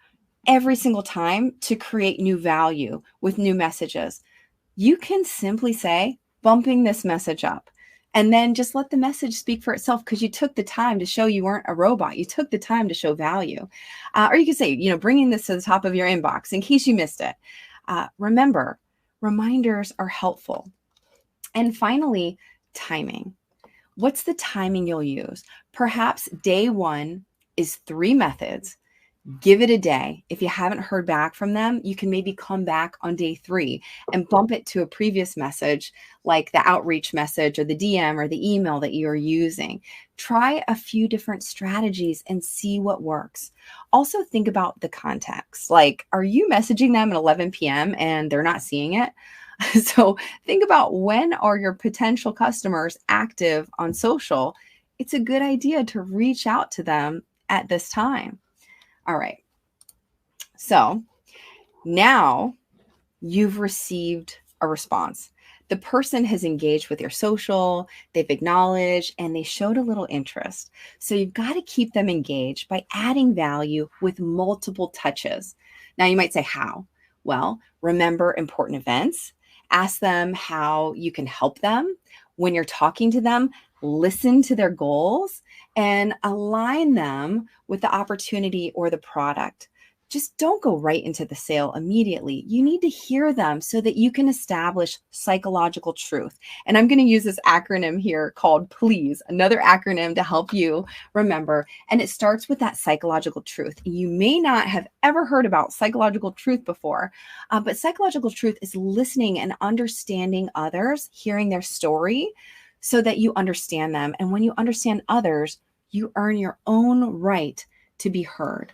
every single time to create new value with new messages. You can simply say, bumping this message up, and then just let the message speak for itself, because you took the time to show you weren't a robot. You took the time to show value. Or you could say, bringing this to the top of your inbox in case you missed it. Remember, reminders are helpful. And finally, timing. What's the timing you'll use? Perhaps day 1 is 3 methods. Give it a day. If you haven't heard back from them, you can maybe come back on day 3 and bump it to a previous message, like the outreach message or the DM or the email that you're using. Try a few different strategies and see what works. Also think about the context. Like, are you messaging them at 11 p.m. and they're not seeing it? So think about, when are your potential customers active on social? It's a good idea to reach out to them at this time. All right. So now you've received a response. The person has engaged with your social, they've acknowledged, and they showed a little interest. So you've got to keep them engaged by adding value with multiple touches. Now you might say, how? Well, remember important events. Ask them how you can help them. When you're talking to them, listen to their goals and align them with the opportunity or the product. Just don't go right into the sale immediately. You need to hear them so that you can establish psychological truth. And I'm going to use this acronym here called PLEASE, another acronym to help you remember. And it starts with that psychological truth. You may not have ever heard about psychological truth before, but psychological truth is listening and understanding others, hearing their story so that you understand them. And when you understand others, you earn your own right to be heard.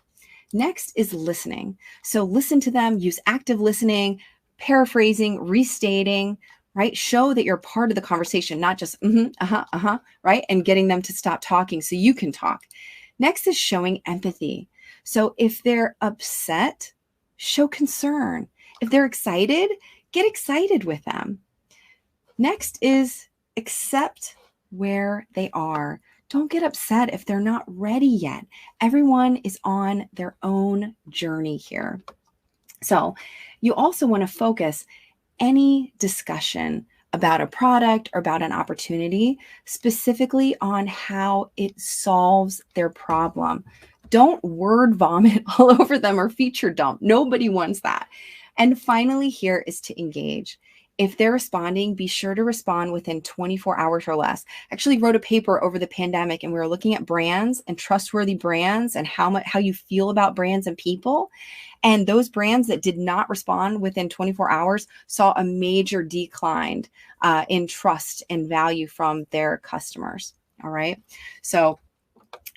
Next is listening. So listen to them, use active listening, paraphrasing, restating, right? Show that you're part of the conversation, not just right? And getting them to stop talking so you can talk. Next is showing empathy. So if they're upset, show concern. If they're excited, get excited with them. Next is accept where they are. Don't get upset if they're not ready yet. Everyone is on their own journey here. So you also want to focus any discussion about a product or about an opportunity specifically on how it solves their problem. Don't word vomit all over them or feature dump. Nobody wants that. And finally, here is to engage. If they're responding, be sure to respond within 24 hours or less. I actually wrote a paper over the pandemic, and we were looking at brands and trustworthy brands and how you feel about brands and people. And those brands that did not respond within 24 hours saw a major decline in trust and value from their customers. All right. So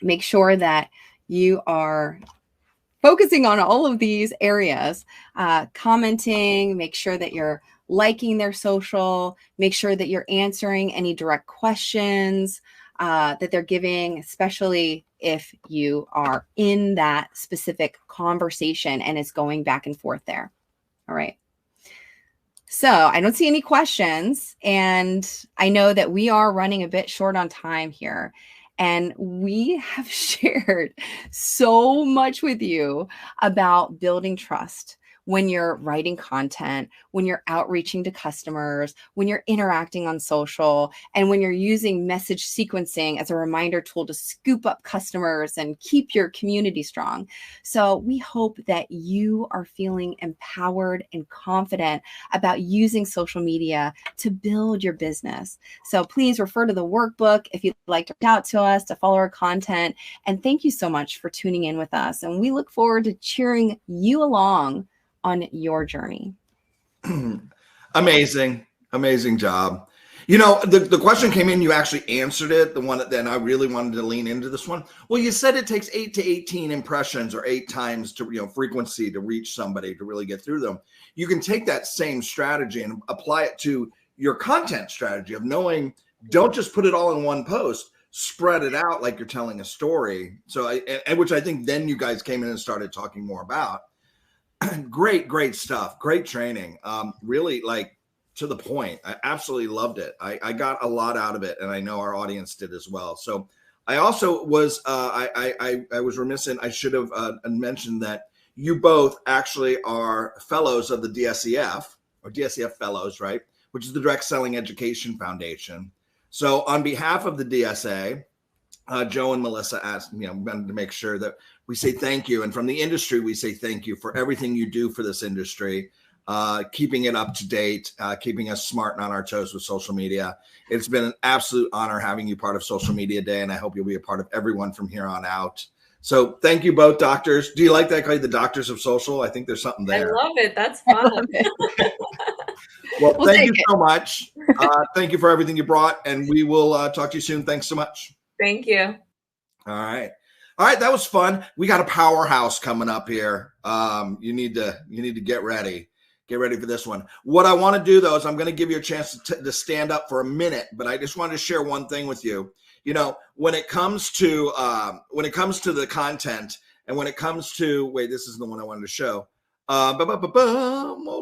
make sure that you are focusing on all of these areas, commenting, make sure that you're liking their social, make sure that you're answering any direct questions that they're giving, especially if you are in that specific conversation and it's going back and forth there. All right. So I don't see any questions, and I know that we are running a bit short on time here. And we have shared so much with you about building trust. when you're writing content, when you're outreaching to customers, when you're interacting on social, and when you're using message sequencing as a reminder tool to scoop up customers and keep your community strong. So we hope that you are feeling empowered and confident about using social media to build your business. So please refer to the workbook if you'd like to reach out to us, to follow our content. And thank you so much for tuning in with us. And we look forward to cheering you along on your journey. Amazing job. You know, the question came in, you actually answered it. The one that then I really wanted to lean into this one. Well, you said it takes 8 to 18 impressions or 8 times to, frequency to reach somebody to really get through them. You can take that same strategy and apply it to your content strategy of knowing, don't just put it all in one post, spread it out like you're telling a story. So which I think then you guys came in and started talking more about. Great stuff. Great training. Really to the point. I absolutely loved it. I got a lot out of it, and I know our audience did as well. So I also was I was remiss in, I should have mentioned that you both actually are fellows of the DSEF, or DSEF fellows, right? Which is the Direct Selling Education Foundation. So on behalf of the DSA, Joe and Melissa asked, wanted to make sure that we say thank you. And from the industry, we say thank you for everything you do for this industry, keeping it up to date, keeping us smart and on our toes with social media. It's been an absolute honor having you part of Social Media Day, and I hope you'll be a part of everyone from here on out. So thank you both, doctors. Do you like that? I call you the doctors of social. I think there's something there. I love it. That's fun. Well, thank you so much. Thank you for everything you brought, and we will talk to you soon. Thanks so much. Thank you. All right. That was fun. We got a powerhouse coming up here. You need to get ready. Get ready for this one. What I want to do, though, is I'm going to give you a chance to stand up for a minute, but I just wanted to share one thing with you. When it comes to the content, and when it comes to, wait, this is the one I wanted to show. Hold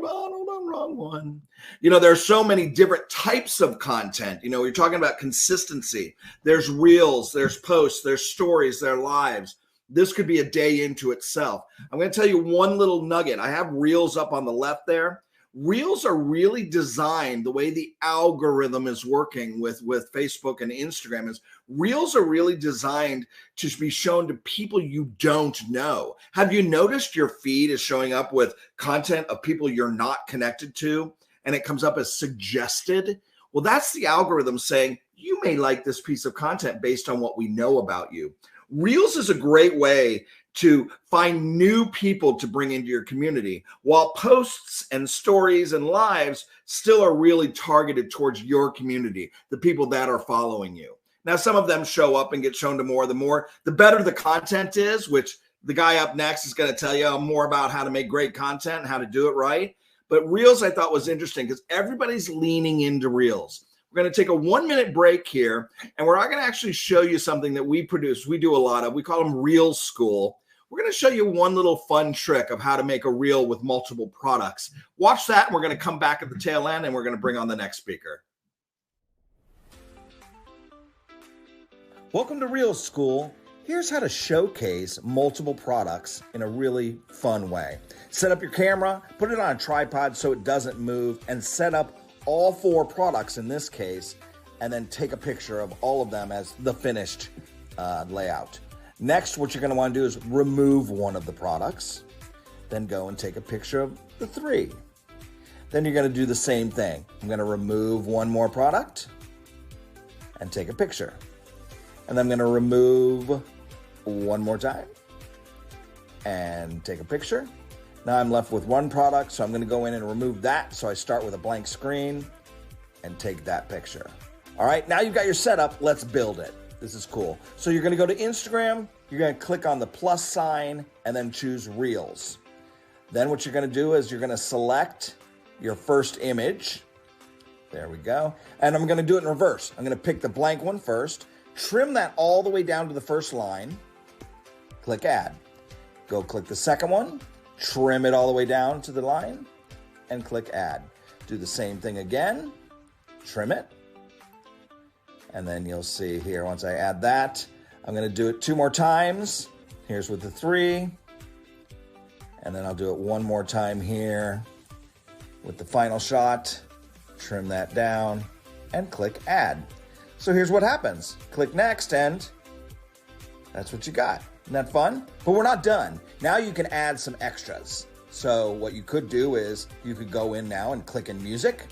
on, wrong one. There's so many different types of content. You're talking about consistency. There's reels, there's posts, there's stories, there's lives. This could be a day into itself. I'm going to tell you one little nugget. I have reels up on the left there. Reels are really designed, the way the algorithm is working with Facebook and Instagram is reels are really designed to be shown to people you don't know. Have you noticed your feed is showing up with content of people you're not connected to, and it comes up as suggested? Well, that's the algorithm saying you may like this piece of content based on what we know about you. Reels is a great way to find new people to bring into your community, while posts and stories and lives still are really targeted towards your community, the people that are following you. Now, some of them show up and get shown to more. The better the content is, which the guy up next is going to tell you more about how to make great content and how to do it right. But Reels I thought was interesting because everybody's leaning into Reels. We're going to take a 1-minute break here, and we're going to actually show you something that we produce. We do a lot of, we call them Reel School. We're going to show you one little fun trick of how to make a reel with multiple products. Watch that, and we're going to come back at the tail end, and we're going to bring on the next speaker. Welcome to Reel School. Here's how to showcase multiple products in a really fun way. Set up your camera, put it on a tripod so it doesn't move, and set up all 4 products in this case, and then take a picture of all of them as the finished layout. Next, what you're going to want to do is remove one of the products, then go and take a picture of the 3. Then you're going to do the same thing. I'm going to remove one more product and take a picture. And then I'm going to remove one more time and take a picture. Now I'm left with one product, so I'm going to go in and remove that. So I start with a blank screen and take that picture. All right, now you've got your setup. Let's build it. This is cool. So you're going to go to Instagram. You're going to click on the plus sign and then choose Reels. Then what you're going to do is you're going to select your first image. There we go. And I'm going to do it in reverse. I'm going to pick the blank one first, trim that all the way down to the first line, click Add. Go click the second one, trim it all the way down to the line, and click Add. Do the same thing again, trim it, and then you'll see here, once I add that, I'm going to do it 2 more times. Here's with the 3, And then I'll do it one more time here with the final shot. Trim that down and click add. So here's what happens. Click next and that's what you got. Isn't that fun? But we're not done. Now you can add some extras. So what you could do is you could go in now and click in music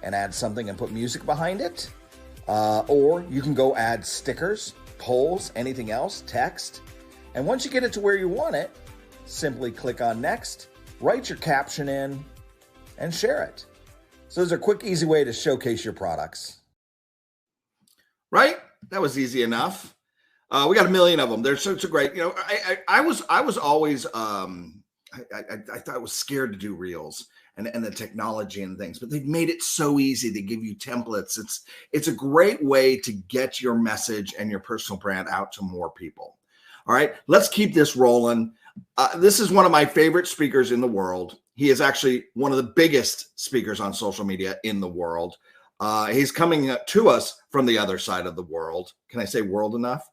and add something and put music behind it. Or you can go add stickers, polls, anything else, text. And once you get it to where you want it, simply click on next, write your caption in, and share it. So there's a quick, easy way to showcase your products. Right? That was easy enough. We got a million of them. They're so great. You know, I was always I thought I was scared to do reels and the technology and things, but they've made it so easy. They give you templates. It's a great way to get your message and your personal brand out to more people. All right, let's keep this rolling. This is one of my favorite speakers in the world. He is actually one of the biggest speakers on social media in the world. He's coming to us from the other side of the world. Can I say world enough?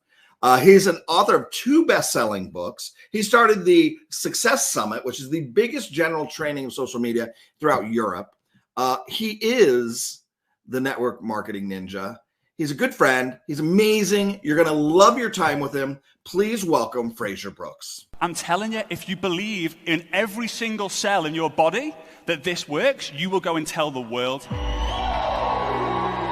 He's an author of 2 best-selling books. He started the Success Summit, which is the biggest general training of social media throughout Europe. He is the network marketing ninja. He's a good friend. He's amazing. You're going to love your time with him. Please welcome Fraser Brooks. I'm telling you, if you believe in every single cell in your body that this works, you will go and tell the world.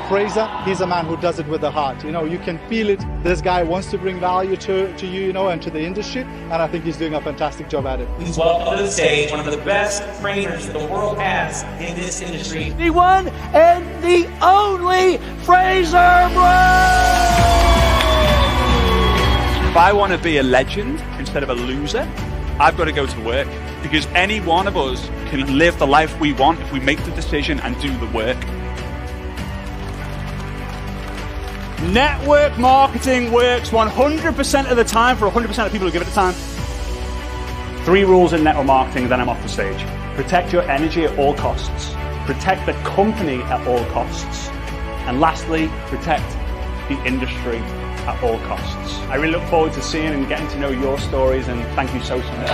Fraser, he's a man who does it with the heart. You know, you can feel it. This guy wants to bring value to you, you know, and to the industry, and I think he's doing a fantastic job at it. Please welcome to the stage one of the best trainers the world has in this industry. The one and the only Fraser Brooks! If I want to be a legend instead of a loser, I've got to go to work, because any one of us can live the life we want if we make the decision and do the work. Network marketing works 100% of the time for 100% of people who give it the time. 3 rules in network marketing, then I'm off the stage. Protect your energy at all costs. Protect the company at all costs. And lastly, protect the industry at all costs. I really look forward to seeing and getting to know your stories, and thank you so much.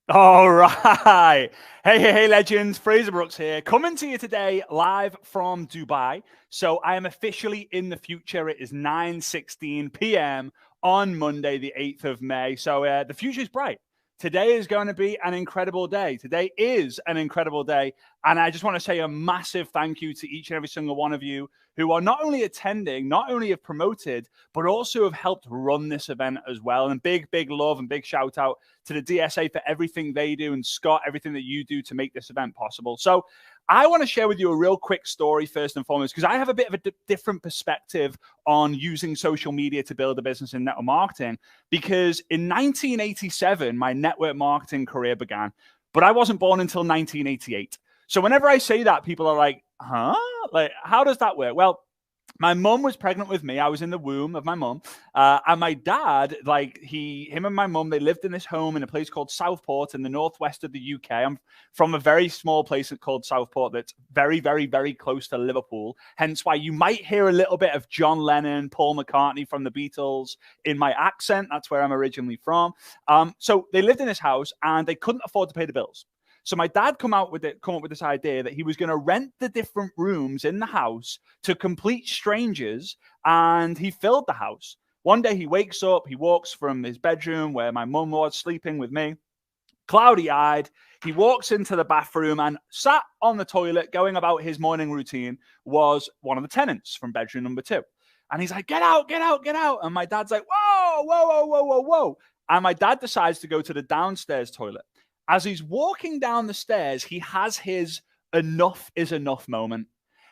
All right. Hey, legends. Fraser Brooks here, coming to you today live from Dubai. So I am officially in the future. It is 9:16 p.m. on Monday, the 8th of May. So the future is bright. Today is going to be an incredible day. Today is an incredible day. And I just want to say a massive thank you to each and every single one of you who are not only attending, not only have promoted, but also have helped run this event as well. And big love and big shout out to the DSA for everything they do, and Scott, everything that you do to make this event possible. So I want to share with you a real quick story first and foremost, because I have a bit of a different perspective on using social media to build a business in network marketing. Because in 1987, my network marketing career began, but I wasn't born until 1988. So whenever I say that, people are like, huh? Like, how does that work? Well, my mum was pregnant with me. I was in the womb of my mum. And my dad, like him and my mum, they lived in this home in a place called Southport in the northwest of the UK. I'm from a very small place called Southport that's very, very, very close to Liverpool. Hence why you might hear a little bit of John Lennon, Paul McCartney from the Beatles in my accent. That's where I'm originally from. So they lived in this house and they couldn't afford to pay the bills. So my dad come up with this idea that he was going to rent the different rooms in the house to complete strangers, and he filled the house. One day he wakes up, he walks from his bedroom where my mum was sleeping with me, cloudy-eyed. He walks into the bathroom, and sat on the toilet going about his morning routine was one of the tenants from bedroom number 2. And he's like, get out, get out, get out. And my dad's like, whoa, whoa, whoa, whoa, whoa, whoa. And my dad decides to go to the downstairs toilet. As he's walking down the stairs, he has his enough is enough moment.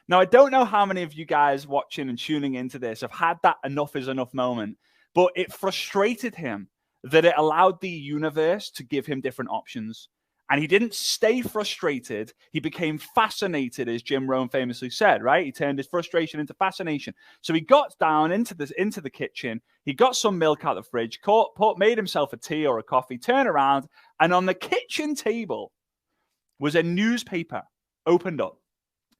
Now, I don't know how many of you guys watching and tuning into this have had that enough is enough moment, but it frustrated him that it allowed the universe to give him different options. And he didn't stay frustrated. He became fascinated, as Jim Rohn famously said, right? He turned his frustration into fascination. So he got down into the kitchen. He got some milk out of the fridge, made himself a tea or a coffee, turned around, and on the kitchen table was a newspaper opened up.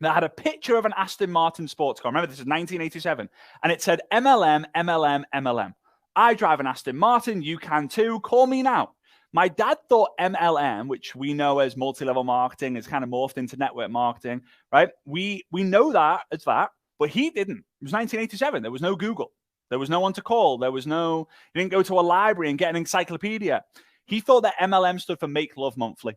that had a picture of an Aston Martin sports car. Remember, this is 1987. And it said MLM, MLM, MLM. I drive an Aston Martin. You can too. Call me now. My dad thought MLM, which we know as multi-level marketing, is kind of morphed into network marketing, right? We know that as that, but he didn't. It was 1987. There was no Google. There was no one to call. There was no, you didn't go to a library and get an encyclopedia. He thought that MLM stood for Make Love Monthly.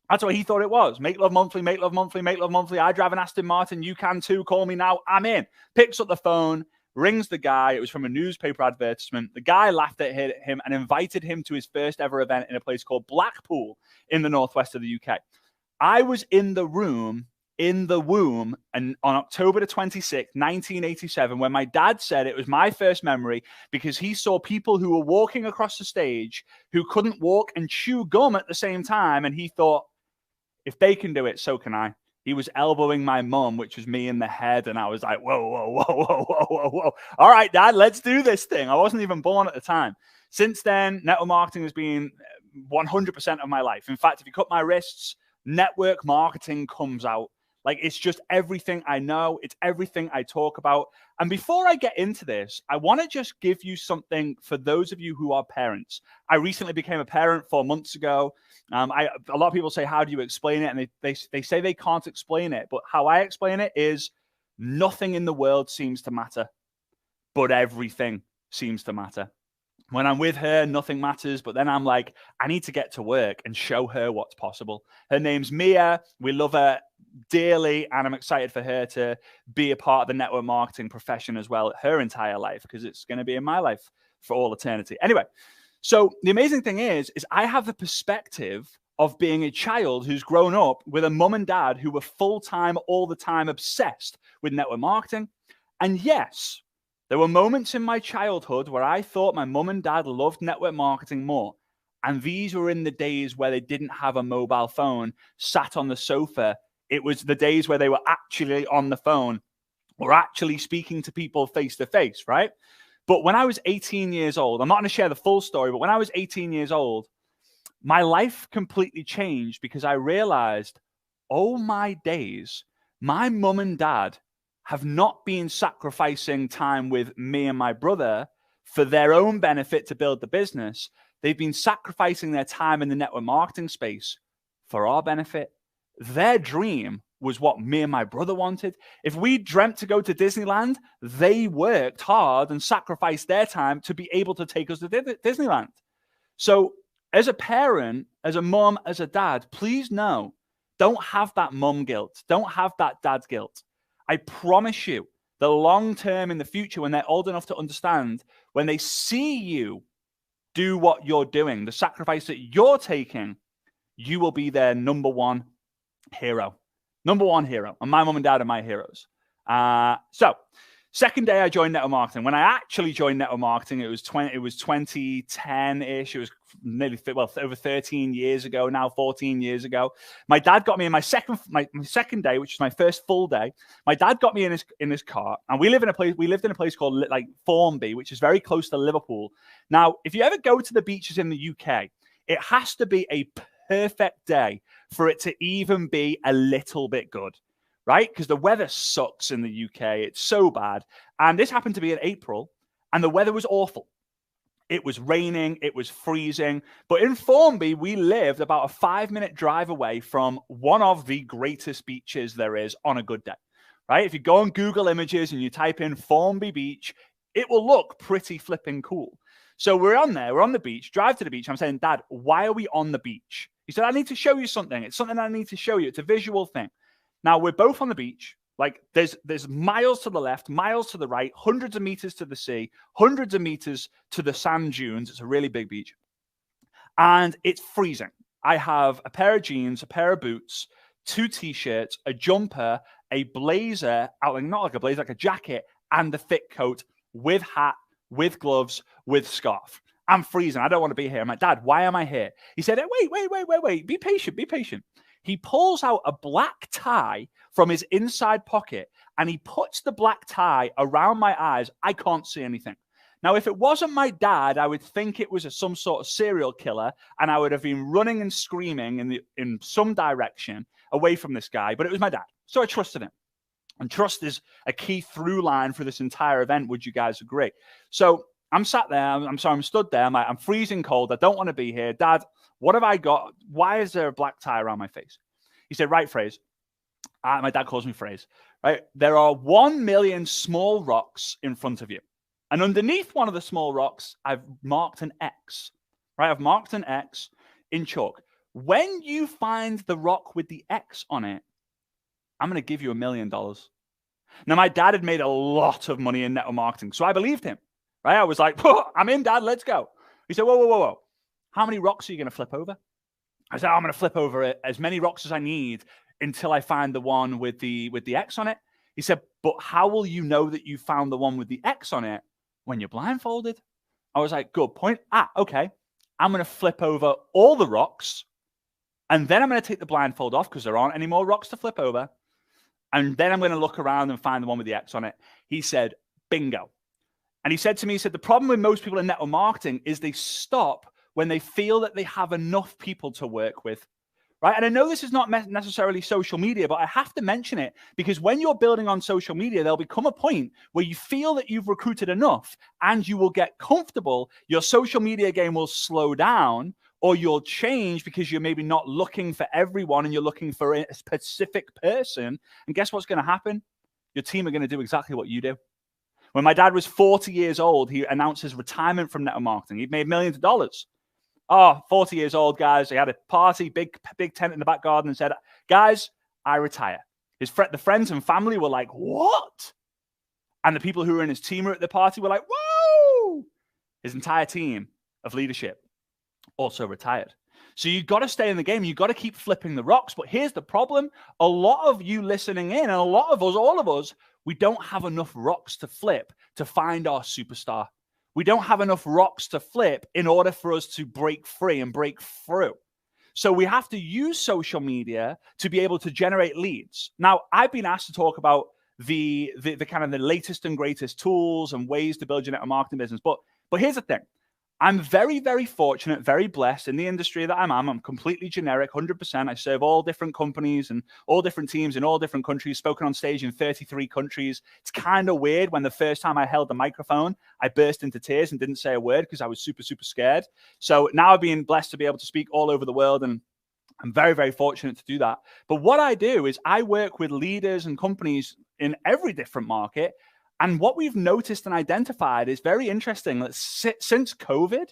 That's what he thought it was. Make Love Monthly, Make Love Monthly, Make Love Monthly. I drive an Aston Martin. You can too. Call me now. I'm in. Picks up the phone, rings the guy. It was from a newspaper advertisement. The guy laughed at him and invited him to his first ever event in a place called Blackpool in the northwest of the UK. I was in the room, in the womb, and on October the 26th, 1987, when my dad said it was my first memory because he saw people who were walking across the stage who couldn't walk and chew gum at the same time. And he thought, if they can do it, so can I. He was elbowing my mum, which was me in the head. And I was like, whoa, whoa, whoa, whoa, whoa, whoa, whoa. All right, Dad, let's do this thing. I wasn't even born at the time. Since then, network marketing has been 100% of my life. In fact, if you cut my wrists, network marketing comes out. Like, it's just everything I know. It's everything I talk about. And before I get into this, I want to just give you something for those of you who are parents. I recently became a parent 4 months ago. A lot of people say, how do you explain it? And they say they can't explain it. But how I explain it is nothing in the world seems to matter, but everything seems to matter. When I'm with her, nothing matters. But then I'm like, I need to get to work and show her what's possible. Her name's Mia. We love her dearly. And I'm excited for her to be a part of the network marketing profession as well, her entire life, because it's going to be in my life for all eternity. Anyway, so the amazing thing is I have the perspective of being a child who's grown up with a mum and dad who were full-time, all the time, obsessed with network marketing. And yes, there were moments in my childhood where I thought my mum and dad loved network marketing more. And these were in the days where they didn't have a mobile phone, sat on the sofa. It was the days where they were actually on the phone or actually speaking to people face to face, right? But when I was 18 years old, I'm not going to share the full story, but when I was 18 years old, my life completely changed because I realized, oh my days, my mum and dad have not been sacrificing time with me and my brother for their own benefit to build the business. They've been sacrificing their time in the network marketing space for our benefit. Their dream was what me and my brother wanted. If we dreamt to go to Disneyland, they worked hard and sacrificed their time to be able to take us to Disneyland. So as a parent, as a mom, as a dad, please know, don't have that mom guilt. Don't have that dad guilt. I promise you, the long term in the future, when they're old enough to understand, when they see you do what you're doing, the sacrifice that you're taking, you will be their number one hero. Number one hero. And my mom and dad are my heroes. So, second day I joined network marketing. When I actually joined network marketing, it was 2010-ish. It was nearly, over 13 years ago, now 14 years ago. My dad got me in my second day, which was my first full day. My dad got me in his car, and we lived in a place called like Formby, which is very close to Liverpool. Now, if you ever go to the beaches in the UK, it has to be a perfect day for it to even be a little bit good, right? Because the weather sucks in the UK. It's so bad. And this happened to be in April, and the weather was awful. It was raining. It was freezing. But in Formby, we lived about a 5-minute drive away from one of the greatest beaches there is on a good day, right? If you go on Google Images and you type in Formby Beach, it will look pretty flipping cool. So we're on there. We're on the beach. Drive to the beach. I'm saying, Dad, why are we on the beach? He said, I need to show you something. It's something I need to show you. It's a visual thing. Now, we're both on the beach. Like, there's miles to the left, miles to the right, hundreds of meters to the sea, hundreds of meters to the sand dunes. It's a really big beach. And it's freezing. I have a pair of jeans, a pair of boots, 2 T-shirts, a jumper, a blazer, not like a blazer, like a jacket, and a thick coat with hat, with gloves, with scarf. I'm freezing. I don't want to be here. I'm like, Dad, why am I here? He said, wait. Be patient. He pulls out a black tie from his inside pocket, and he puts the black tie around my eyes. I can't see anything. Now, if it wasn't my dad, I would think it was some sort of serial killer, and I would have been running and screaming in some direction away from this guy. But it was my dad. So I trusted him. And trust is a key through line for this entire event. Would you guys agree? So I'm sat there. I'm stood there. I'm freezing cold. I don't want to be here. Dad, what have I got? Why is there a black tie around my face? He said, right, Fraser. My dad calls me Fraser. Right? There are 1 million small rocks in front of you. And underneath one of the small rocks, I've marked an X. Right? I've marked an X in chalk. When you find the rock with the X on it, I'm going to give you $1 million. Now, my dad had made a lot of money in network marketing, so I believed him. Right? I was like, I'm in, Dad, let's go. He said, whoa. How many rocks are you going to flip over? I said, I'm going to flip over as many rocks as I need until I find the one with the X on it. He said, but how will you know that you found the one with the X on it when you're blindfolded? I was like, good point. Okay. I'm going to flip over all the rocks, and then I'm going to take the blindfold off because there aren't any more rocks to flip over. And then I'm going to look around and find the one with the X on it. He said, bingo. And he said to me, the problem with most people in network marketing is they stop when they feel that they have enough people to work with. Right? And I know this is not necessarily social media, but I have to mention it because when you're building on social media, there'll become a point where you feel that you've recruited enough and you will get comfortable. Your social media game will slow down, or you'll change because you're maybe not looking for everyone and you're looking for a specific person. And guess what's going to happen? Your team are going to do exactly what you do. When my dad was 40 years old, he announced his retirement from network marketing. He'd made millions of dollars. 40 years old, guys. He had a party, big tent in the back garden, and said, guys, I retire. The friends and family were like, what? And the people who were in his team at the party were like, whoa! His entire team of leadership also retired. So you've got to stay in the game. You've got to keep flipping the rocks. But here's the problem. A lot of you listening in, and a lot of us, all of us, we don't have enough rocks to flip to find our superstar. We don't have enough rocks to flip in order for us to break free and break through. So we have to use social media to be able to generate leads. Now, I've been asked to talk about the kind of the latest and greatest tools and ways to build your network marketing business. But here's the thing. I'm very, very fortunate, very blessed in the industry that I'm in. I'm completely generic, 100%. I serve all different companies and all different teams in all different countries, spoken on stage in 33 countries. It's kind of weird when the first time I held the microphone, I burst into tears and didn't say a word because I was super, super scared. So now I've been blessed to be able to speak all over the world, and I'm very, very fortunate to do that. But what I do is I work with leaders and companies in every different market. And what we've noticed and identified is very interesting that since COVID,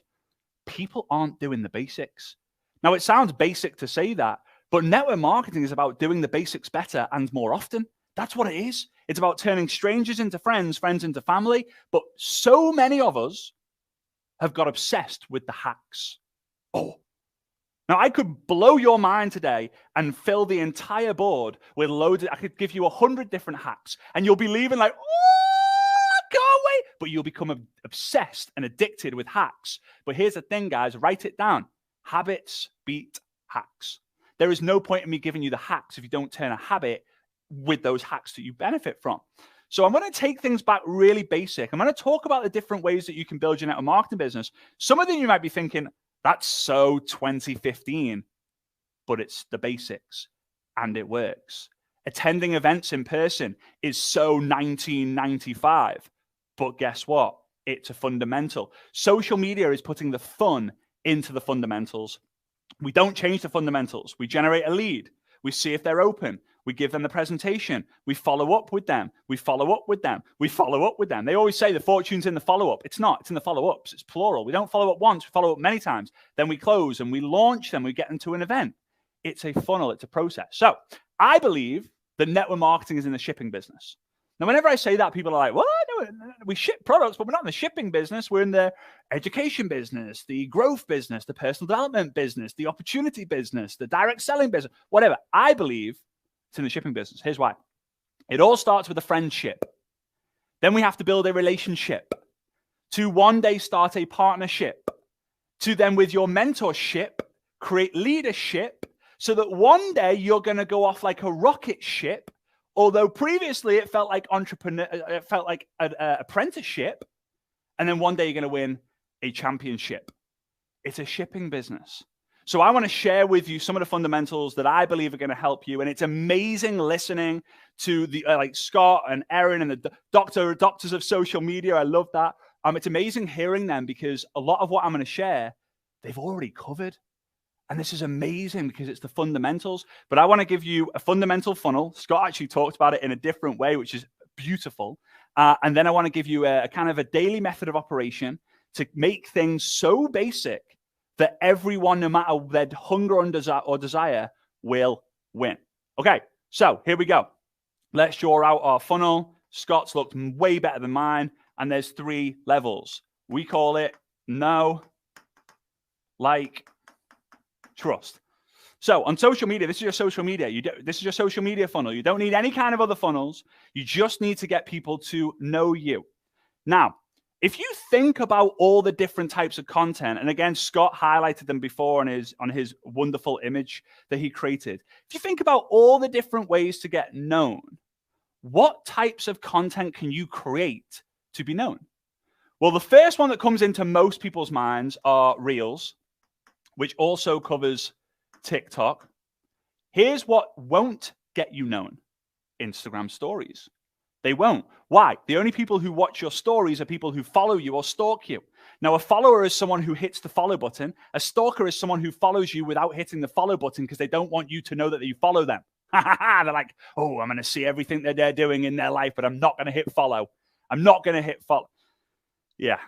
people aren't doing the basics. Now, it sounds basic to say that, but network marketing is about doing the basics better and more often. That's what it is. It's about turning strangers into friends, friends into family. But so many of us have got obsessed with the hacks. Now, I could blow your mind today and fill the entire board with I could give you 100 different hacks, and you'll be leaving like, can't wait. But you'll become obsessed and addicted with hacks. But here's the thing, guys, write it down. Habits beat hacks. There is no point in me giving you the hacks if you don't turn a habit with those hacks that you benefit from. So I'm going to take things back really basic. I'm going to talk about the different ways that you can build your network marketing business. Some of them you might be thinking, that's so 2015, but it's the basics and it works. Attending events in person is so 1995. But guess what? It's a fundamental. Social media is putting the fun into the fundamentals. We don't change the fundamentals. We generate a lead. We see if they're open. We give them the presentation. We follow up with them. We follow up with them. We follow up with them. They always say the fortune's in the follow-up. It's not. It's in the follow-ups. It's plural. We don't follow up once. We follow up many times. Then we close and we launch them. We get them to an event. It's a funnel. It's a process. So I believe that network marketing is in the shipping business. Now, whenever I say that, people are like, well, no, we ship products, but we're not in the shipping business. We're in the education business, the growth business, the personal development business, the opportunity business, the direct selling business, whatever. I believe it's in the shipping business. Here's why. It all starts with a friendship. Then we have to build a relationship to one day start a partnership to then with your mentorship, create leadership so that one day you're going to go off like a rocket ship. Although previously it felt like it felt like an apprenticeship, and then one day you're going to win a championship. It's a shipping business. So I want to share with you some of the fundamentals that I believe are going to help you. And it's amazing listening to the like Scott and Erin and the doctors of social media. I love that. It's amazing hearing them because a lot of what I'm going to share, they've already covered. And this is amazing because it's the fundamentals. But I want to give you a fundamental funnel. Scott actually talked about it in a different way, which is beautiful. And then I want to give you a kind of a daily method of operation to make things so basic that everyone, no matter their hunger or desire, will win. Okay, so here we go. Let's draw out our funnel. Scott's looked way better than mine. And there's 3 levels. We call it know, like, trust. So on social media, this is your social media. This is your social media funnel. You don't need any kind of other funnels. You just need to get people to know you. Now, if you think about all the different types of content, and again, Scott highlighted them before on his wonderful image that he created. If you think about all the different ways to get known, what types of content can you create to be known? Well, the first one that comes into most people's minds are Reels, which also covers TikTok. Here's what won't get you known: Instagram stories. They won't. Why? The only people who watch your stories are people who follow you or stalk you. Now, a follower is someone who hits the follow button. A stalker is someone who follows you without hitting the follow button because they don't want you to know that you follow them. They're like, oh, I'm going to see everything that they're doing in their life, but I'm not going to hit follow. I'm not going to hit follow. Yeah.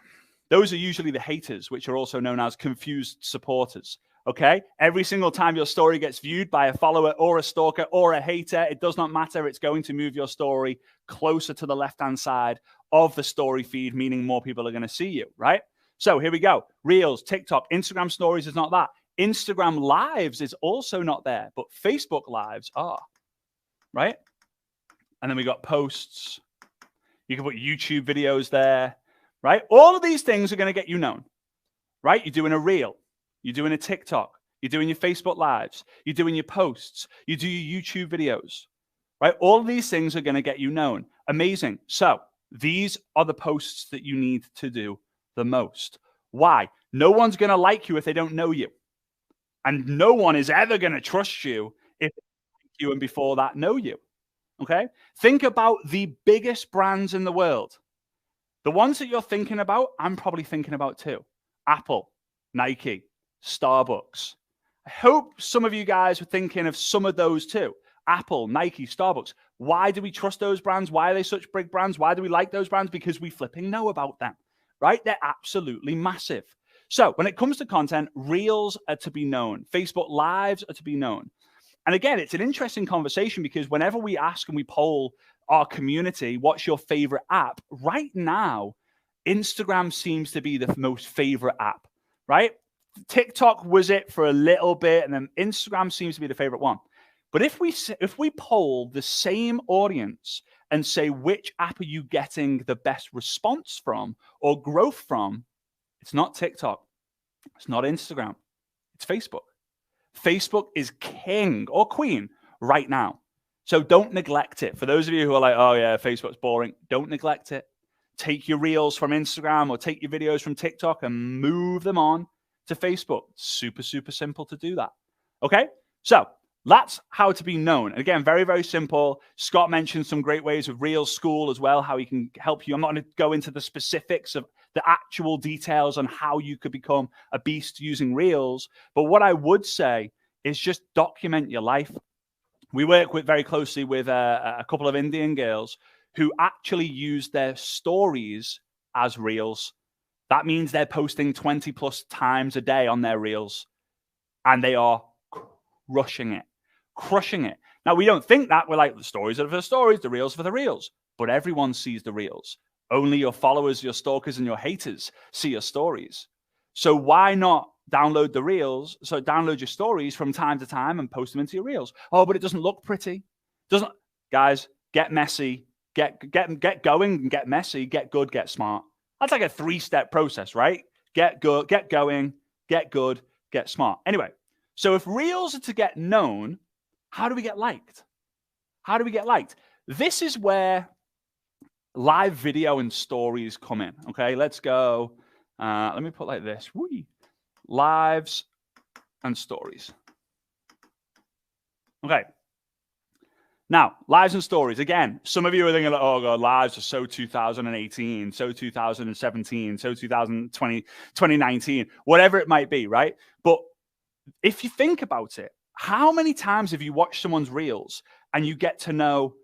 Those are usually the haters, which are also known as confused supporters. Okay? Every single time your story gets viewed by a follower or a stalker or a hater, it does not matter. It's going to move your story closer to the left-hand side of the story feed, meaning more people are going to see you, right? So here we go. Reels, TikTok, Instagram stories is not that. Instagram lives is also not there, but Facebook lives are, right? And then we got posts. You can put YouTube videos there, right? All of these things are going to get you known, right? You're doing a reel. You're doing a TikTok. You're doing your Facebook lives. You're doing your posts. You do your YouTube videos, right? All of these things are going to get you known. Amazing. So these are the posts that you need to do the most. Why? No one's going to like you if they don't know you. And no one is ever going to trust you if they like you and before that know you. Okay? Think about the biggest brands in the world. The ones that you're thinking about, I'm probably thinking about too. Apple, Nike, Starbucks. I hope some of you guys are thinking of some of those too. Apple, Nike, Starbucks. Why do we trust those brands? Why are they such big brands? Why do we like those brands? Because we flipping know about them, right? They're absolutely massive. So when it comes to content, Reels are to be known. Facebook Lives are to be known. And again, it's an interesting conversation because whenever we ask and we poll our community, what's your favorite app? Right now, Instagram seems to be the most favorite app, right? TikTok was it for a little bit, and then Instagram seems to be the favorite one. But if we poll the same audience and say, which app are you getting the best response from or growth from? It's not TikTok. It's not Instagram. It's Facebook. Facebook is king or queen right now. So don't neglect it. For those of you who are like, oh yeah, Facebook's boring, don't neglect it. Take your reels from Instagram or take your videos from TikTok and move them on to Facebook. Super, super simple to do that. Okay? So that's how to be known. And again, very, very simple. Scott mentioned some great ways with Reels School as well, how he can help you. I'm not going to go into the specifics of the actual details on how you could become a beast using Reels. But what I would say is just document your life. We work very closely with a couple of Indian girls who actually use their stories as Reels. That means they're posting 20 plus times a day on their Reels, and they are crushing it. Now, we don't think that. We're like, the stories are for the stories, the Reels for the Reels. But everyone sees the Reels. Only your followers, your stalkers, and your haters see your stories. So why not download the Reels? So download your stories from time to time and post them into your Reels. Oh, but it doesn't look pretty. Guys, get messy. Get going and get messy. Get good, get smart. That's like a 3-step process, right? Get good, get going, get good, get smart. Anyway, so if Reels are to get known, how do we get liked? How do we get liked? This is where live video and stories come in. Okay, let's go. Let me put like this. Whee. Lives and stories. Okay. Now, lives and stories. Again, some of you are thinking, like, oh God, lives are so 2018, so 2017, so 2020, 2019, whatever it might be, right? But if you think about it, how many times have you watched someone's reels and you get to know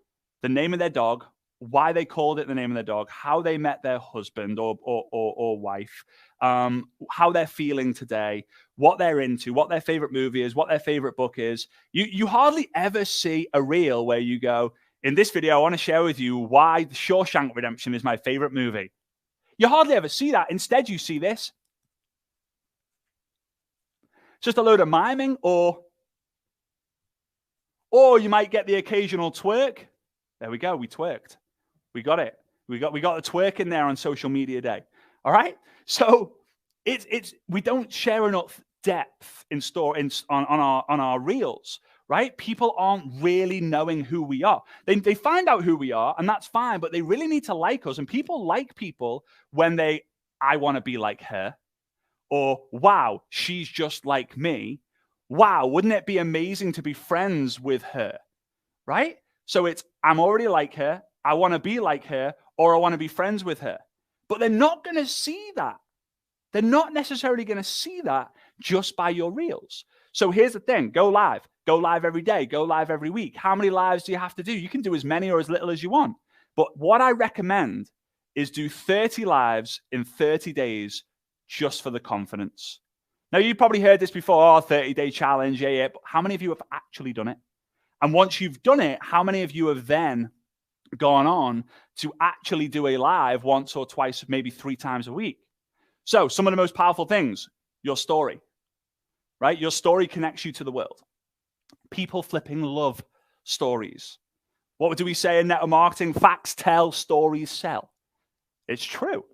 the name of their dog, why they called it the name of their dog, how they met their husband or wife, how they're feeling today, what they're into, what their favorite movie is, what their favorite book is. You hardly ever see a reel where you go, in this video, I want to share with you why The Shawshank Redemption is my favorite movie. You hardly ever see that. Instead, you see this. Just a load of miming, or you might get the occasional twerk. There we go. We twerked. We got it. We got the twerk in there on Social Media Day. All right. So we don't share enough depth on our reels, right? People aren't really knowing who we are. They find out who we are, and that's fine, but they really need to like us. And people like people when I want to be like her, or wow, she's just like me. Wow, wouldn't it be amazing to be friends with her, right? So it's, I'm already like her, I want to be like her, or I want to be friends with her. But they're not going to see that. They're not necessarily going to see that just by your reels. So here's the thing. Go live every day, go live every week. How many lives do you have to do? You can do as many or as little as you want. But what I recommend is do 30 lives in 30 days just for the confidence. Now, you've probably heard this before, 30-day challenge, yeah, but how many of you have actually done it? And once you've done it, how many of you have then gone on to actually do a live once or twice, maybe 3 times a week? So some of the most powerful things, your story, right? Your story connects you to the world. People flipping love stories. What do we say in network marketing? Facts tell, stories sell. It's true.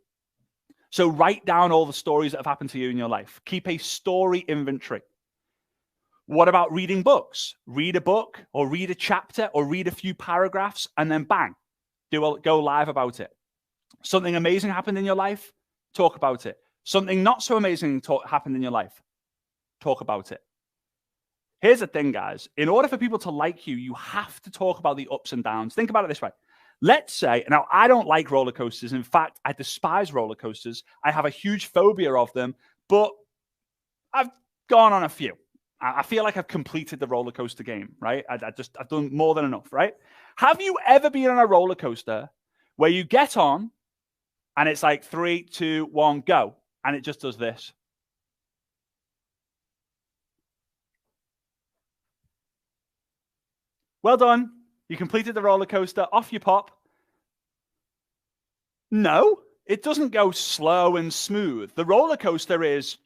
So write down all the stories that have happened to you in your life. Keep a story inventory. What about reading books? Read a book or read a chapter or read a few paragraphs and then bang, go live about it. Something amazing happened in your life? Talk about it. Something not so amazing happened in your life? Talk about it. Here's the thing, guys. In order for people to like you, you have to talk about the ups and downs. Think about it this way. Let's say, now I don't like roller coasters. In fact, I despise roller coasters. I have a huge phobia of them, but I've gone on a few. I feel like I've completed the roller coaster game, right? I've done more than enough, right? Have you ever been on a roller coaster where you get on and it's like 3, 2, 1, go, and it just does this? Well done. You completed the roller coaster. Off you pop. No, it doesn't go slow and smooth. The roller coaster is,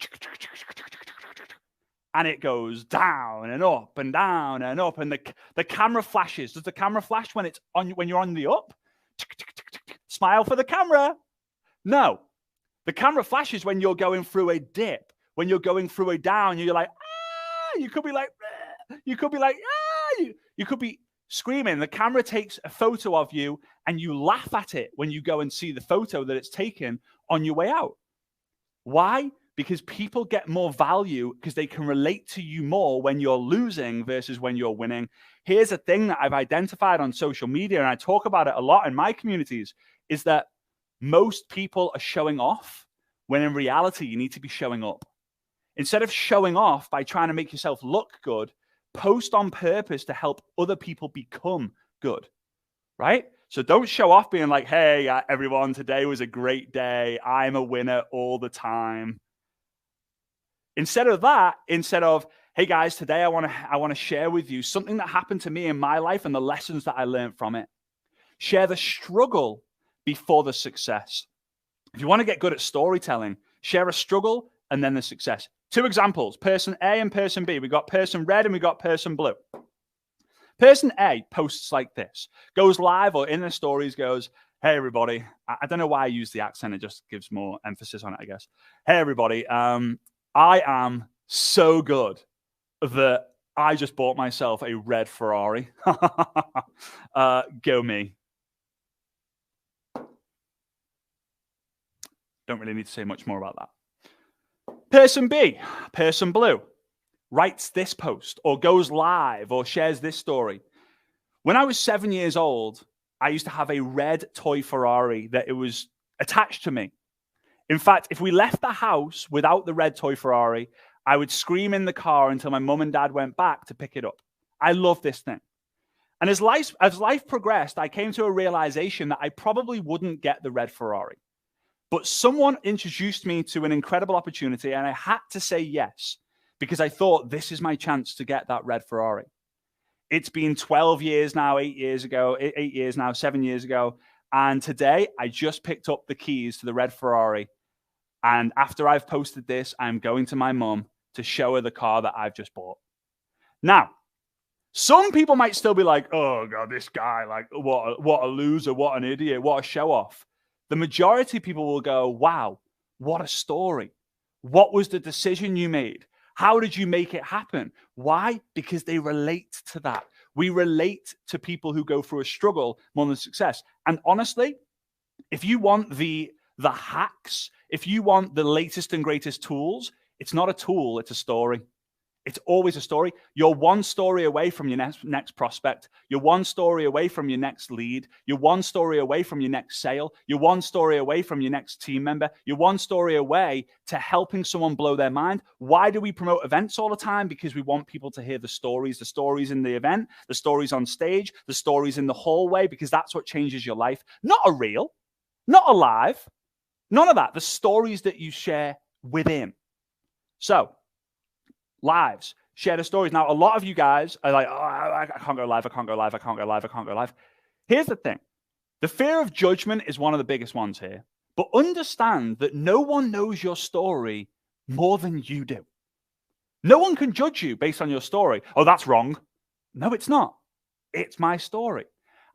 and it goes down and up and down and up, and the camera flashes. Does the camera flash when you're on the up? Smile for the camera. No, the camera flashes when you're going through a dip, when you're going through a down. You're like, ah. You could be like, ah. You could be like, ah. You could be screaming. The camera takes a photo of you and you laugh at it when you go and see the photo that it's taken on your way out. Why? Because people get more value because they can relate to you more when you're losing versus when you're winning. Here's a thing that I've identified on social media, and I talk about it a lot in my communities, is that most people are showing off when in reality you need to be showing up. Instead of showing off by trying to make yourself look good, post on purpose to help other people become good, right? So don't show off being like, hey, everyone, today was a great day. I'm a winner all the time. Instead of, hey guys, today I want to share with you something that happened to me in my life and the lessons that I learned from it. Share the struggle before the success. If you want to get good at storytelling, share a struggle and then the success. 2 examples, person A and person B. We got person red and we got person blue. Person A posts like this, goes live or in their stories goes, hey, everybody. I don't know why I use the accent. It just gives more emphasis on it, I guess. Hey, everybody. I am so good that I just bought myself a red Ferrari. Go me. Don't really need to say much more about that. Person B, person blue. writes this post or goes live or shares this story. When I was 7 years old, I used to have a red toy Ferrari that it was attached to me. In fact, if we left the house without the red toy Ferrari, I would scream in the car until my mum and dad went back to pick it up. I love this thing. And as life progressed, I came to a realization that I probably wouldn't get the red Ferrari. But someone introduced me to an incredible opportunity, and I had to say yes, because I thought this is my chance to get that red Ferrari. It's been 12 years now, 8 years now, 7 years ago. And today I just picked up the keys to the red Ferrari. And after I've posted this, I'm going to my mum to show her the car that I've just bought. Now, some people might still be like, oh God, this guy, like, what a loser, what an idiot, what a show off. The majority of people will go, wow, what a story. What was the decision you made? How did you make it happen? Why? Because they relate to that. We relate to people who go through a struggle more than success. And honestly, if you want the hacks, if you want the latest and greatest tools, it's not a tool, it's a story. It's always a story. You're one story away from your next prospect. You're one story away from your next lead. You're one story away from your next sale. You're one story away from your next team member. You're one story away to helping someone blow their mind. Why do we promote events all the time? Because we want people to hear the stories in the event, the stories on stage, the stories in the hallway, because that's what changes your life. Not a reel, not a live, none of that. The stories that you share within. So, lives, share the stories. Now, a lot of you guys are like, oh, I can't go live, I can't go live, I can't go live, I can't go live. Here's the thing. The fear of judgment is one of the biggest ones here. But understand that no one knows your story more than you do. No one can judge you based on your story. Oh, that's wrong. No, it's not. It's my story.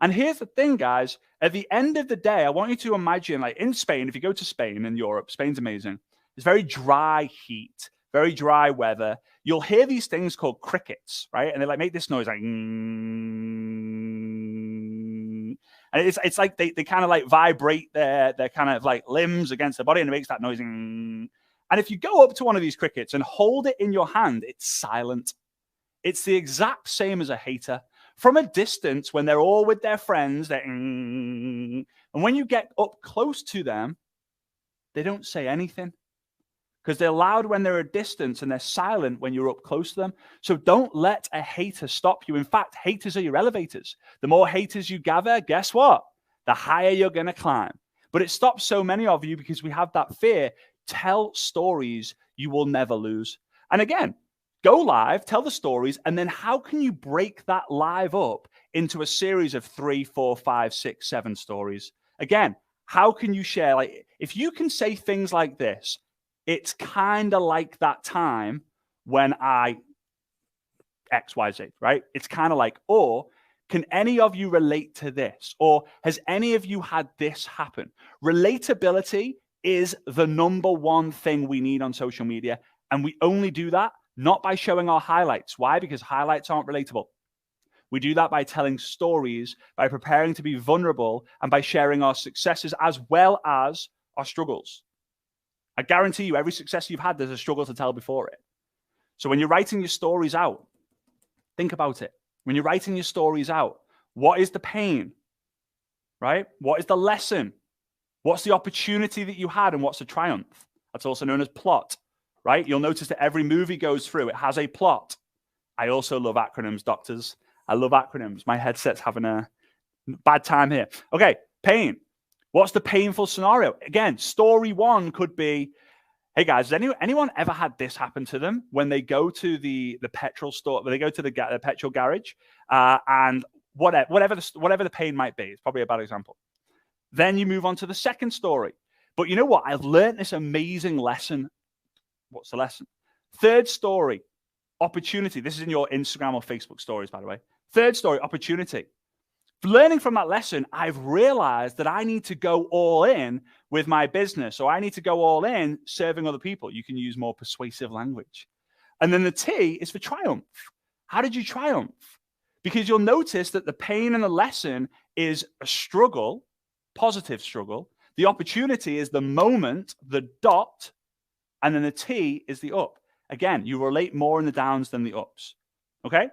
And here's the thing, guys. At the end of the day, I want you to imagine, like in Spain, if you go to Spain and Europe, Spain's amazing. It's very dry heat. Very dry weather. You'll hear these things called crickets, right? And they like make this noise like, and it's like they kind of like vibrate their kind of like limbs against their body, and it makes that noise. And if you go up to one of these crickets and hold it in your hand, it's silent. It's the exact same as a hater. From a distance, when they're all with their friends, and when you get up close to them, they don't say anything. Because they're loud when they're at distance and they're silent when you're up close to them. So don't let a hater stop you. In fact, haters are your elevators. The more haters you gather, guess what? The higher you're going to climb. But it stops so many of you because we have that fear. Tell stories you will never lose. And again, go live, tell the stories, and then how can you break that live up into a series of 3, 4, 5, 6, 7 stories? Again, how can you share? Like, if you can say things like this, it's kind of like that time when I XYZ, right? It's kind of like, or can any of you relate to this? Or has any of you had this happen? Relatability is the number one thing we need on social media. And we only do that not by showing our highlights. Why? Because highlights aren't relatable. We do that by telling stories, by preparing to be vulnerable, and by sharing our successes as well as our struggles. I guarantee you every success you've had, there's a struggle to tell before it. So when you're writing your stories out, think about it. When you're writing your stories out, what is the pain, right? What is the lesson? What's the opportunity that you had and what's the triumph? That's also known as plot, right? You'll notice that every movie goes through, it has a plot. I also love acronyms, doctors. I love acronyms. My headset's having a bad time here. Okay, pain. What's the painful scenario? Again, story one could be, hey guys, has anyone ever had this happen to them when they go to the petrol store, when they go to the petrol garage, and whatever the pain might be? It's probably a bad example. Then you move on to the second story. But you know what? I've learned this amazing lesson. What's the lesson? Third story, opportunity. This is in your Instagram or Facebook stories, by the way. Third story, opportunity. Learning from that lesson, I've realized that I need to go all in with my business, or I need to go all in serving other people. You can use more persuasive language. And then the T is for triumph. How did you triumph? Because you'll notice that the pain and the lesson is a struggle, positive struggle. The opportunity is the moment, the dot, and then the T is the up. Again, you relate more in the downs than the ups. Okay?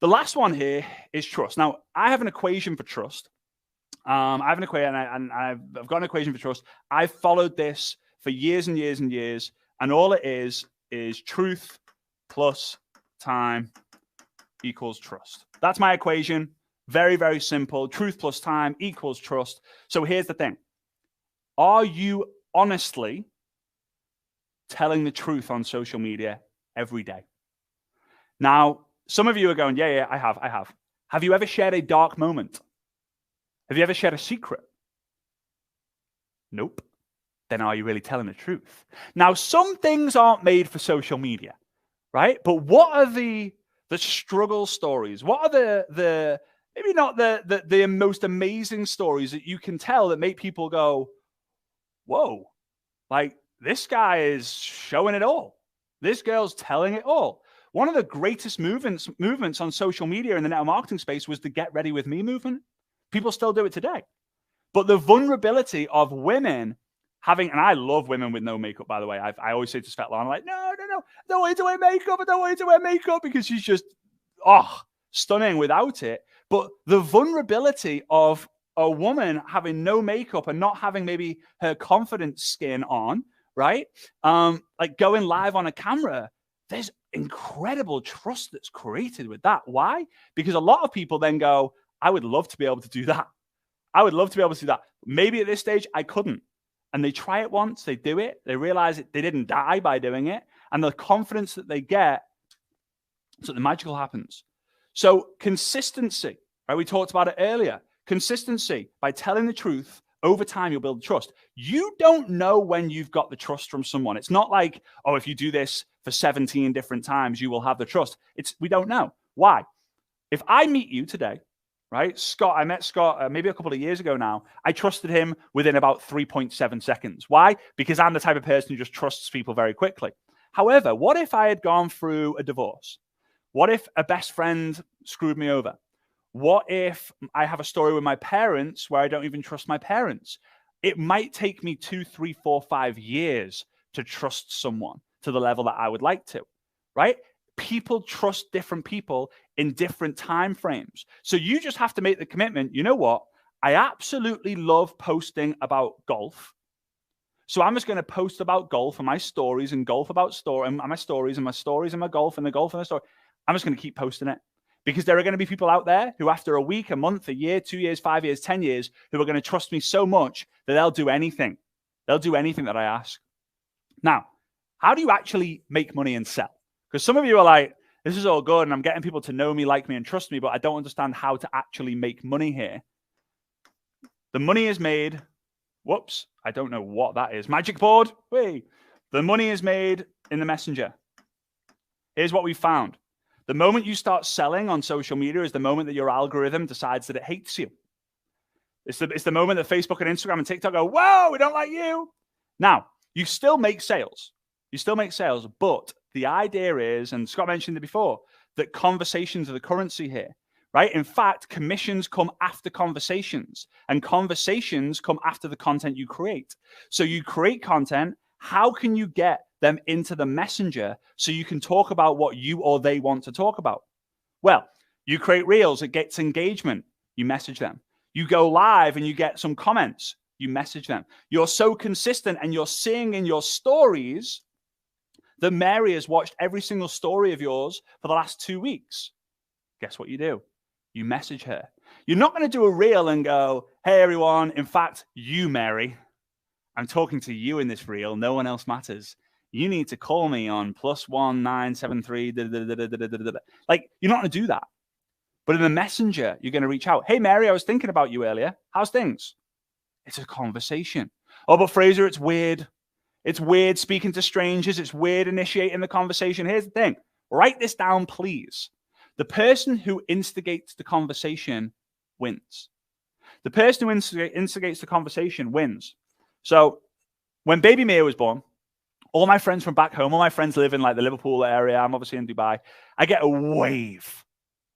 The last one here is trust. Now, I have an equation for trust. I have an equation, and I've got an equation for trust. I've followed this for years and years and years, and all it is truth plus time equals trust. That's my equation. Very, very simple. Truth plus time equals trust. So here's the thing. Are you honestly telling the truth on social media every day? Now, some of you are going, yeah, I have. Have you ever shared a dark moment? Have you ever shared a secret? Nope. Then are you really telling the truth? Now, some things aren't made for social media, right? But what are the struggle stories? What are the maybe not the most amazing stories that you can tell that make people go, whoa, like this guy is showing it all. This girl's telling it all. One of the greatest movements on social media in the network marketing space was the Get Ready With Me movement. People still do it today. But the vulnerability of women having, and I love women with no makeup, by the way. I always say to Svetlana, like, no, don't want you to wear makeup. I don't want you to wear makeup because she's just, stunning without it. But the vulnerability of a woman having no makeup and not having maybe her confidence skin on, right? Like going live on a camera, there's incredible trust that's created with that. Why? Because a lot of people then go, I would love to be able to do that. I would love to be able to do that. Maybe at this stage, I couldn't. And they try it once, they do it, they realize they didn't die by doing it. And the confidence that they get, so the magical happens. So consistency, right? We talked about it earlier. Consistency, by telling the truth, over time, you'll build trust. You don't know when you've got the trust from someone. It's not like, oh, if you do this for 17 different times, you will have the trust. We don't know. Why? If I meet you today, right? Scott, I met Scott maybe a couple of years ago now. I trusted him within about 3.7 seconds. Why? Because I'm the type of person who just trusts people very quickly. However, what if I had gone through a divorce? What if a best friend screwed me over? What if I have a story with my parents where I don't even trust my parents? It might take me 2, 3, 4, 5 years to trust someone to the level that I would like to, right? People trust different people in different time frames. So you just have to make the commitment. You know what? I absolutely love posting about golf. So I'm just going to post about golf and my stories and golf about story and my stories and my stories and my golf and the golf and the story. I'm just going to keep posting it because there are going to be people out there who after a week, a month, a year, 2 years, 5 years, 10 years, who are going to trust me so much that they'll do anything. They'll do anything that I ask. Now, how do you actually make money and sell? Because some of you are like, this is all good and I'm getting people to know me, like me, and trust me, but I don't understand how to actually make money here. The money is made. Whoops, I don't know what that is. Magic board. Wait. The money is made in the messenger. Here's what we found. The moment you start selling on social media is the moment that your algorithm decides that it hates you. It's the moment that Facebook and Instagram and TikTok go, whoa, we don't like you. Now, you still make sales. You still make sales, but the idea is, and Scott mentioned it before, that conversations are the currency here, right? In fact, commissions come after conversations, and conversations come after the content you create. So you create content. How can you get them into the messenger so you can talk about what you or they want to talk about? Well, you create reels. It gets engagement. You message them. You go live and you get some comments. You message them. You're so consistent and you're seeing in your stories that Mary has watched every single story of yours for the last 2 weeks. Guess what you do? You message her. You're not going to do a reel and go, hey, everyone. In fact, you, Mary, I'm talking to you in this reel. No one else matters. You need to call me on +1 973. Like, you're not going to do that. But in the messenger, you're going to reach out. Hey, Mary, I was thinking about you earlier. How's things? It's a conversation. Oh, but Fraser, it's weird. It's weird speaking to strangers. It's weird initiating the conversation. Here's the thing. Write this down, please. The person who instigates the conversation wins. The person who instigates the conversation wins. So when baby Mia was born, all my friends from back home, all my friends live in like the Liverpool area. I'm obviously in Dubai. I get a wave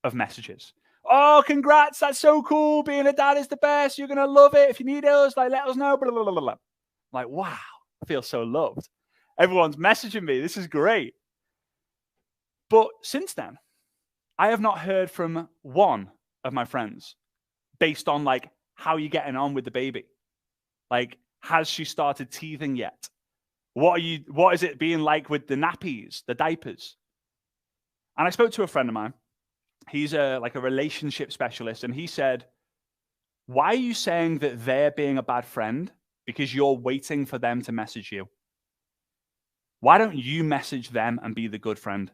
of messages. Oh, congrats. That's so cool. Being a dad is the best. You're going to love it. If you need us, like, let us know. Blah, blah, blah, blah. Like, wow, I feel so loved. Everyone's messaging me. This is great. But since then, I have not heard from one of my friends based on like, how are you getting on with the baby? Like, has she started teething yet? What is it being like with the nappies, the diapers? And I spoke to a friend of mine. He's a relationship specialist. And he said, why are you saying that they're being a bad friend? Because you're waiting for them to message you. Why don't you message them and be the good friend?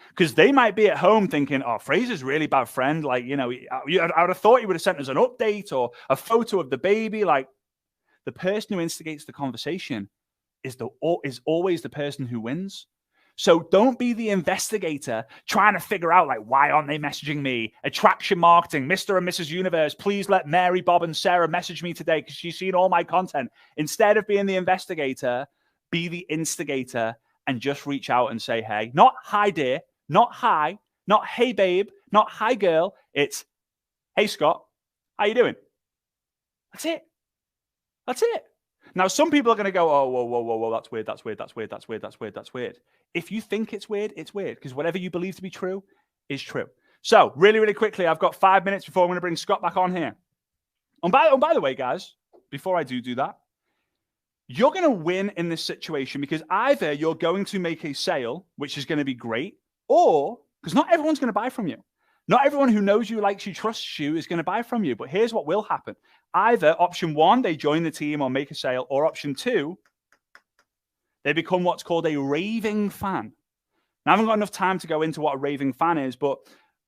Because they might be at home thinking, oh, Fraser's really bad friend. Like, I would have thought he would have sent us an update or a photo of the baby. Like, the person who instigates the conversation is always the person who wins. So don't be the investigator trying to figure out, like, why aren't they messaging me? Attraction marketing, Mr. and Mrs. Universe, please let Mary, Bob, and Sarah message me today because she's seen all my content. Instead of being the investigator, be the instigator and just reach out and say, hey, not hi, dear, not hi, not hey, babe, not hi, girl. It's, hey, Scott, how you doing? That's it. That's it. Now, some people are going to go, oh, whoa, that's weird, that's weird, that's weird, that's weird, that's weird, that's weird. If you think it's weird, because whatever you believe to be true is true. So really, really quickly, I've got 5 minutes before I'm going to bring Scott back on here. And by the way, guys, before I do that, you're going to win in this situation because either you're going to make a sale, which is going to be great, or because not everyone's going to buy from you. Not everyone who knows you, likes you, trusts you is going to buy from you. But here's what will happen. Either option one, they join the team or make a sale, or option two, they become what's called a raving fan. Now, I haven't got enough time to go into what a raving fan is, but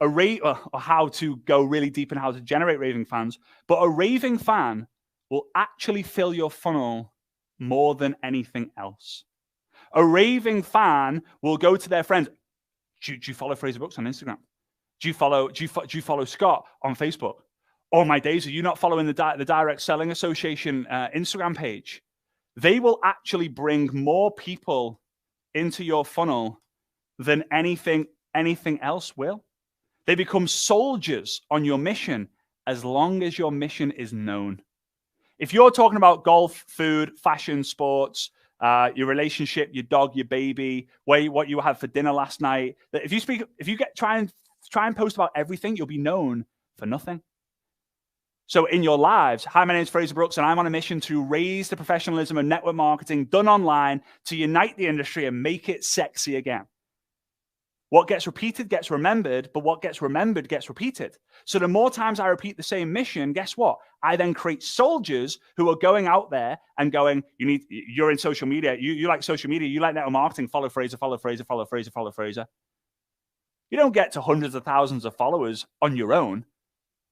or how to go really deep in how to generate raving fans. But a raving fan will actually fill your funnel more than anything else. A raving fan will go to their friends. Do you follow Fraser Brooks on Instagram? Do you follow Scott on Facebook? Oh my days, are you not following the Direct Selling Association Instagram page? They will actually bring more people into your funnel than anything else will. They become soldiers on your mission as long as your mission is known. If you're talking about golf, food, fashion, sports, your relationship, your dog, your baby, what you had for dinner last night, if you try and post about everything, you'll be known for nothing. So in your lives, hi, my name is Fraser Brooks, and I'm on a mission to raise the professionalism of network marketing done online to unite the industry and make it sexy again. What gets repeated gets remembered, but what gets remembered gets repeated. So the more times I repeat the same mission, guess what? I then create soldiers who are going out there and going, you're in social media, you like social media, you like network marketing, follow Fraser, follow Fraser, follow Fraser, follow Fraser. You don't get to hundreds of thousands of followers on your own.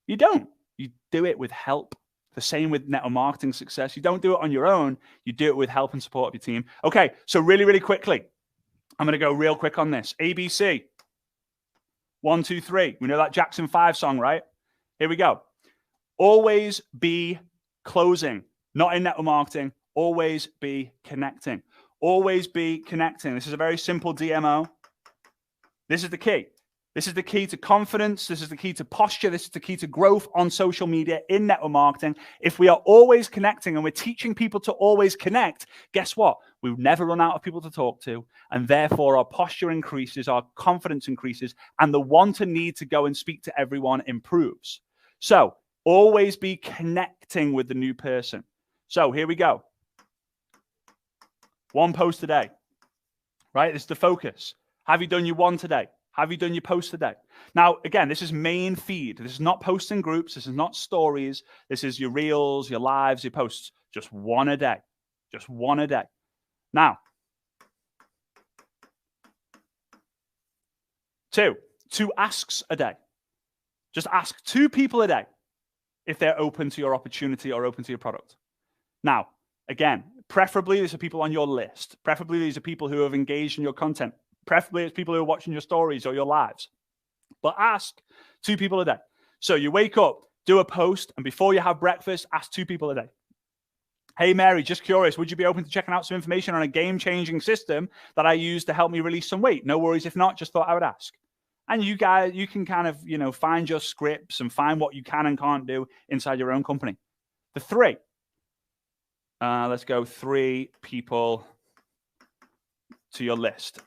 You don't. You do it with help. The same with network marketing success. You don't do it on your own. You do it with help and support of your team. Okay, so really, really quickly, I'm going to go real quick on this. ABC. 1, 2, 3. We know that Jackson 5 song, right? Here we go. Always be closing. Not in network marketing. Always be connecting. Always be connecting. This is a very simple DMO. This is the key. This is the key to confidence. This is the key to posture. This is the key to growth on social media in network marketing. If we are always connecting and we're teaching people to always connect, guess what? We never run out of people to talk to. And therefore, our posture increases, our confidence increases, and the want and need to go and speak to everyone improves. So always be connecting with the new person. So here we go. 1 post a day, right? This is the focus. Have you done your 1 today? Have you done your post today? Now, again, this is main feed. This is not posting groups. This is not stories. This is your reels, your lives, your posts. Just 1 a day. Just 1 a day. Now, 2 asks a day. Just ask 2 people a day if they're open to your opportunity or open to your product. Now, again, preferably these are people on your list. Preferably these are people who have engaged in your content. Preferably it's people who are watching your stories or your lives. But ask 2 people a day. So you wake up, do a post, and before you have breakfast, ask 2 people a day. Hey, Mary, just curious, would you be open to checking out some information on a game-changing system that I use to help me release some weight? No worries if not, just thought I would ask. And you guys, you can kind of, find your scripts and find what you can and can't do inside your own company. The 3. Let's go 3 people to your list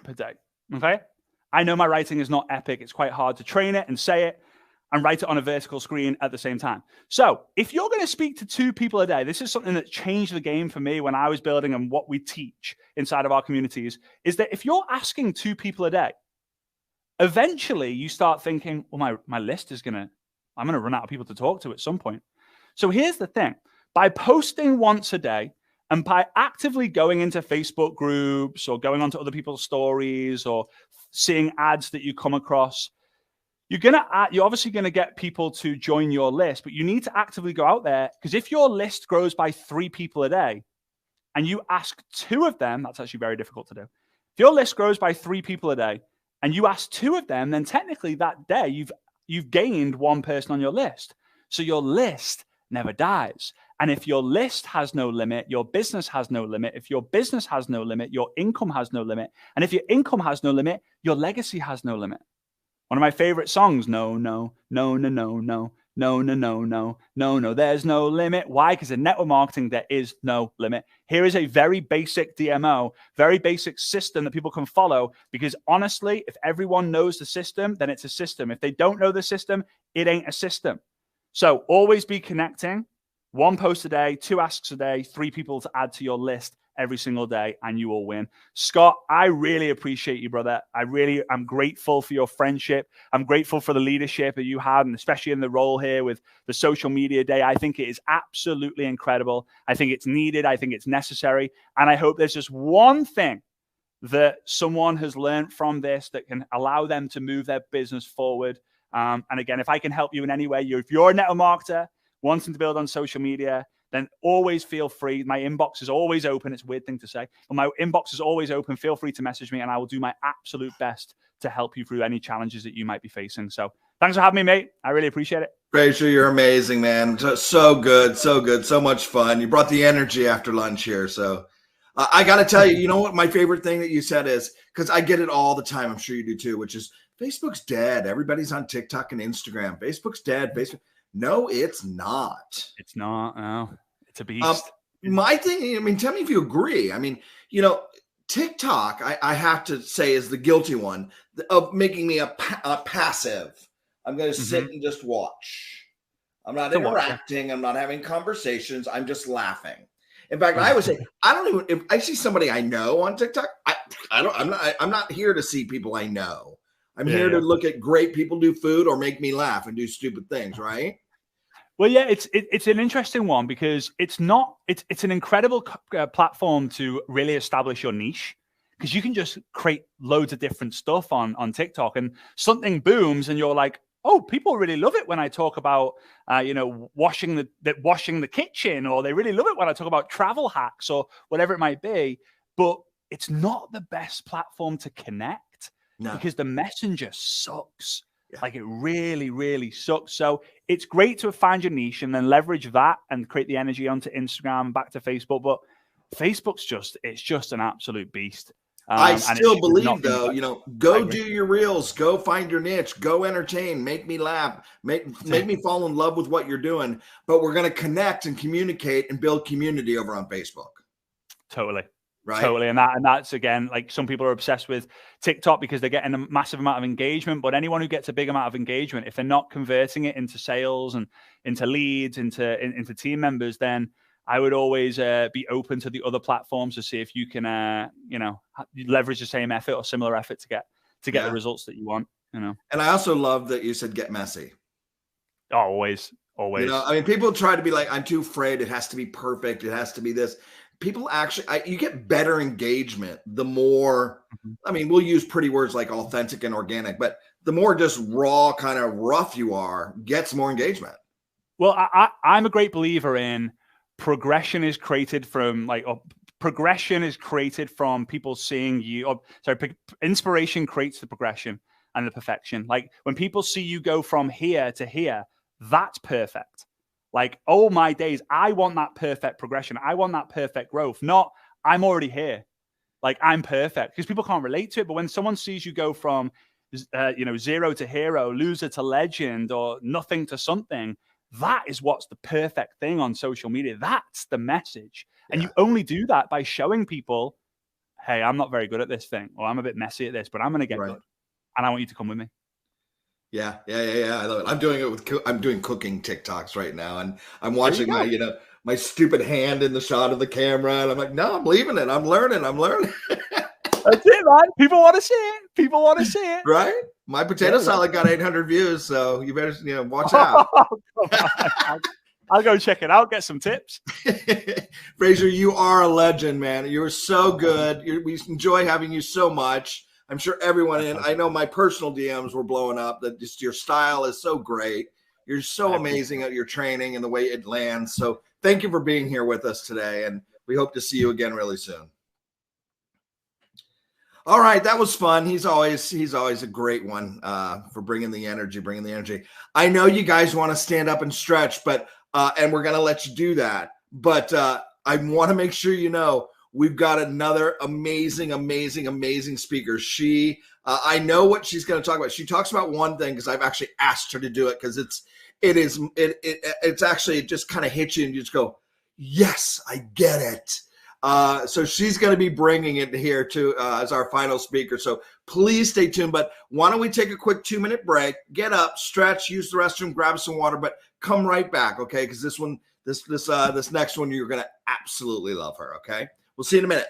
per day. Okay? I know my writing is not epic. It's quite hard to train it and say it and write it on a vertical screen at the same time. So if you're going to speak to 2 people a day, this is something that changed the game for me when I was building and what we teach inside of our communities, is that if you're asking 2 people a day, eventually you start thinking, well, my list is I'm going to run out of people to talk to at some point. So here's the thing. By posting once a day and by actively going into Facebook groups or going onto other people's stories or seeing ads that you come across, you're obviously going to get people to join your list, but you need to actively go out there, because if your list grows by 3 people a day and you ask 2 of them, that's actually very difficult to do. If your list grows by 3 people a day and you ask 2 of them, then technically that day you've gained 1 person on your list. So your list never dies. And if your list has no limit, your business has no limit. If your business has no limit, your income has no limit. And if your income has no limit, your legacy has no limit. One of my favorite songs, no, no, no, no, no, no, no, no, no, no, no, no, there's no limit. Why? Because in network marketing, there is no limit. Here is a very basic DMO, very basic system that people can follow, because honestly, if everyone knows the system, then it's a system. If they don't know the system, it ain't a system. So always be connecting. 1 post a day, 2 asks a day, 3 people to add to your list every single day, and you will win. Scott, I really appreciate you, brother. I'm grateful for your friendship. I'm grateful for the leadership that you had, and especially in the role here with the social media day. I think it is absolutely incredible. I think it's needed. I think it's necessary. And I hope there's just one thing that someone has learned from this that can allow them to move their business forward. And again, if I can help you in any way, if you're a network marketer wanting to build on social media, then always feel free. My inbox is always open. It's a weird thing to say, but my inbox is always open. Feel free to message me and I will do my absolute best to help you through any challenges that you might be facing. So thanks for having me, mate. I really appreciate it. Fraser, you're amazing, man. So good. So much fun. You brought the energy after lunch here. So I got to tell you, you know what my favorite thing that you said is, because I get it all the time. I'm sure you do too, which is Facebook's dead. Everybody's on TikTok and Instagram. Facebook's dead. Facebook. No, it's not. It's not. No, it's a beast. My thing, I mean, tell me if you agree. I mean, TikTok, I have to say, is the guilty one of making me a passive. I'm going to sit and just watch. I'm not interacting. I'm not having conversations. I'm laughing. In fact, I would say, I don't even, if I see somebody I know on TikTok, I'm not here to see people I know. I'm here to look at great people do food or make me laugh and do stupid things, right? Well, yeah, it's an interesting one because it's an incredible platform to really establish your niche, because you can just create loads of different stuff on TikTok and something booms and you're like, oh, people really love it when I talk about, washing the kitchen, or they really love it when I talk about travel hacks or whatever it might be. But it's not the best platform to connect because the messenger sucks. Yeah. Like it really, really sucks. So it's great to find your niche and then leverage that and create the energy onto Instagram, back to Facebook. But Facebook's just an absolute beast. I still believe, though, go do your reels, go find your niche, go entertain, make me laugh, make me fall in love with what you're doing. But we're going to connect and communicate and build community over on Facebook. Totally. Right. Totally. And that's, again, like some people are obsessed with TikTok because they're getting a massive amount of engagement. But anyone who gets a big amount of engagement, if they're not converting it into sales and into leads, into team members, then I would always be open to the other platforms to see if you can, leverage the same effort or similar effort to get the results that you want. And I also love that you said get messy. Oh, always. People try to be like, I'm too afraid. It has to be perfect. It has to be this. People actually, you get better engagement the more. We'll use pretty words like authentic and organic, but the more just raw, kind of rough you are, gets more engagement. Well, I'm a great believer in progression is created from people seeing you. Inspiration creates the progression and the perfection. Like when people see you go from here to here, that's perfect. Like, oh my days, I want that perfect progression. I want that perfect growth. Not I'm already here. Like I'm perfect, because people can't relate to it. But when someone sees you go from, zero to hero, loser to legend, or nothing to something, that is what's the perfect thing on social media. That's the message. And you only do that by showing people, hey, I'm not very good at this thing, or I'm a bit messy at this, but I'm going to get good. and I want you to come with me. Yeah. I love it. I'm doing it I'm doing cooking TikToks right now, and I'm watching my stupid hand in the shot of the camera, and I'm like, no, I'm leaving it. I'm learning. That's it, man. People want to see it. Right? My potato salad got 800 views, so you better watch out. I'll go check it out, get some tips. Fraser, you are a legend, man. You're so good. We enjoy having you so much. I'm sure everyone I know my personal DMs were blowing up. That just your style is so great. You're so amazing at your training and the way it lands. So thank you for being here with us today, and we hope to see you again really soon. All right, that was fun. He's always a great one for bringing the energy. I know you guys want to stand up and stretch, but and we're gonna let you do that. But I want to make sure you know we've got another amazing speaker. She, I know what she's going to talk about. She talks about one thing because I've actually asked her to do it because it's actually, it just kind of hits you and you just go, yes, I get it. So she's going to be bringing it here to as our final speaker. So please stay tuned. But why don't we take a quick 2-minute break, get up, stretch, use the restroom, grab some water, but come right back, okay? Because this next one, you're going to absolutely love her, okay? We'll see you in a minute.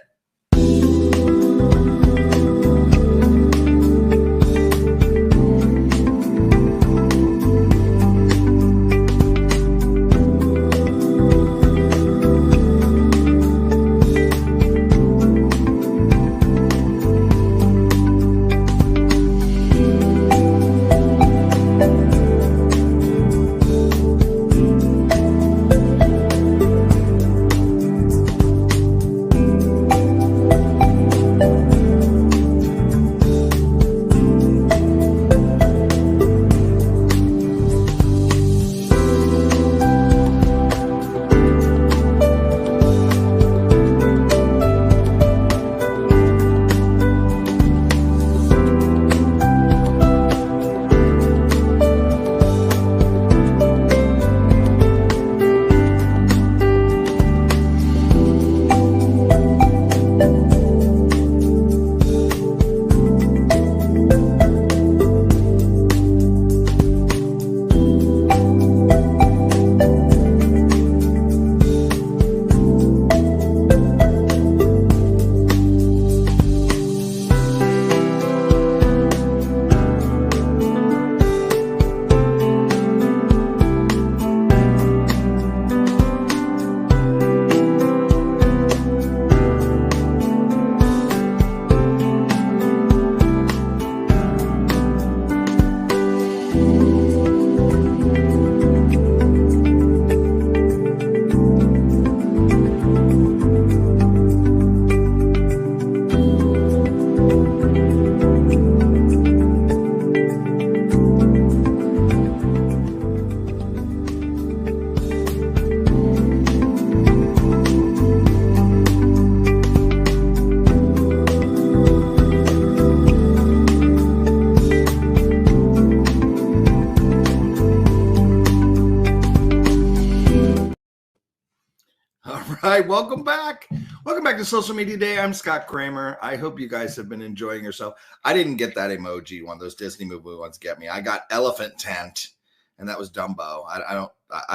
right, welcome back. Welcome back to Social Media Day. I'm Scott Kramer. I hope you guys have been enjoying yourself. I didn't get that emoji one. Those Disney movie ones get me. I got elephant tent, and that was Dumbo. I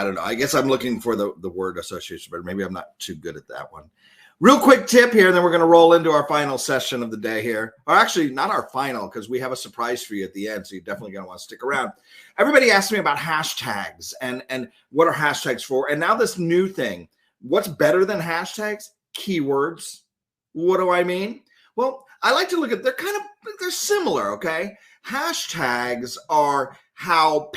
don't know. I guess I'm looking for the word association, but maybe I'm not too good at that one. Real quick tip here, and then we're going to roll into our final session of the day here. Or actually, not our final, because we have a surprise for you at the end, so you're definitely going to want to stick around. Everybody asked me about hashtags and what are hashtags for. And now this new thing, what's better than hashtags? Keywords. What do I mean? Well, I like to look at, they're similar, okay? Hashtags are how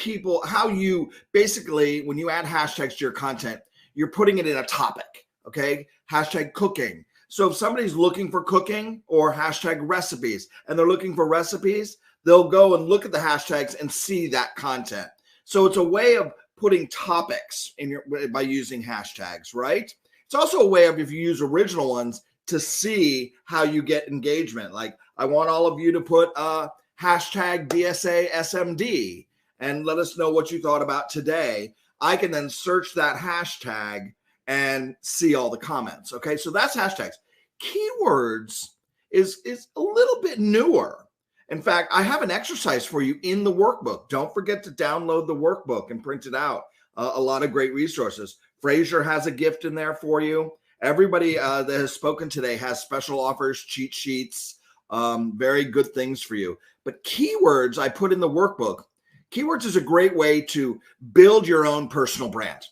you basically, when you add hashtags to your content, you're putting it in a topic, okay? Hashtag cooking. So if somebody's looking for cooking or hashtag recipes and they're looking for recipes, they'll go and look at the hashtags and see that content. So it's a way of putting topics in by using hashtags, right? It's also a way of, if you use original ones, to see how you get engagement. Like, I want all of you to put hashtag DSA SMD and let us know what you thought about today. I can then search that hashtag and see all the comments. Okay, so that's hashtags. Keywords is a little bit newer. In fact, I have an exercise for you in the workbook. Don't forget to download the workbook and print it out. A lot of great resources. Fraser has a gift in there for you. Everybody that has spoken today has special offers, cheat sheets, very good things for you. But keywords I put in the workbook. Keywords is a great way to build your own personal brand.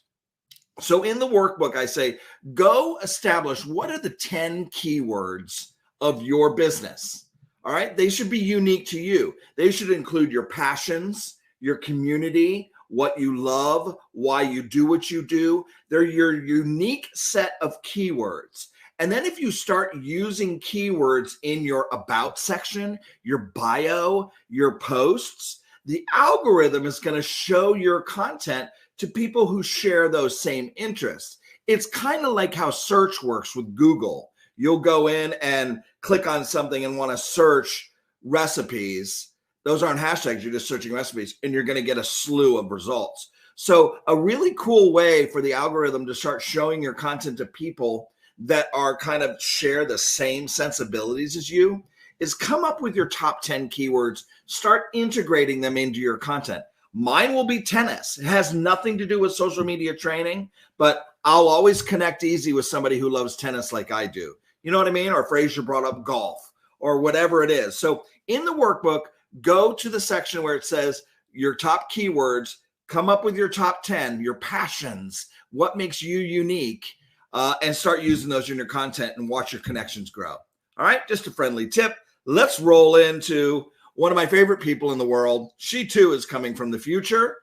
So in the workbook, I say, go establish what are the 10 keywords of your business. All right. They should be unique to you. They should include your passions, your community, what you love, why you do what you do. They're your unique set of keywords. And then if you start using keywords in your about section, your bio, your posts, the algorithm is going to show your content to people who share those same interests. It's kind of like how search works with Google. You'll go in and click on something and want to search recipes. Those aren't hashtags, you're just searching recipes, and you're going to get a slew of results. So a really cool way for the algorithm to start showing your content to people that are kind of share the same sensibilities as you is come up with your top 10 keywords, start integrating them into your content. Mine will be tennis. It has nothing to do with social media training, but I'll always connect easy with somebody who loves tennis like I do. You know what I mean? Or Fraser brought up golf or whatever it is. So in the workbook, go to the section where it says your top keywords, come up with your top 10, your passions, what makes you unique, and start using those in your content and watch your connections grow. All right, just a friendly tip. Let's roll into one of my favorite people in the world. She too is coming from the future.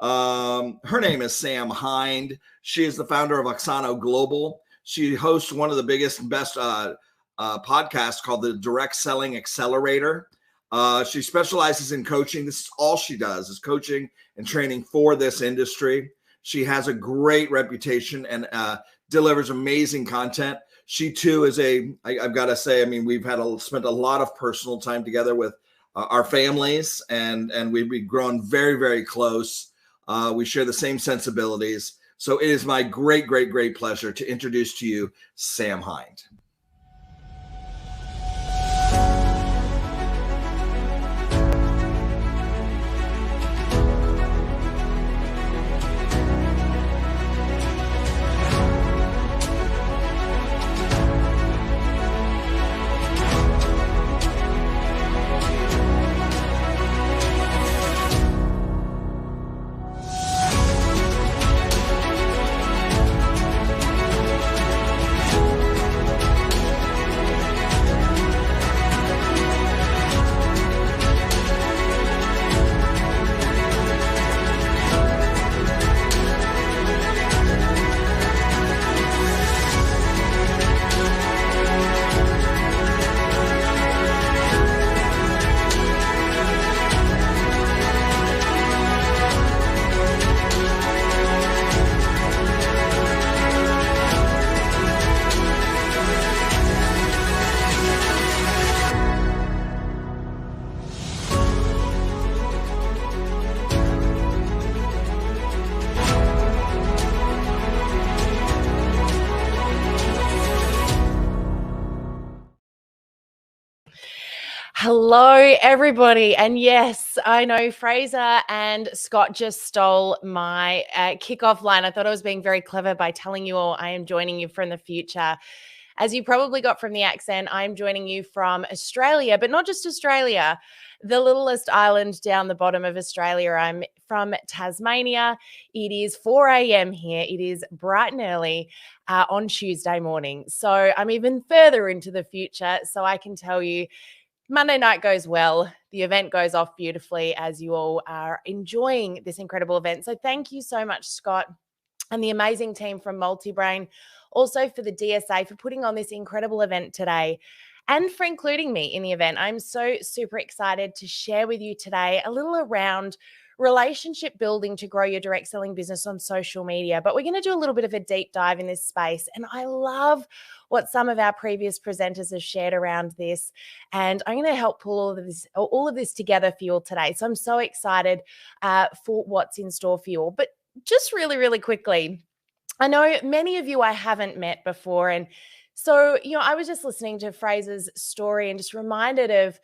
Her name is Sam Hind. She is the founder of Oxano Global. She hosts one of the biggest and best podcasts called the Direct Selling Accelerator. She specializes in coaching. This is all she does is coaching and training for this industry. She has a great reputation and delivers amazing content. She too is I've got to say, I mean, we've spent a lot of personal time together with our families, and we've grown very, very close. We share the same sensibilities. So it is my great, great, great pleasure to introduce to you Sam Hind. Hello, everybody. And yes, I know Fraser and Scott just stole my kickoff line. I thought I was being very clever by telling you all I am joining you from the future. As you probably got from the accent, I'm joining you from Australia, but not just Australia, the littlest island down the bottom of Australia. I'm from Tasmania. It is 4 a.m. here. It is bright and early on Tuesday morning. So I'm even further into the future. So I can tell you, Monday night goes well. The event goes off beautifully as you all are enjoying this incredible event. So thank you so much, Scott, and the amazing team from Multibrain, also for the DSA for putting on this incredible event today and for including me in the event. I'm so super excited to share with you today a little around relationship building to grow your direct selling business on social media. But we're going to do a little bit of a deep dive in this space. And I love what some of our previous presenters have shared around this. And I'm going to help pull all of this together for you all today. So I'm so excited for what's in store for you all. But just really, really quickly, I know many of you I haven't met before. And so, I was just listening to Fraser's story and just reminded of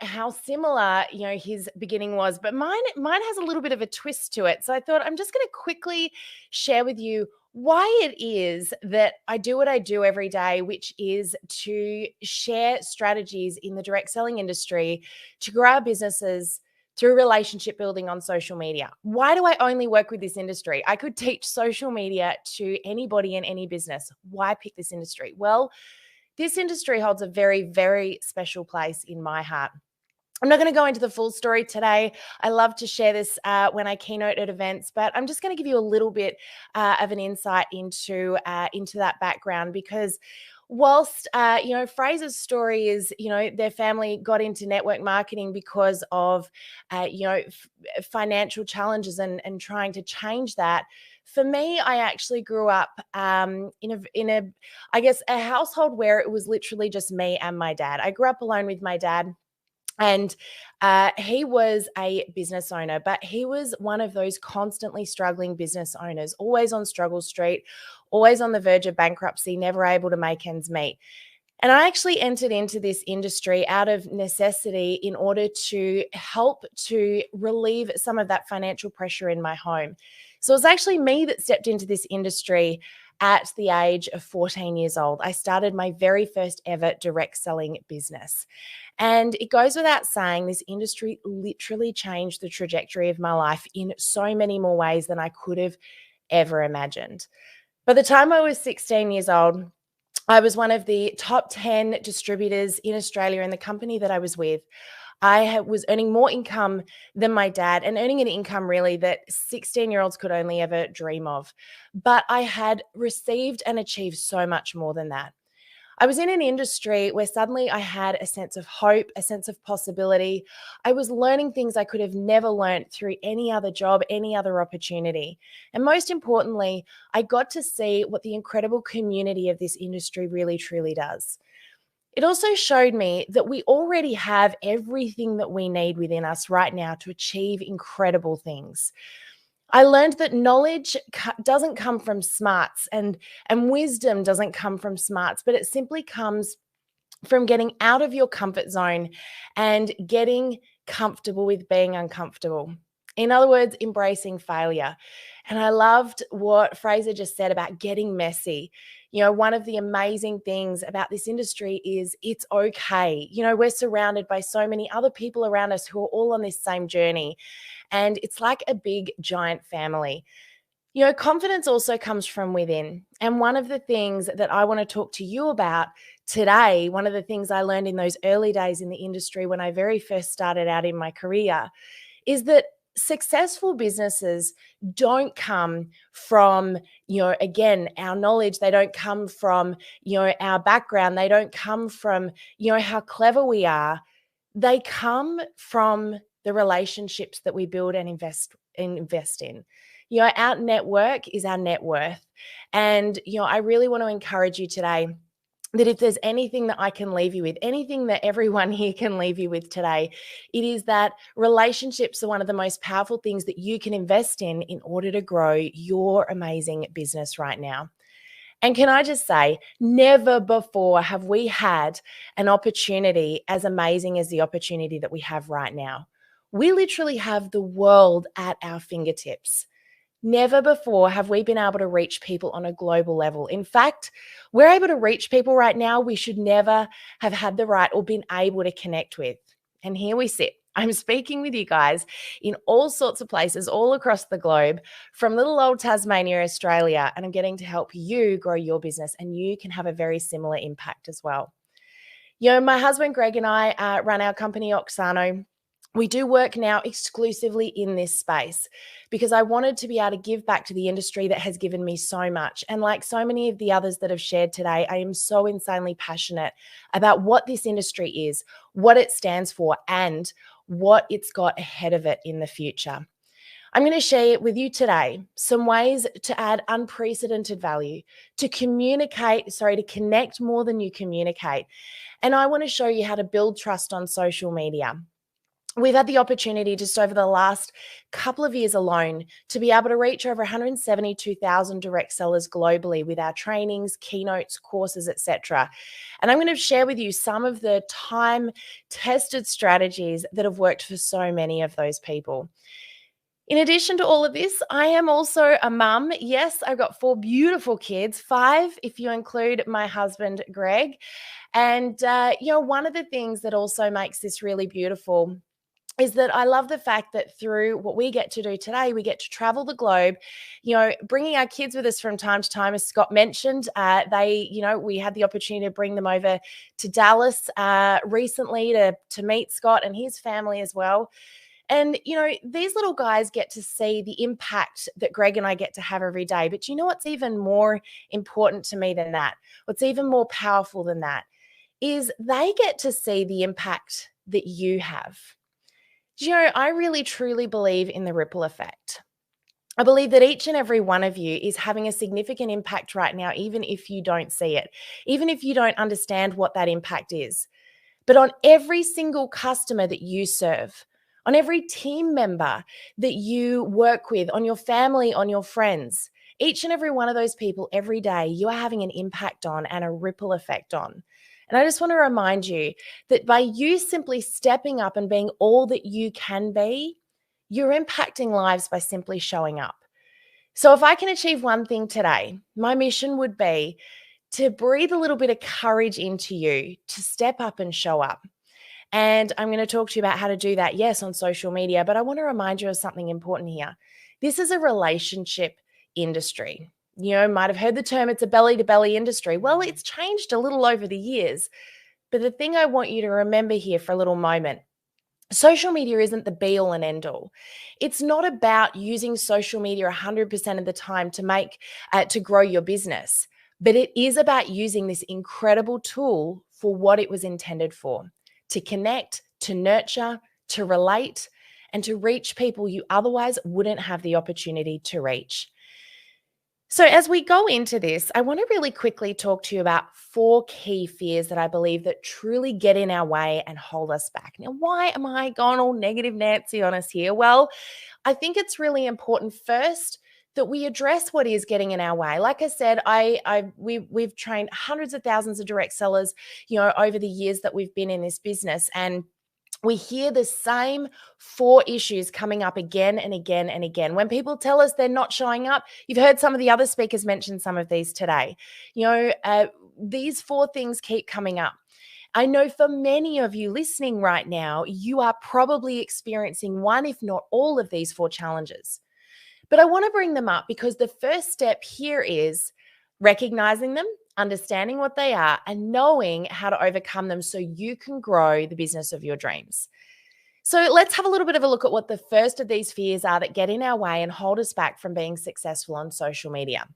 how similar, his beginning was, but mine has a little bit of a twist to it. So I thought I'm just going to quickly share with you why it is that I do what I do every day, which is to share strategies in the direct selling industry to grow our businesses through relationship building on social media. Why do I only work with this industry? I could teach social media to anybody in any business. Why pick this industry? Well, this industry holds a very, very special place in my heart. I'm not going to go into the full story today. I love to share this when I keynote at events, but I'm just going to give you a little bit of an insight into that background, because whilst Fraser's story is, their family got into network marketing because of financial challenges and trying to change that. For me, I actually grew up in a household where it was literally just me and my dad. I grew up alone with my dad. And he was a business owner, but he was one of those constantly struggling business owners, always on struggle street, always on the verge of bankruptcy, never able to make ends meet. And I actually entered into this industry out of necessity in order to help to relieve some of that financial pressure in my home. So it was actually me that stepped into this industry at the age of 14 years old. I started my very first ever direct selling business. And it goes without saying, this industry literally changed the trajectory of my life in so many more ways than I could have ever imagined. By the time I was 16 years old, I was one of the top 10 distributors in Australia in the company that I was with. I was earning more income than my dad, and earning an income really that 16-year-olds could only ever dream of. But I had received and achieved so much more than that. I was in an industry where suddenly I had a sense of hope, a sense of possibility. I was learning things I could have never learned through any other job, any other opportunity. And most importantly, I got to see what the incredible community of this industry really, truly does. It also showed me that we already have everything that we need within us right now to achieve incredible things. I learned that knowledge doesn't come from smarts and wisdom doesn't come from smarts, but it simply comes from getting out of your comfort zone and getting comfortable with being uncomfortable. In other words, embracing failure. And I loved what Fraser just said about getting messy. One of the amazing things about this industry is it's okay. We're surrounded by so many other people around us who are all on this same journey. And it's like a big, giant family. Confidence also comes from within. And one of the things that I want to talk to you about today, one of the things I learned in those early days in the industry when I very first started out in my career, is that successful businesses don't come from, again, our knowledge. They don't come from, our background. They don't come from, how clever we are. They come from the relationships that we build and invest in. Our network is our net worth. And, I really want to encourage you today that if there's anything that I can leave you with, anything that everyone here can leave you with today, it is that relationships are one of the most powerful things that you can invest in order to grow your amazing business right now. And can I just say, never before have we had an opportunity as amazing as the opportunity that we have right now. We literally have the world at our fingertips. Never before have we been able to reach people on a global level. In fact, we're able to reach people right now we should never have had the right or been able to connect with. And here we sit. I'm speaking with you guys in all sorts of places all across the globe, from little old Tasmania, Australia, and I'm getting to help you grow your business, and you can have a very similar impact as well. My husband Greg and I run our company Oxano. We do work now exclusively in this space because I wanted to be able to give back to the industry that has given me so much. And like so many of the others that have shared today, I am so insanely passionate about what this industry is, what it stands for, and what it's got ahead of it in the future. I'm going to share with you today some ways to add unprecedented value, to connect more than you communicate. And I want to show you how to build trust on social media. we've had the opportunity just over the last couple of years alone to be able to reach over 172,000 direct sellers globally with our trainings, keynotes, courses, etc. And I'm going to share with you some of the time-tested strategies that have worked for so many of those people. In addition to all of this, I am also a mum. Yes, I've got 4 beautiful kids, 5 if you include my husband, Greg. And, one of the things that also makes this really beautiful is that I love the fact that through what we get to do today, we get to travel the globe, bringing our kids with us from time to time. As Scott mentioned, we had the opportunity to bring them over to Dallas recently to meet Scott and his family as well. And, these little guys get to see the impact that Greg and I get to have every day. But you know what's even more important to me than that? What's even more powerful than that is they get to see the impact that you have. I really truly believe in the ripple effect. I believe that each and every one of you is having a significant impact right now, even if you don't see it, even if you don't understand what that impact is. But on every single customer that you serve, on every team member that you work with, on your family, on your friends, each and every one of those people every day, you are having an impact on and a ripple effect on. And I just want to remind you that by you simply stepping up and being all that you can be, you're impacting lives by simply showing up. So if I can achieve one thing today, my mission would be to breathe a little bit of courage into you to step up and show up. And I'm going to talk to you about how to do that, yes, on social media, but I want to remind you of something important here. This is a relationship industry. Might have heard the term, it's a belly-to-belly industry. Well, it's changed a little over the years. But the thing I want you to remember here for a little moment, social media isn't the be-all and end-all. It's not about using social media 100% of the time to grow your business, but it is about using this incredible tool for what it was intended for, to connect, to nurture, to relate, and to reach people you otherwise wouldn't have the opportunity to reach. So as we go into this, I want to really quickly talk to you about 4 key fears that I believe that truly get in our way and hold us back. Now, why am I going all negative Nancy on us here? Well, I think it's really important first that we address what is getting in our way. Like I said, we've trained hundreds of thousands of direct sellers, over the years that we've been in this business, and we hear the same 4 issues coming up again and again and again. When people tell us they're not showing up, you've heard some of the other speakers mention some of these today. These 4 things keep coming up. I know for many of you listening right now, you are probably experiencing one, if not all of these 4 challenges. But I want to bring them up because the first step here is recognizing them, understanding what they are, and knowing how to overcome them so you can grow the business of your dreams. So let's have a little bit of a look at what the first of these fears are that get in our way and hold us back from being successful on social media.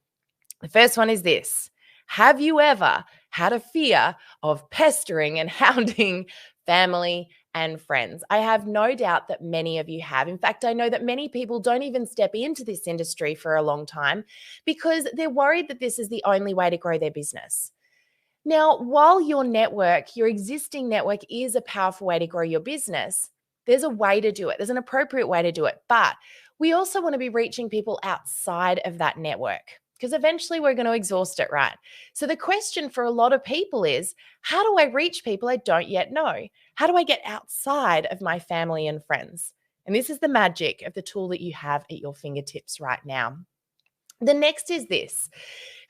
The first one is this. Have you ever had a fear of pestering and hounding family and friends? I have no doubt that many of you have. In fact, I know that many people don't even step into this industry for a long time because they're worried that this is the only way to grow their business. Now, while your existing network is a powerful way to grow your business, there's a way to do it. There's an appropriate way to do it. But we also want to be reaching people outside of that network because eventually we're going to exhaust it, right? So the question for a lot of people is, how do I reach people I don't yet know? How do I get outside of my family and friends? And this is the magic of the tool that you have at your fingertips right now. The next is this.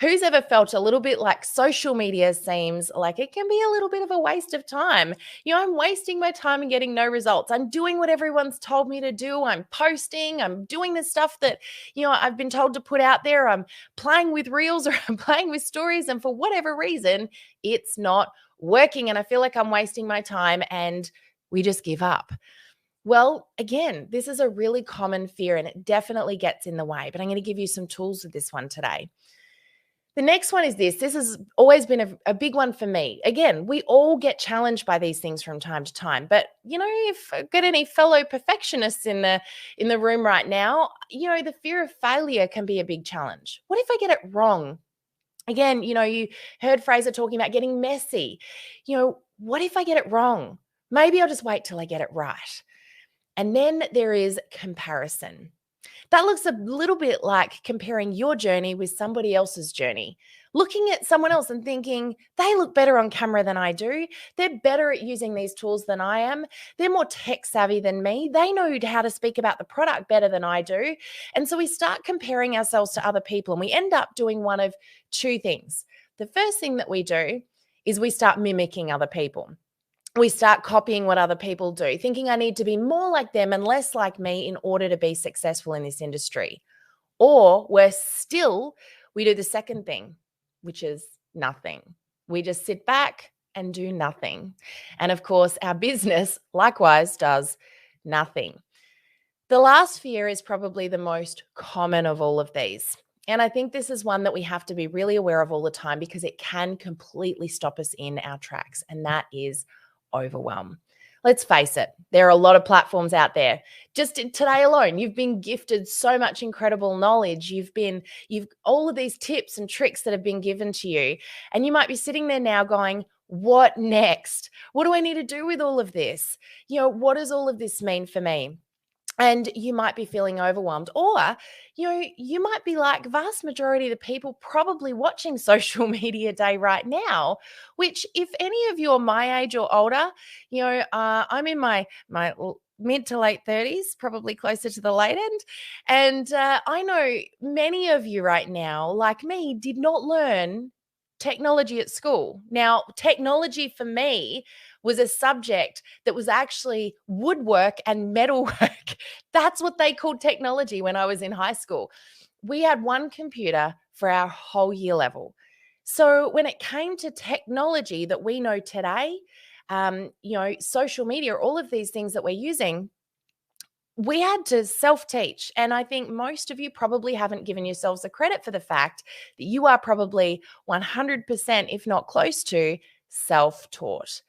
Who's ever felt a little bit like social media seems like it can be a little bit of a waste of time? I'm wasting my time and getting no results. I'm doing what everyone's told me to do. I'm posting. I'm doing the stuff that, I've been told to put out there. I'm playing with reels or I'm playing with stories. And for whatever reason, it's not working. And I feel like I'm wasting my time and we just give up. Well, again, this is a really common fear and it definitely gets in the way, but I'm going to give you some tools with this one today. The next one is this. This has always been a big one for me. Again, we all get challenged by these things from time to time, but if I've got any fellow perfectionists in the room right now, the fear of failure can be a big challenge. What if I get it wrong? Again, you heard Fraser talking about getting messy. What if I get it wrong? Maybe I'll just wait till I get it right. And then there is comparison. That looks a little bit like comparing your journey with somebody else's journey. Looking at someone else and thinking, they look better on camera than I do. They're better at using these tools than I am. They're more tech savvy than me. They know how to speak about the product better than I do. And so we start comparing ourselves to other people, and we end up doing one of two things. The first thing that we do is we start mimicking other people. We start copying what other people do, thinking I need to be more like them and less like me in order to be successful in this industry. Or we do the second thing, which is nothing. We just sit back and do nothing. And of course, our business likewise does nothing. The last fear is probably the most common of all of these. And I think this is one that we have to be really aware of all the time, because it can completely stop us in our tracks, and that is overwhelm. Let's face it, there are a lot of platforms out there. Just today alone, you've been gifted so much incredible knowledge. You've all of these tips and tricks that have been given to you. And you might be sitting there now going, what next? What do I need to do with all of this? What does all of this mean for me? And you might be feeling overwhelmed, or, you might be like vast majority of the people probably watching Social Media Day right now, which if any of you are my age or older, I'm in my mid to late 30s, probably closer to the late end. And I know many of you right now, like me, did not learn technology at school. Now, technology for me was a subject that was actually woodwork and metalwork. That's what they called technology when I was in high school. We had one computer for our whole year level. So when it came to technology that we know today, social media, all of these things that we're using, we had to self-teach. And I think most of you probably haven't given yourselves the credit for the fact that you are probably 100%, if not close to, self-taught.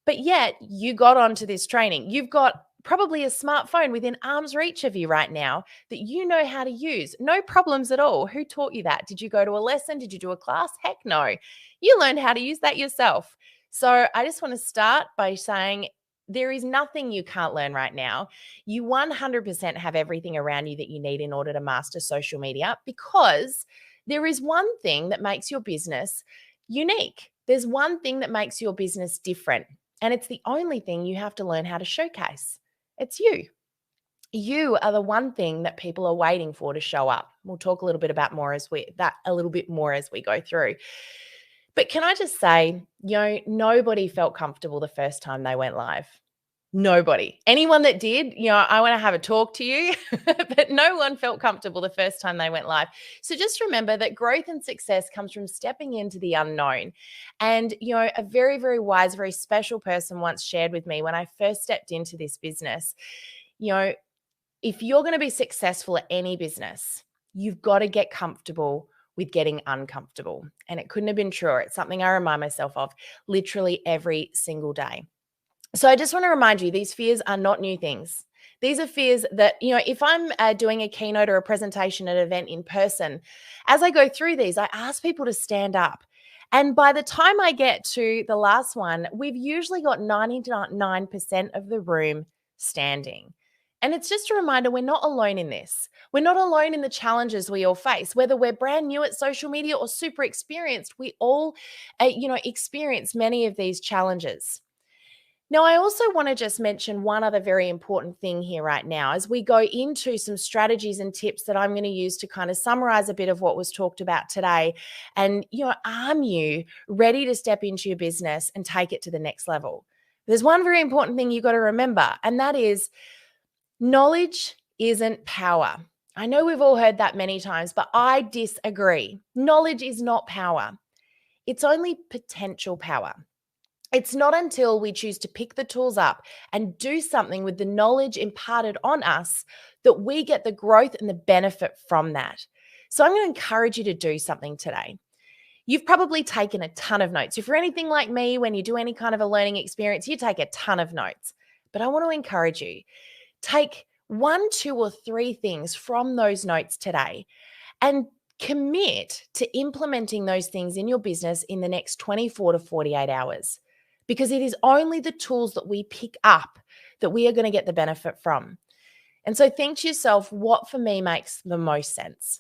But yet you got onto this training. You've got probably a smartphone within arm's reach of you right now that you know how to use. No problems at all. Who taught you that? Did you go to a lesson? Did you do a class? Heck no. You learned how to use that yourself. So I just want to start by saying there is nothing you can't learn right now. You 100% have everything around you that you need in order to master social media, because there is one thing that makes your business unique. There's one thing that makes your business different. And it's the only thing you have to learn how to showcase. It's you. You are the one thing that people are waiting for to show up. We'll talk a little bit more as we go through. But can I just say, nobody felt comfortable the first time they went live. Nobody. Anyone that did, I want to have a talk to you, but no one felt comfortable the first time they went live. So just remember that growth and success comes from stepping into the unknown. And, a very, very wise, very special person once shared with me when I first stepped into this business, if you're going to be successful at any business, you've got to get comfortable with getting uncomfortable. And it couldn't have been truer. It's something I remind myself of literally every single day. So I just want to remind you, these fears are not new things. These are fears that, if I'm doing a keynote or a presentation at an event in person, as I go through these, I ask people to stand up. And by the time I get to the last one, we've usually got 99% of the room standing. And it's just a reminder, we're not alone in this. We're not alone in the challenges we all face. Whether we're brand new at social media or super experienced, we all, experience many of these challenges. Now, I also want to just mention one other very important thing here right now as we go into some strategies and tips that I'm going to use to kind of summarize a bit of what was talked about today and, arm you ready to step into your business and take it to the next level. There's one very important thing you've got to remember, and that is knowledge isn't power. I know we've all heard that many times, but I disagree. Knowledge is not power. It's only potential power. It's not until we choose to pick the tools up and do something with the knowledge imparted on us that we get the growth and the benefit from that. So I'm going to encourage you to do something today. You've probably taken a ton of notes. If you're anything like me, when you do any kind of a learning experience, you take a ton of notes. But I want to encourage you, take 1, 2, or 3 things from those notes today and commit to implementing those things in your business in the next 24 to 48 hours. Because it is only the tools that we pick up that we are going to get the benefit from. And so think to yourself, what for me makes the most sense?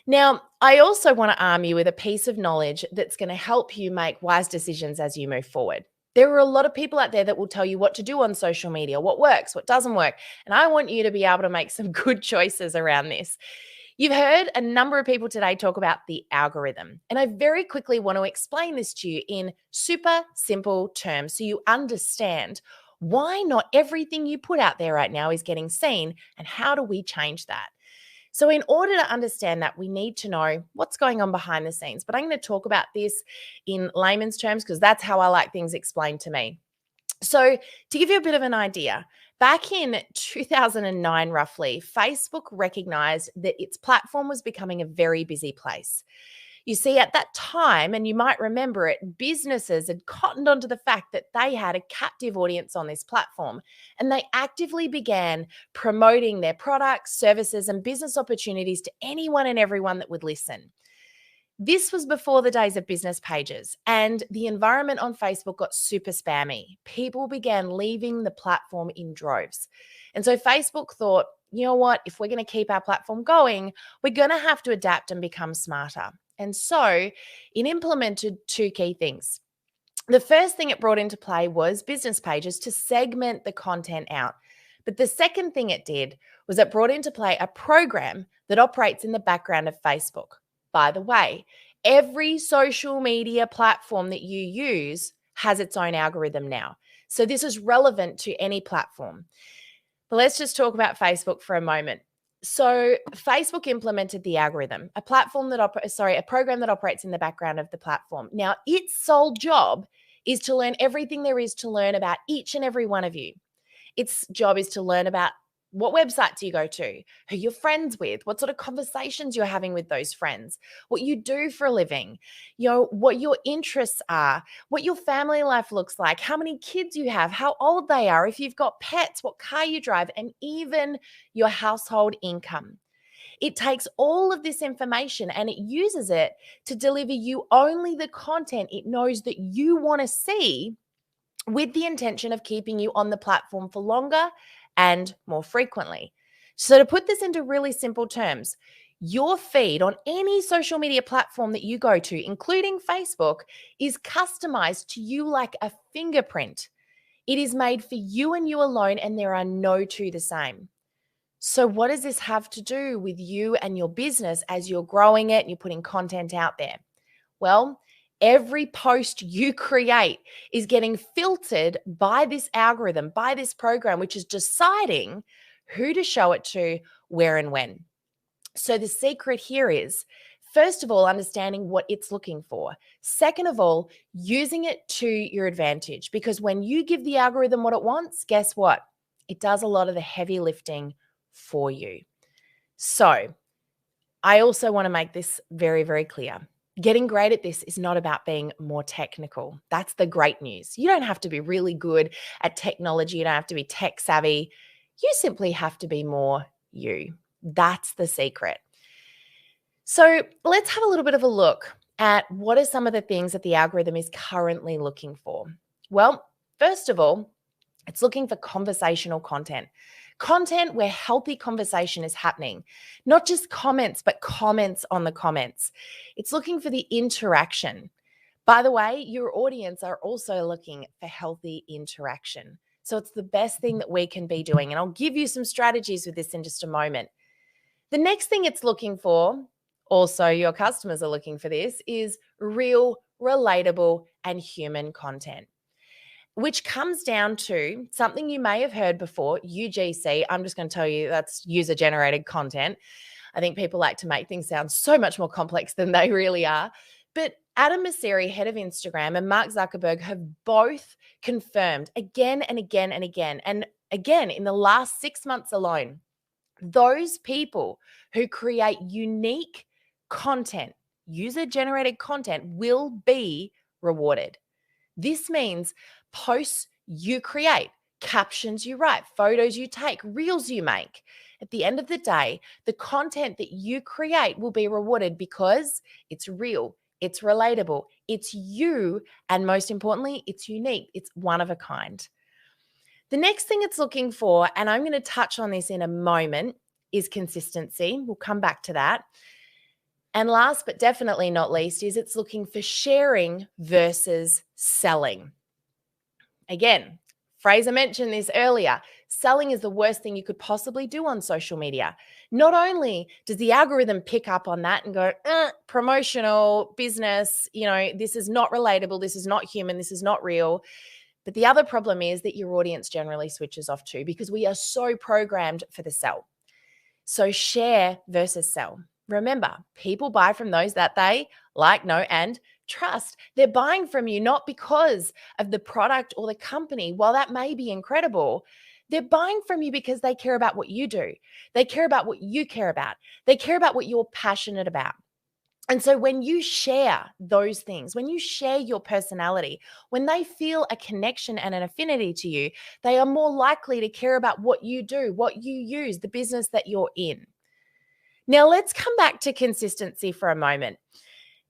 Now, I also want to arm you with a piece of knowledge that's going to help you make wise decisions as you move forward. There are a lot of people out there that will tell you what to do on social media, what works, what doesn't work. And I want you to be able to make some good choices around this. You've heard a number of people today talk about the algorithm. And I very quickly want to explain this to you in super simple terms so you understand why not everything you put out there right now is getting seen and how do we change that. So in order to understand that, we need to know what's going on behind the scenes. But I'm going to talk about this in layman's terms because that's how I like things explained to me. So to give you a bit of an idea, back in 2009, roughly, Facebook recognized that its platform was becoming a very busy place. You see, at that time, and you might remember it, businesses had cottoned onto the fact that they had a captive audience on this platform, and they actively began promoting their products, services, and business opportunities to anyone and everyone that would listen. This was before the days of business pages, and the environment on Facebook got super spammy. People began leaving the platform in droves. And so Facebook thought, you know what, if we're going to keep our platform going, we're going to have to adapt and become smarter. And so it implemented two key things. The first thing it brought into play was business pages to segment the content out. But the second thing it did was it brought into play a program that operates in the background of Facebook. By the way, every social media platform that you use has its own algorithm now. So this is relevant to any platform. But let's just talk about Facebook for a moment. So Facebook implemented the algorithm, a program that operates in the background of the platform. Now, its sole job is to learn everything there is to learn about each and every one of you. Its job is to learn about what websites you go to, who you're friends with, what sort of conversations you're having with those friends, what you do for a living, what your interests are, what your family life looks like, how many kids you have, how old they are, if you've got pets, what car you drive, and even your household income. It takes all of this information and it uses it to deliver you only the content it knows that you want to see, with the intention of keeping you on the platform for longer and more frequently. So to put this into really simple terms, your feed on any social media platform that you go to, including Facebook, is customized to you like a fingerprint. It is made for you and you alone, and there are no two the same. So what does this have to do with you and your business as you're growing it and you're putting content out there? Well, every post you create is getting filtered by this algorithm, by this program, which is deciding who to show it to, where and when. So the secret here is, first of all, understanding what it's looking for. Second of all, using it to your advantage, because when you give the algorithm what it wants, guess what? It does a lot of the heavy lifting for you. So I also want to make this very, very clear. Getting great at this is not about being more technical. That's the great news. You don't have to be really good at technology. You don't have to be tech savvy. You simply have to be more you. That's the secret. So let's have a little bit of a look at what are some of the things that the algorithm is currently looking for. Well, first of all, it's looking for conversational content. Content where healthy conversation is happening, not just comments, but comments on the comments. It's looking for the interaction. By the way, your audience are also looking for healthy interaction. So it's the best thing that we can be doing. And I'll give you some strategies with this in just a moment. The next thing it's looking for, also your customers are looking for this, is real, relatable, and human content, which comes down to something you may have heard before, UGC. I'm just going to tell you that's user-generated content. I think people like to make things sound so much more complex than they really are. But Adam Mosseri, head of Instagram, and Mark Zuckerberg have both confirmed again and again and again, and again in the last 6 months alone, those people who create unique content, user-generated content, will be rewarded. This means posts you create, captions you write, photos you take, reels you make. At the end of the day, the content that you create will be rewarded because it's real, it's relatable, it's you, and most importantly, it's unique, it's one of a kind. The next thing it's looking for, and I'm going to touch on this in a moment, is consistency. We'll come back to that. And last but definitely not least is it's looking for sharing versus selling. Again, Fraser mentioned this earlier. Selling is the worst thing you could possibly do on social media. Not only does the algorithm pick up on that and go, promotional business, this is not relatable, this is not human, this is not real. But the other problem is that your audience generally switches off too, because we are so programmed for the sell. So share versus sell. Remember, people buy from those that they like, know, and trust. They're buying from you not because of the product or the company. While that may be incredible, they're buying from you because they care about what you do. They care about what you care about. They care about what you're passionate about. And so when you share those things, when you share your personality, when they feel a connection and an affinity to you, they are more likely to care about what you do, what you use, the business that you're in. Now, let's come back to consistency for a moment,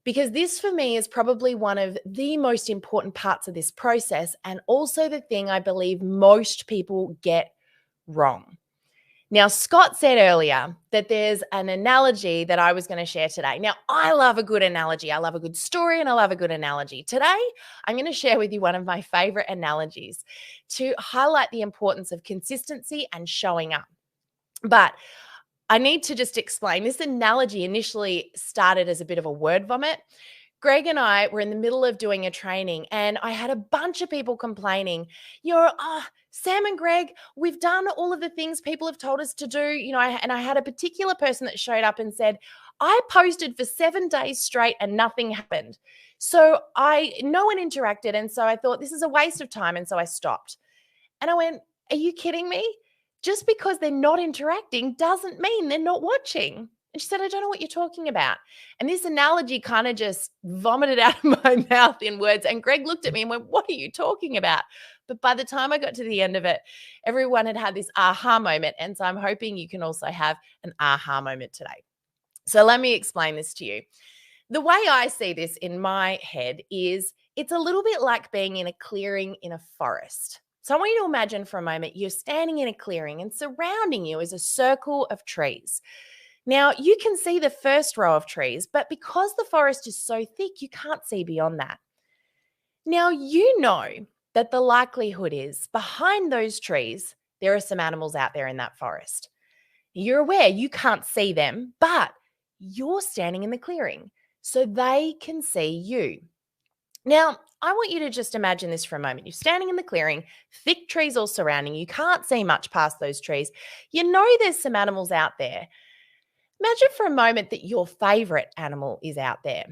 because this for me is probably one of the most important parts of this process, and also the thing I believe most people get wrong. Now, Scott said earlier that there's an analogy that I was going to share today. Now, I love a good analogy. I love a good story and I love a good analogy. Today, I'm going to share with you one of my favorite analogies to highlight the importance of consistency and showing up. But I need to just explain, this analogy initially started as a bit of a word vomit. Greg and I were in the middle of doing a training and I had a bunch of people complaining, Sam and Greg, we've done all of the things people have told us to do, and I had a particular person that showed up and said, I posted for 7 days straight and nothing happened. So no one interacted. And so I thought this is a waste of time. And so I stopped. And I went, are you kidding me? Just because they're not interacting doesn't mean they're not watching. And she said, I don't know what you're talking about. And this analogy kind of just vomited out of my mouth in words. And Greg looked at me and went, what are you talking about? But by the time I got to the end of it, everyone had this aha moment. And so I'm hoping you can also have an aha moment today. So let me explain this to you. The way I see this in my head is it's a little bit like being in a clearing in a forest. So I want you to imagine for a moment, you're standing in a clearing and surrounding you is a circle of trees. Now, you can see the first row of trees, but because the forest is so thick, you can't see beyond that. Now, you know that the likelihood is behind those trees, there are some animals out there in that forest. You're aware you can't see them, but you're standing in the clearing, so they can see you. Now, I want you to just imagine this for a moment. You're standing in the clearing, thick trees all surrounding you. You can't see much past those trees. You know there's some animals out there. Imagine for a moment that your favorite animal is out there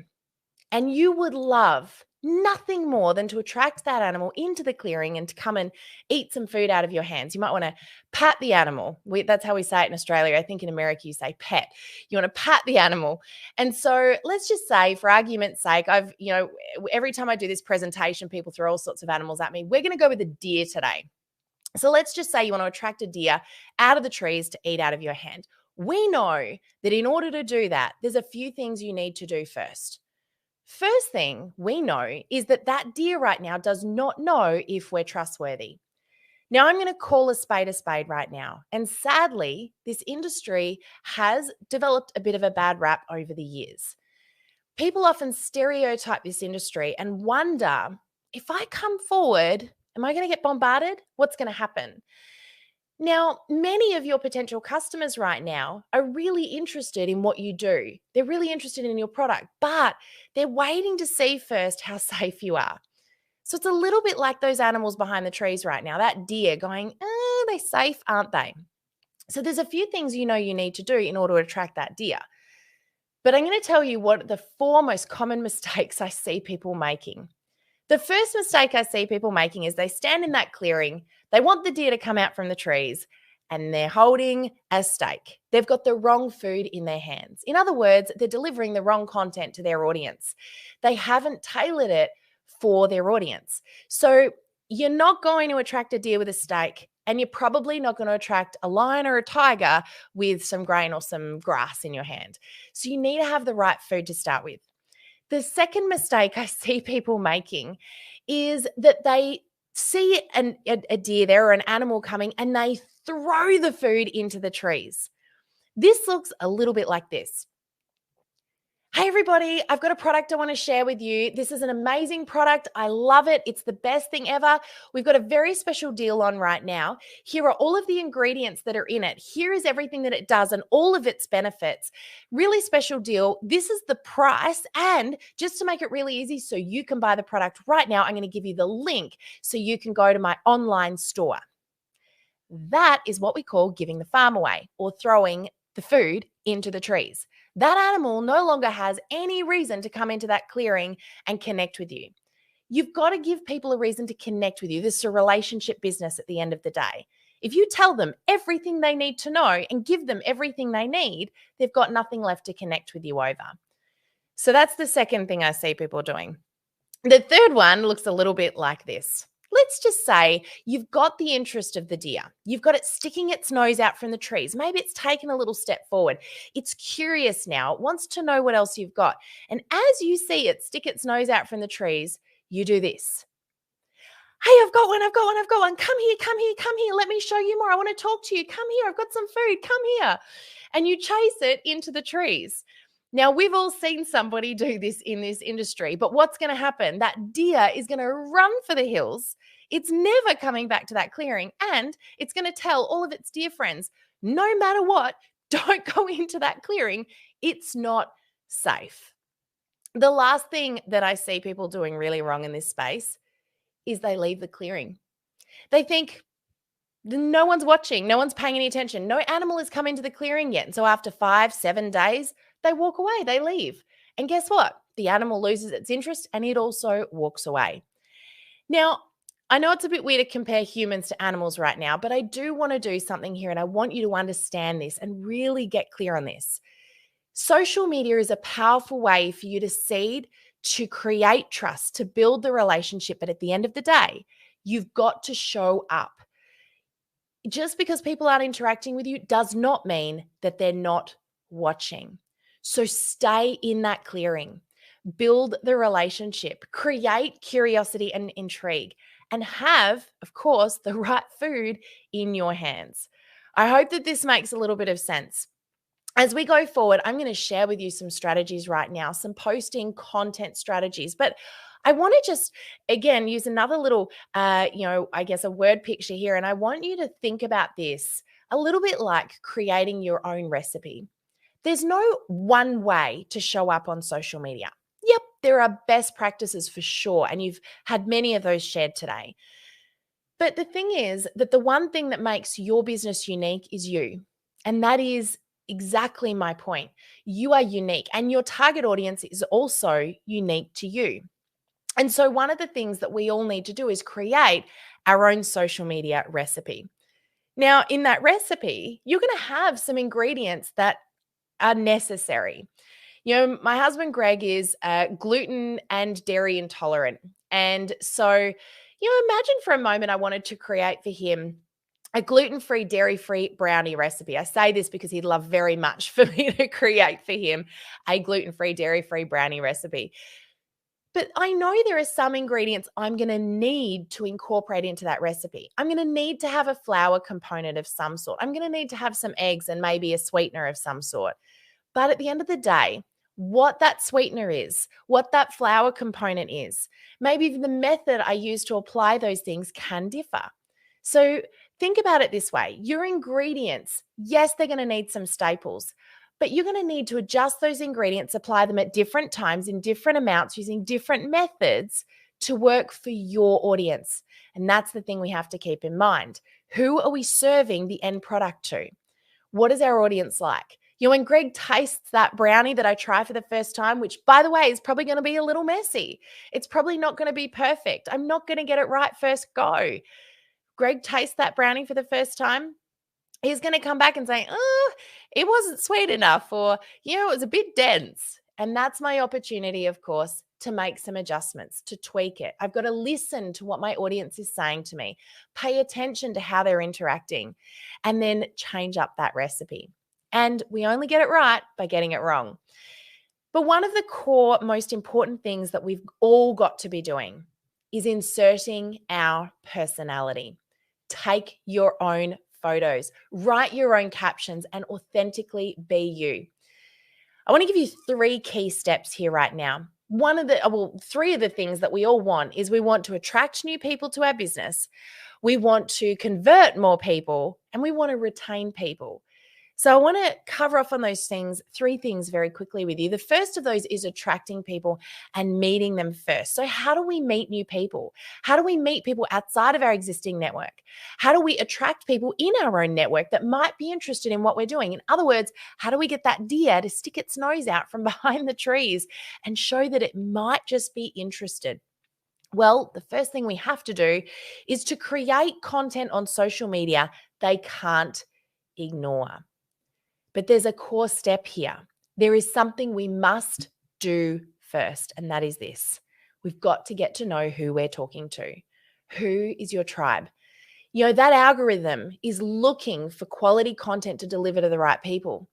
and you would love nothing more than to attract that animal into the clearing and to come and eat some food out of your hands. You might want to pat the animal. That's how we say it in Australia. I think in America you say pet. You want to pat the animal. And so let's just say, for argument's sake, every time I do this presentation, people throw all sorts of animals at me. We're going to go with a deer today. So let's just say you want to attract a deer out of the trees to eat out of your hand. We know that in order to do that, there's a few things you need to do first. First thing we know is that deer right now does not know if we're trustworthy. Now, I'm going to call a spade right now. And sadly, this industry has developed a bit of a bad rap over the years. People often stereotype this industry and wonder, if I come forward, am I going to get bombarded? What's going to happen? Now, many of your potential customers right now are really interested in what you do. They're really interested in your product, but they're waiting to see first how safe you are. So it's a little bit like those animals behind the trees right now, that deer going, are they safe, aren't they? So there's a few things you need to do in order to attract that deer. But I'm going to tell you what the 4 most common mistakes I see people making. The first mistake I see people making is they stand in that clearing, they want the deer to come out from the trees, and they're holding a steak. They've got the wrong food in their hands. In other words, they're delivering the wrong content to their audience. They haven't tailored it for their audience. So you're not going to attract a deer with a steak, and you're probably not going to attract a lion or a tiger with some grain or some grass in your hand. So you need to have the right food to start with. The second mistake I see people making is that they see a deer there or an animal coming, and they throw the food into the trees. This looks a little bit like this. Hey everybody, I've got a product I want to share with you. This is an amazing product. I love it. It's the best thing ever. We've got a very special deal on right now. Here are all of the ingredients that are in it. Here is everything that it does and all of its benefits. Really special deal. This is the price. And just to make it really easy so you can buy the product right now, I'm going to give you the link so you can go to my online store. That is what we call giving the farm away, or throwing the food into the trees. That animal no longer has any reason to come into that clearing and connect with you. You've got to give people a reason to connect with you. This is a relationship business at the end of the day. If you tell them everything they need to know and give them everything they need, they've got nothing left to connect with you over. So that's the second thing I see people doing. The third one looks a little bit like this. Let's just say you've got the interest of the deer. You've got it sticking its nose out from the trees. Maybe it's taken a little step forward. It's curious now. It wants to know what else you've got. And as you see it stick its nose out from the trees, you do this. Hey, I've got one. Come here. Let me show you more. I want to talk to you. Come here. I've got some food. Come here. And you chase it into the trees. Now, we've all seen somebody do this in this industry, but what's going to happen? That deer is going to run for the hills. It's never coming back to that clearing, and it's going to tell all of its deer friends, no matter what, don't go into that clearing. It's not safe. The last thing that I see people doing really wrong in this space is they leave the clearing. They think, no one's watching, no one's paying any attention, no animal has come into the clearing yet. And so after 5-7 days, they walk away, they leave. And guess what? The animal loses its interest and it also walks away. Now, I know it's a bit weird to compare humans to animals right now, but I do want to do something here and I want you to understand this and really get clear on this. Social media is a powerful way for you to seed, to create trust, to build the relationship. But at the end of the day, you've got to show up. Just because people aren't interacting with you does not mean that they're not watching. So stay in that clearing, build the relationship, create curiosity and intrigue, and have, of course, the right food in your hands. I hope that this makes a little bit of sense. As we go forward, I'm going to share with you some strategies right now, some posting content strategies, but I want to just, again, use another little, I guess a word picture here. And I want you to think about this a little bit like creating your own recipe. There's no one way to show up on social media. Yep, there are best practices for sure. And you've had many of those shared today. But the thing is that the one thing that makes your business unique is you. And that is exactly my point. You are unique and your target audience is also unique to you. And so one of the things that we all need to do is create our own social media recipe. Now, in that recipe, you're going to have some ingredients that are necessary. You know, my husband, Greg, is gluten and dairy intolerant. And so, imagine for a moment I wanted to create for him a gluten-free, dairy-free brownie recipe. I say this because he'd love very much for me to create for him a gluten-free, dairy-free brownie recipe. But I know there are some ingredients I'm going to need to incorporate into that recipe. I'm going to need to have a flour component of some sort. I'm going to need to have some eggs and maybe a sweetener of some sort. But at the end of the day, what that sweetener is, what that flour component is, maybe the method I use to apply those things can differ. So think about it this way. Your ingredients, yes, they're going to need some staples, but you're going to need to adjust those ingredients, apply them at different times in different amounts using different methods to work for your audience. And that's the thing we have to keep in mind. Who are we serving the end product to? What is our audience like? When Greg tastes that brownie that I try for the first time, which by the way is probably going to be a little messy. It's probably not going to be perfect. I'm not going to get it right first go. Greg tastes that brownie for the first time. He's going to come back and say, it wasn't sweet enough, or, it was a bit dense. And that's my opportunity, of course, to make some adjustments, to tweak it. I've got to listen to what my audience is saying to me, pay attention to how they're interacting, and then change up that recipe. And we only get it right by getting it wrong. But one of the core, most important things that we've all got to be doing is inserting our personality. Take your own photos, write your own captions, and authentically be you. I want to give you 3 key steps here right now. Three of the things that we all want is we want to attract new people to our business, we want to convert more people, and we want to retain people. So I want to cover off on those 3 things very quickly with you. The first of those is attracting people and meeting them first. So how do we meet new people? How do we meet people outside of our existing network? How do we attract people in our own network that might be interested in what we're doing? In other words, how do we get that deer to stick its nose out from behind the trees and show that it might just be interested? Well, the first thing we have to do is to create content on social media they can't ignore. But there's a core step here. There is something we must do first, and that is this. We've got to get to know who we're talking to. Who is your tribe? You know, that algorithm is looking for quality content to deliver to the right people.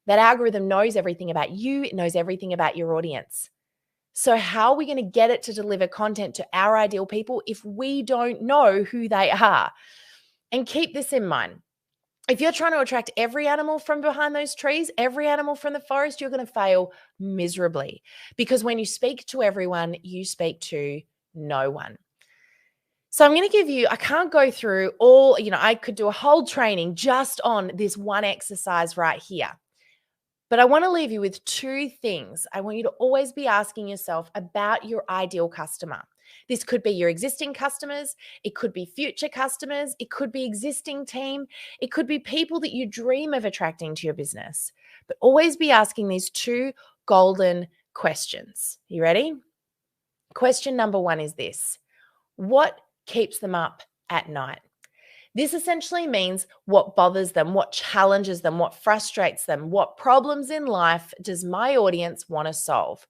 That algorithm knows everything about you. It knows everything about your audience. So how are we going to get it to deliver content to our ideal people if we don't know who they are? And keep this in mind. If you're trying to attract every animal from behind those trees, every animal from the forest, you're going to fail miserably. Because when you speak to everyone, you speak to no one. So I'm going to give you, I can't go through all, I could do a whole training just on this one exercise right here. But I want to leave you with 2 things. I want you to always be asking yourself about your ideal customer. This could be your existing customers. It could be future customers. It could be existing team. It could be people that you dream of attracting to your business. But always be asking these 2 golden questions. You ready? Question number 1 is this. What keeps them up at night? This essentially means what bothers them, what challenges them, what frustrates them, what problems in life does my audience want to solve?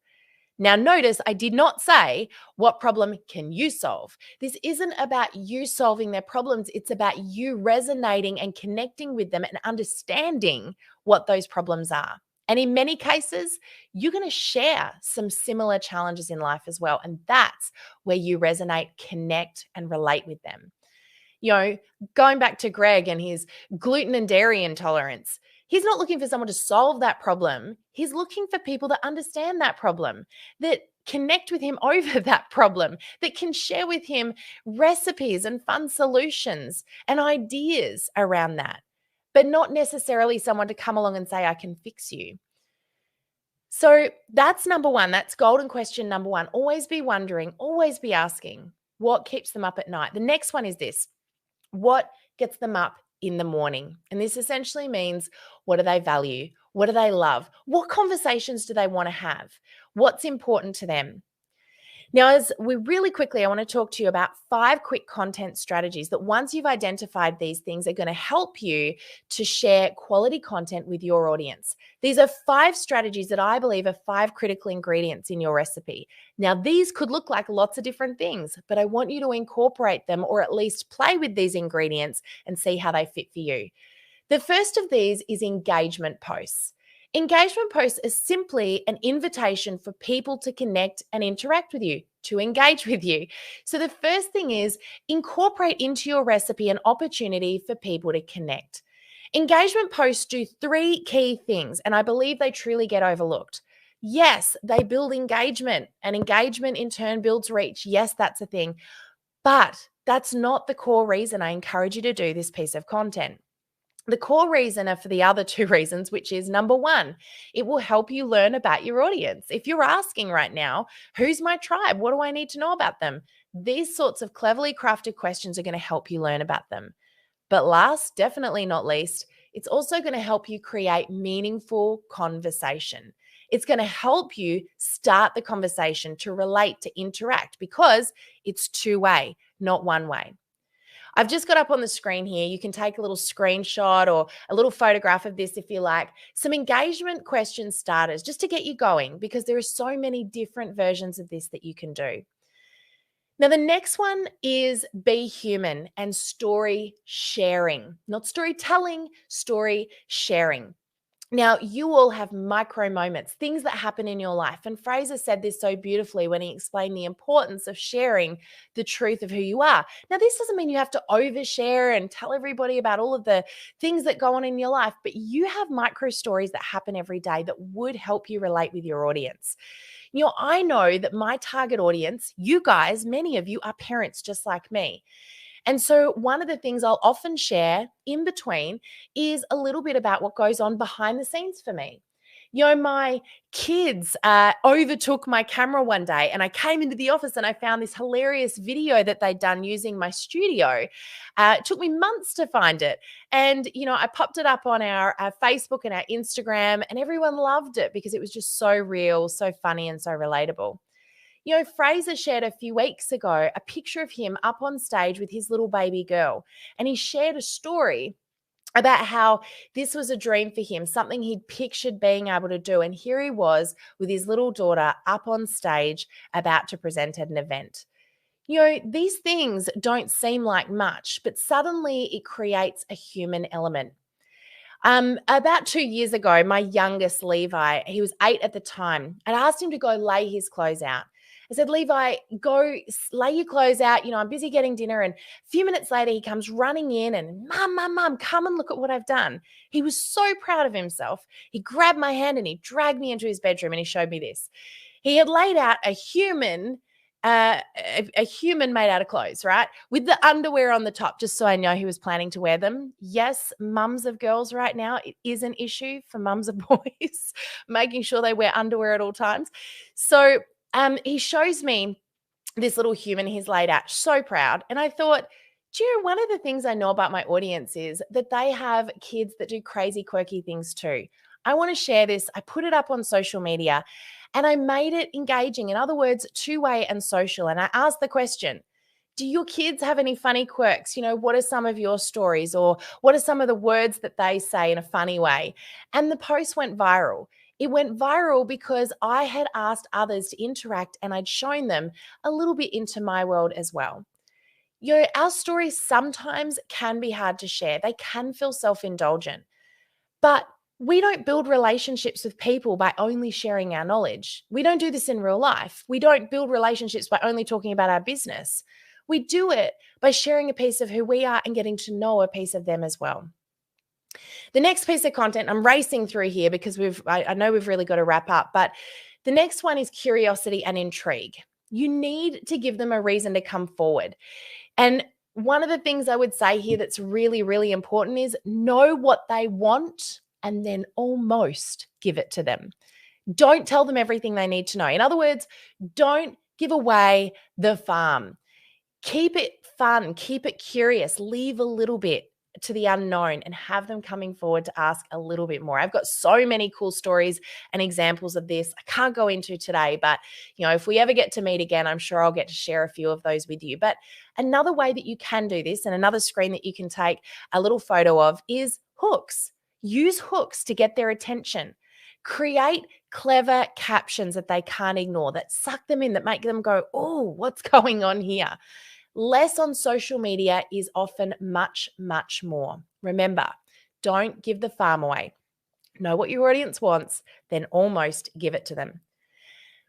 Now, notice I did not say, what problem can you solve? This isn't about you solving their problems. It's about you resonating and connecting with them and understanding what those problems are. And in many cases, you're going to share some similar challenges in life as well. And that's where you resonate, connect, and relate with them. Going back to Greg and his gluten and dairy intolerance, he's not looking for someone to solve that problem. He's looking for people that understand that problem, that connect with him over that problem, that can share with him recipes and fun solutions and ideas around that, but not necessarily someone to come along and say, I can fix you. So that's number 1. That's golden question number 1. Always be wondering, always be asking, what keeps them up at night? The next one is this. What gets them up in the morning? And this essentially means, what do they value? What do they love? What conversations do they want to have? What's important to them? Now, as we really quickly, I want to talk to you about 5 quick content strategies that once you've identified these things are going to help you to share quality content with your audience. These are 5 strategies that I believe are 5 critical ingredients in your recipe. Now, these could look like lots of different things, but I want you to incorporate them or at least play with these ingredients and see how they fit for you. The first of these is engagement posts. Engagement posts is simply an invitation for people to connect and interact with you, to engage with you. So the first thing is incorporate into your recipe an opportunity for people to connect. Engagement posts do 3 key things, and I believe they truly get overlooked. Yes, they build engagement, and engagement in turn builds reach. Yes, that's a thing, but that's not the core reason I encourage you to do this piece of content. The core reason are for the other 2 reasons, which is number 1, it will help you learn about your audience. If you're asking right now, who's my tribe? What do I need to know about them? These sorts of cleverly crafted questions are going to help you learn about them. But last, definitely not least, it's also going to help you create meaningful conversation. It's going to help you start the conversation, to relate, to interact, because it's 2-way, not 1-way. I've just got up on the screen here. You can take a little screenshot or a little photograph of this if you like. Some engagement question starters just to get you going, because there are so many different versions of this that you can do. Now, the next one is be human and story sharing, not storytelling, story sharing. Now, you all have micro moments, things that happen in your life. And Fraser said this so beautifully when he explained the importance of sharing the truth of who you are. Now, this doesn't mean you have to overshare and tell everybody about all of the things that go on in your life, but you have micro stories that happen every day that would help you relate with your audience. You know, I know that my target audience, you guys, many of you are parents just like me. And so one of the things I'll often share in between is a little bit about what goes on behind the scenes for me. You know, my kids overtook my camera one day, and I came into the office and I found this hilarious video that they'd done using my studio. It took me months to find it. And, you know, I popped it up on our Facebook and our Instagram, and everyone loved it because it was just so real, so funny, and so relatable. You know, Fraser shared a few weeks ago a picture of him up on stage with his little baby girl, and he shared a story about how this was a dream for him, something he'd pictured being able to do. And here he was with his little daughter up on stage about to present at an event. You know, these things don't seem like much, but suddenly it creates a human element. About 2 years ago, my youngest, Levi, he was 8 at the time, and I asked him to go lay his clothes out. I said, Levi, go lay your clothes out. You know, I'm busy getting dinner. And a few minutes later, he comes running in and, Mum, come and look at what I've done. He was so proud of himself. He grabbed my hand and he dragged me into his bedroom and he showed me this. He had laid out a human made out of clothes, right? With the underwear on the top, just so I know he was planning to wear them. Yes, mums of girls right now, it is an issue for mums of boys, making sure they wear underwear at all times. So he shows me this little human he's laid out, so proud. And I thought, do you know, one of the things I know about my audience is that they have kids that do crazy, quirky things too. I want to share this. I put it up on social media and I made it engaging. In other words, two-way and social. And I asked the question, do your kids have any funny quirks? You know, what are some of your stories, or what are some of the words that they say in a funny way? And the post went viral. It went viral because I had asked others to interact and I'd shown them a little bit into my world as well. You know, our stories sometimes can be hard to share. They can feel self-indulgent, but we don't build relationships with people by only sharing our knowledge. We don't do this in real life. We don't build relationships by only talking about our business. We do it by sharing a piece of who we are and getting to know a piece of them as well. The next piece of content, I'm racing through here because I know we've really got to wrap up, but the next one is curiosity and intrigue. You need to give them a reason to come forward. And one of the things I would say here that's really, really important is know what they want and then almost give it to them. Don't tell them everything they need to know. In other words, don't give away the farm. Keep it fun, keep it curious, leave a little bit to the unknown and have them coming forward to ask a little bit more. I've got so many cool stories and examples of this I can't go into today, but you know, if we ever get to meet again, I'm sure I'll get to share a few of those with you. But another way that you can do this, and another screen that you can take a little photo of, is hooks. Use hooks to get their attention. Create clever captions that they can't ignore, that suck them in, that make them go, oh, what's going on here? Less on social media is often much, much more. Remember, don't give the farm away. Know what your audience wants, then almost give it to them.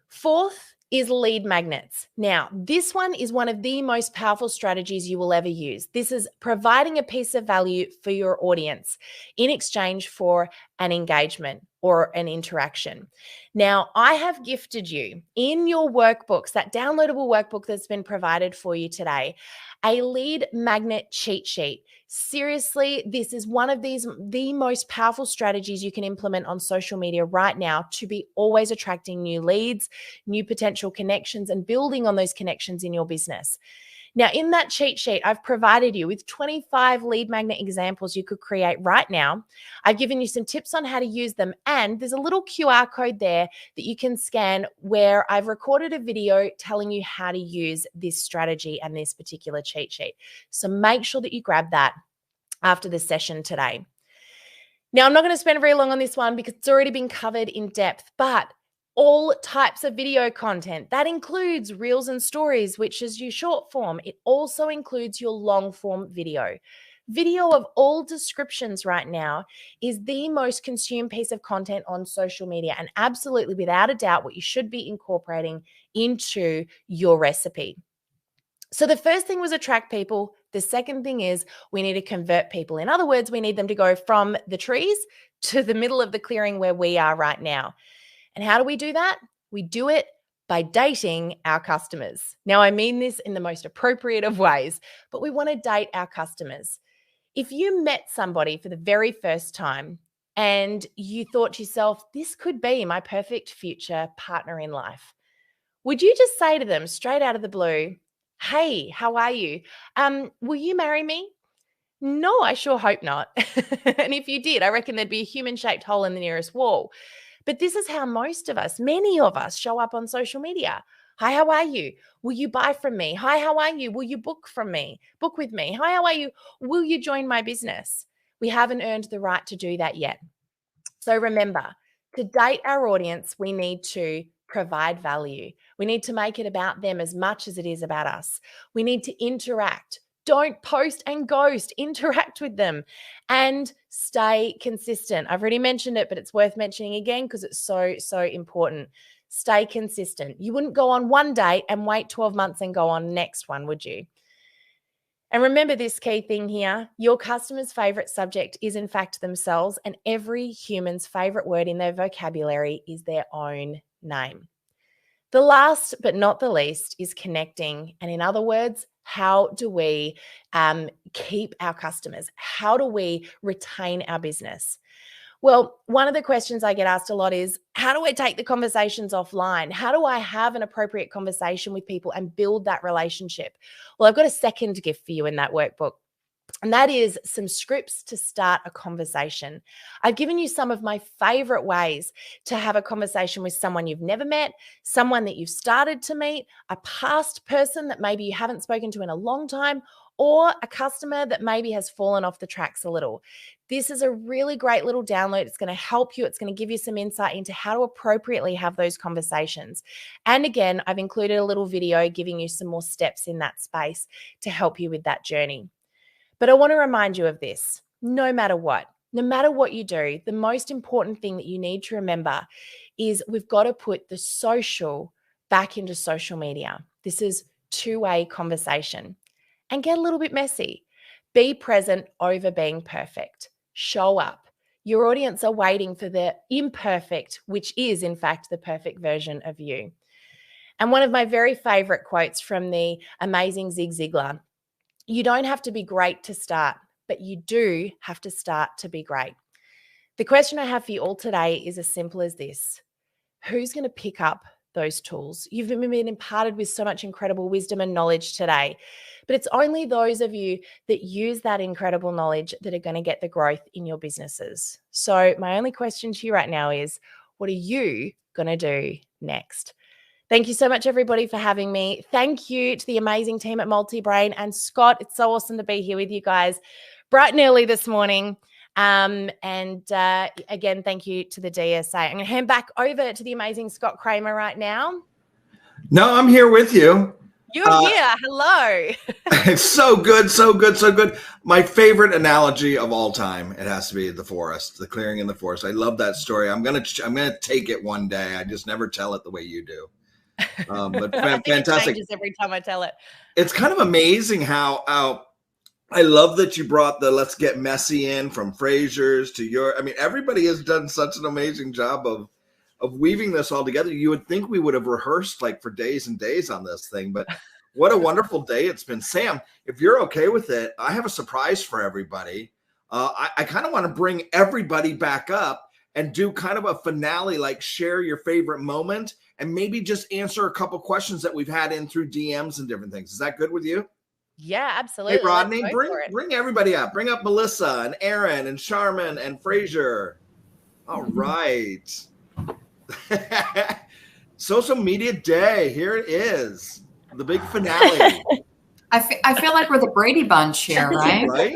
Fourth is lead magnets. Now, this one is one of the most powerful strategies you will ever use. This is providing a piece of value for your audience in exchange for an engagement or an interaction. Now, I have gifted you in your workbooks, that downloadable workbook that's been provided for you today, a lead magnet cheat sheet. Seriously, this is one of the most powerful strategies you can implement on social media right now to be always attracting new leads, new potential connections, and building on those connections in your business. Now, in that cheat sheet, I've provided you with 25 lead magnet examples you could create right now. I've given you some tips on how to use them, and there's a little QR code there that you can scan where I've recorded a video telling you how to use this strategy and this particular cheat sheet. So make sure that you grab that after this session today. Now, I'm not going to spend very long on this one because it's already been covered in depth, but all types of video content. That includes reels and stories, which is your short form. It also includes your long form video. Video of all descriptions right now is the most consumed piece of content on social media, and absolutely without a doubt what you should be incorporating into your recipe. So the first thing was attract people. The second thing is we need to convert people. In other words, we need them to go from the trees to the middle of the clearing where we are right now. And how do we do that? We do it by dating our customers. Now, I mean this in the most appropriate of ways, but we want to date our customers. If you met somebody for the very first time and you thought to yourself, this could be my perfect future partner in life, would you just say to them straight out of the blue, hey, how are you? Will you marry me? No, I sure hope not. And if you did, I reckon there'd be a human-shaped hole in the nearest wall. But this is how most of us, many of us, show up on social media. Hi, how are you? Will you buy from me? Hi, how are you? Will you book from me? Book with me. Hi, how are you? Will you join my business? We haven't earned the right to do that yet. So remember, to date our audience, we need to provide value. We need to make it about them as much as it is about us. We need to interact. Don't post and ghost. Interact with them and stay consistent. I've already mentioned it, but it's worth mentioning again because it's so, so important. Stay consistent. You wouldn't go on one date and wait 12 months and go on next one, would you? And remember this key thing here. Your customer's favorite subject is in fact themselves, and every human's favorite word in their vocabulary is their own name. The last but not the least is connecting. And in other words, how do we keep our customers? How do we retain our business? Well, one of the questions I get asked a lot is, how do I take the conversations offline? How do I have an appropriate conversation with people and build that relationship? Well, I've got a second gift for you in that workbook. And that is some scripts to start a conversation. I've given you some of my favorite ways to have a conversation with someone you've never met, someone that you've started to meet, a past person that maybe you haven't spoken to in a long time, or a customer that maybe has fallen off the tracks a little. This is a really great little download. It's going to help you. It's going to give you some insight into how to appropriately have those conversations. And again, I've included a little video giving you some more steps in that space to help you with that journey. But I want to remind you of this. No matter what you do, the most important thing that you need to remember is we've got to put the social back into social media. This is two-way conversation. And get a little bit messy. Be present over being perfect. Show up. Your audience are waiting for the imperfect, which is in fact the perfect version of you. And one of my very favorite quotes from the amazing Zig Ziglar, you don't have to be great to start, but you do have to start to be great. The question I have for you all today is as simple as this. Who's going to pick up those tools? You've been imparted with so much incredible wisdom and knowledge today, but it's only those of you that use that incredible knowledge that are going to get the growth in your businesses. So my only question to you right now is, what are you going to do next? Thank you so much, everybody, for having me. Thank you to the amazing team at MultiBrain and Scott. It's so awesome to be here with you guys bright and early this morning. Again, thank you to the DSA. I'm going to hand back over to the amazing Scott Kramer right now. No, I'm here with you. You're here. Hello. It's so good, so good, so good. My favorite analogy of all time, it has to be the forest, the clearing in the forest. I love that story. I'm gonna take it one day. I just never tell it the way you do. But fantastic. It changes every time I tell it. It's kind of amazing how I love that you brought the let's get messy in from Frasier's to your, I mean, everybody has done such an amazing job of weaving this all together. You would think we would have rehearsed like for days and days on this thing, but what a wonderful day it's been. Sam, if you're okay with it, I have a surprise for everybody. I kind of want to bring everybody back up and do kind of a finale, like share your favorite moment and maybe just answer a couple questions that we've had in through DMs and different things. Is that good with you? Yeah, absolutely. Hey, Rodney, bring everybody up. Bring up Melissa and Aaron and Charmin and Frasier. All right. Social Media Day. Here it is. The big finale. I feel like we're the Brady Bunch here, right? Right?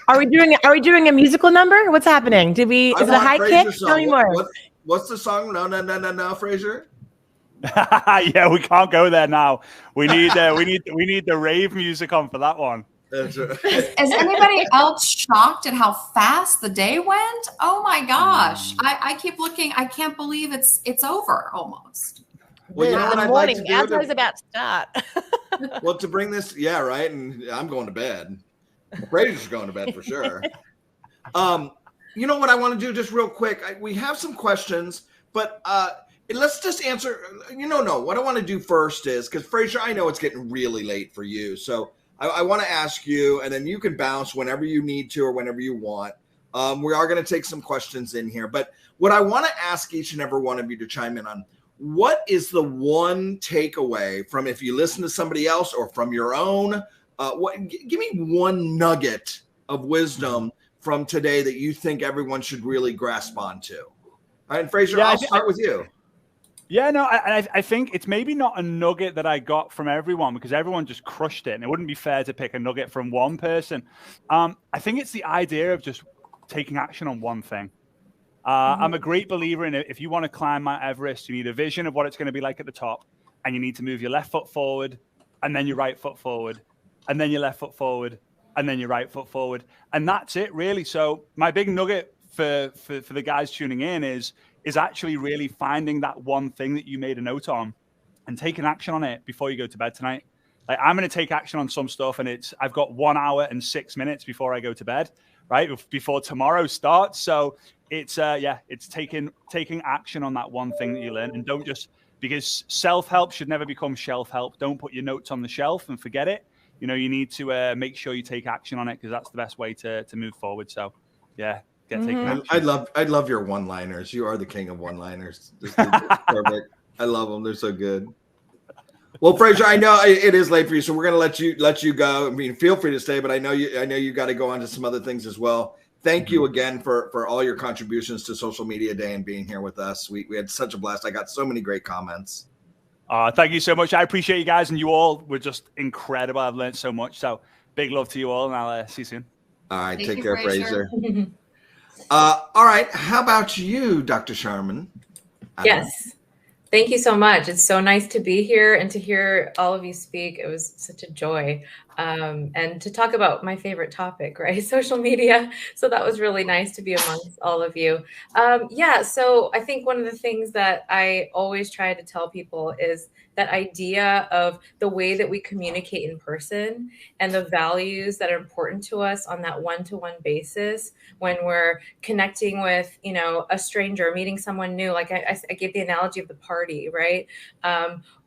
Are we doing a musical number? What's happening? Is it a high kick? Tell me more. What's the song? No, Frasier. Yeah, we can't go there now. We need the rave music on for that one. That's right. Is anybody else shocked at how fast the day went? Oh my gosh. I keep looking. I can't believe it's over almost. Well, you know what I'd morning, like to as do? I was about to start. Well, to bring this, yeah, right. And I'm going to bed. Brady's going to bed for sure. You know what I want to do just real quick? We have some questions, but let's just answer. No. What I want to do first is, because Fraser, I know it's getting really late for you. So I want to ask you, and then you can bounce whenever you need to or whenever you want. We are going to take some questions in here. But what I want to ask each and every one of you to chime in on, what is the one takeaway from, if you listen to somebody else or from your own, give me one nugget of wisdom from today that you think everyone should really grasp onto. All right, and Fraser, I'll start with you. Yeah, no, I think it's maybe not a nugget that I got from everyone, because everyone just crushed it, and it wouldn't be fair to pick a nugget from one person. I think it's the idea of just taking action on one thing. I'm a great believer in it. If you want to climb Mount Everest, you need a vision of what it's going to be like at the top, and you need to move your left foot forward, and then your right foot forward, and then your left foot forward, and then your right foot forward. And that's it, really. So my big nugget for the guys tuning in is actually really finding that one thing that you made a note on and taking action on it before you go to bed tonight. Like, I'm going to take action on some stuff, and I've got 1 hour and 6 minutes before I go to bed, right? Before tomorrow starts. So it's taking action on that one thing that you learn, and don't just, because self-help should never become shelf help. Don't put your notes on the shelf and forget it. You need to make sure you take action on it, because that's the best way to move forward. So, yeah, taking action. I love your one-liners. You are the king of one-liners. Perfect. I love them. They're so good. Well, Fraser, I know it is late for you, so we're going to let you go. I mean, feel free to stay, but I know you got to go on to some other things as well. Thank you again for all your contributions to Social Media Day and being here with us. We had such a blast. I got so many great comments. Thank you so much. I appreciate you guys, and you all were just incredible. I've learned so much. So big love to you all, and I'll see you soon. All right. Take care, Fraser. All right. How about you, Dr. Sharman? Yes. Thank you so much. It's so nice to be here and to hear all of you speak. It was such a joy. And to talk about my favorite topic, right? Social media. So that was really nice to be amongst all of you. So I think one of the things that I always try to tell people is that idea of the way that we communicate in person and the values that are important to us on that one-to-one basis when we're connecting with, a stranger, meeting someone new. Like I gave the analogy of the party, right?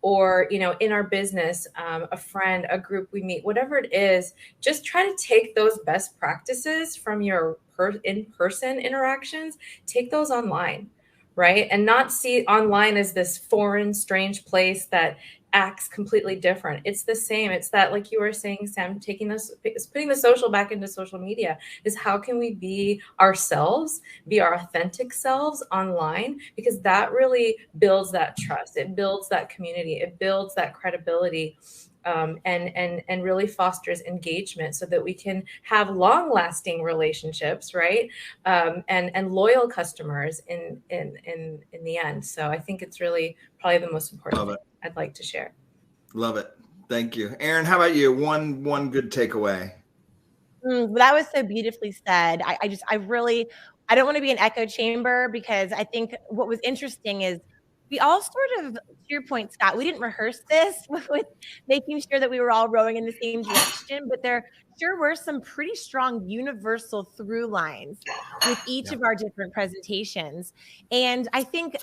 Or, in our business, a friend, a group we meet, whatever it is, just try to take those best practices from your in-person interactions, take those online, right? And not see online as this foreign, strange place that acts completely different. It's the same. It's that, like you were saying, Sam, putting the social back into social media is how can we be ourselves, be our authentic selves online, because that really builds that trust. It builds that community. It builds that credibility. And really fosters engagement so that we can have long-lasting relationships, right? And loyal customers in the end. So I think it's really probably the most important thing I'd like to share. Love it. Thank you. Aaron, how about you? One good takeaway. That was so beautifully said. I don't want to be an echo chamber, because I think what was interesting is we all sort of, to your point, Scott, we didn't rehearse this with making sure that we were all rowing in the same direction, but there sure were some pretty strong universal through lines with each of our different presentations. And I think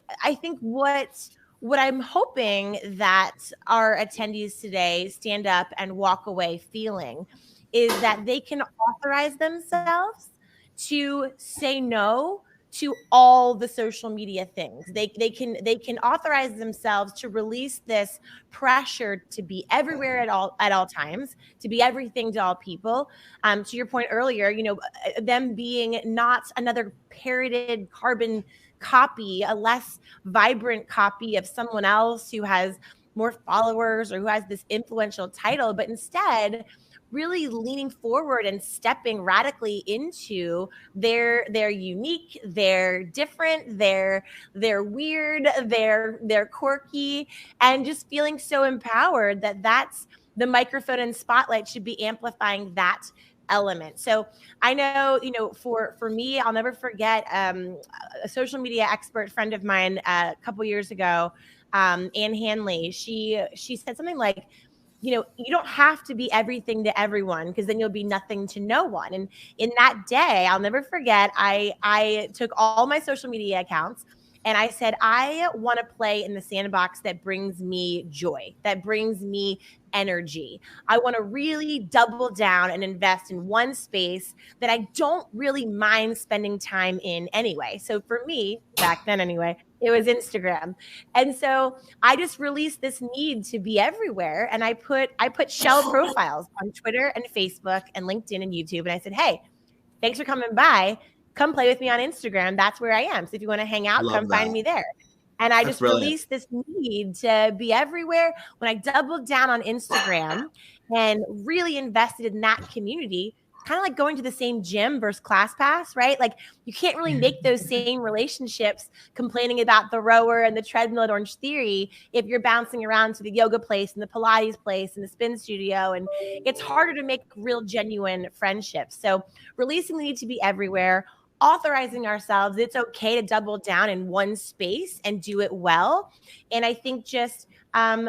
what I'm hoping that our attendees today stand up and walk away feeling is that they can authorize themselves to say no to all the social media things. They can authorize themselves to release this pressure to be everywhere at all times, to be everything to all people. To your point earlier, them being not another parroted carbon copy, a less vibrant copy of someone else who has more followers or who has this influential title, but instead really leaning forward and stepping radically into their unique, they're different, they're weird, they're quirky, and just feeling so empowered that that's the microphone and spotlight should be amplifying that element. So I know, for me, I'll never forget a social media expert friend of mine a couple years ago, Ann Hanley. She said something like, you don't have to be everything to everyone, because then you'll be nothing to no one. And in that day, I'll never forget, I took all my social media accounts and I said, I want to play in the sandbox that brings me joy, that brings me energy. I want to really double down and invest in one space that I don't really mind spending time in anyway. So for me, back then anyway, it was Instagram. And so I just released this need to be everywhere. And I put shell profiles on Twitter and Facebook and LinkedIn and YouTube. And I said, hey, thanks for coming by. Come play with me on Instagram. That's where I am. So if you want to hang out, come find me there. And I just released this need to be everywhere. When I doubled down on Instagram and really invested in that community, kind of like going to the same gym versus ClassPass, right? Like you can't really make those same relationships complaining about the rower and the treadmill at Orange Theory if you're bouncing around to the yoga place and the Pilates place and the spin studio. And it's harder to make real genuine friendships. So releasing the need to be everywhere, authorizing ourselves, it's okay to double down in one space and do it well. And I think just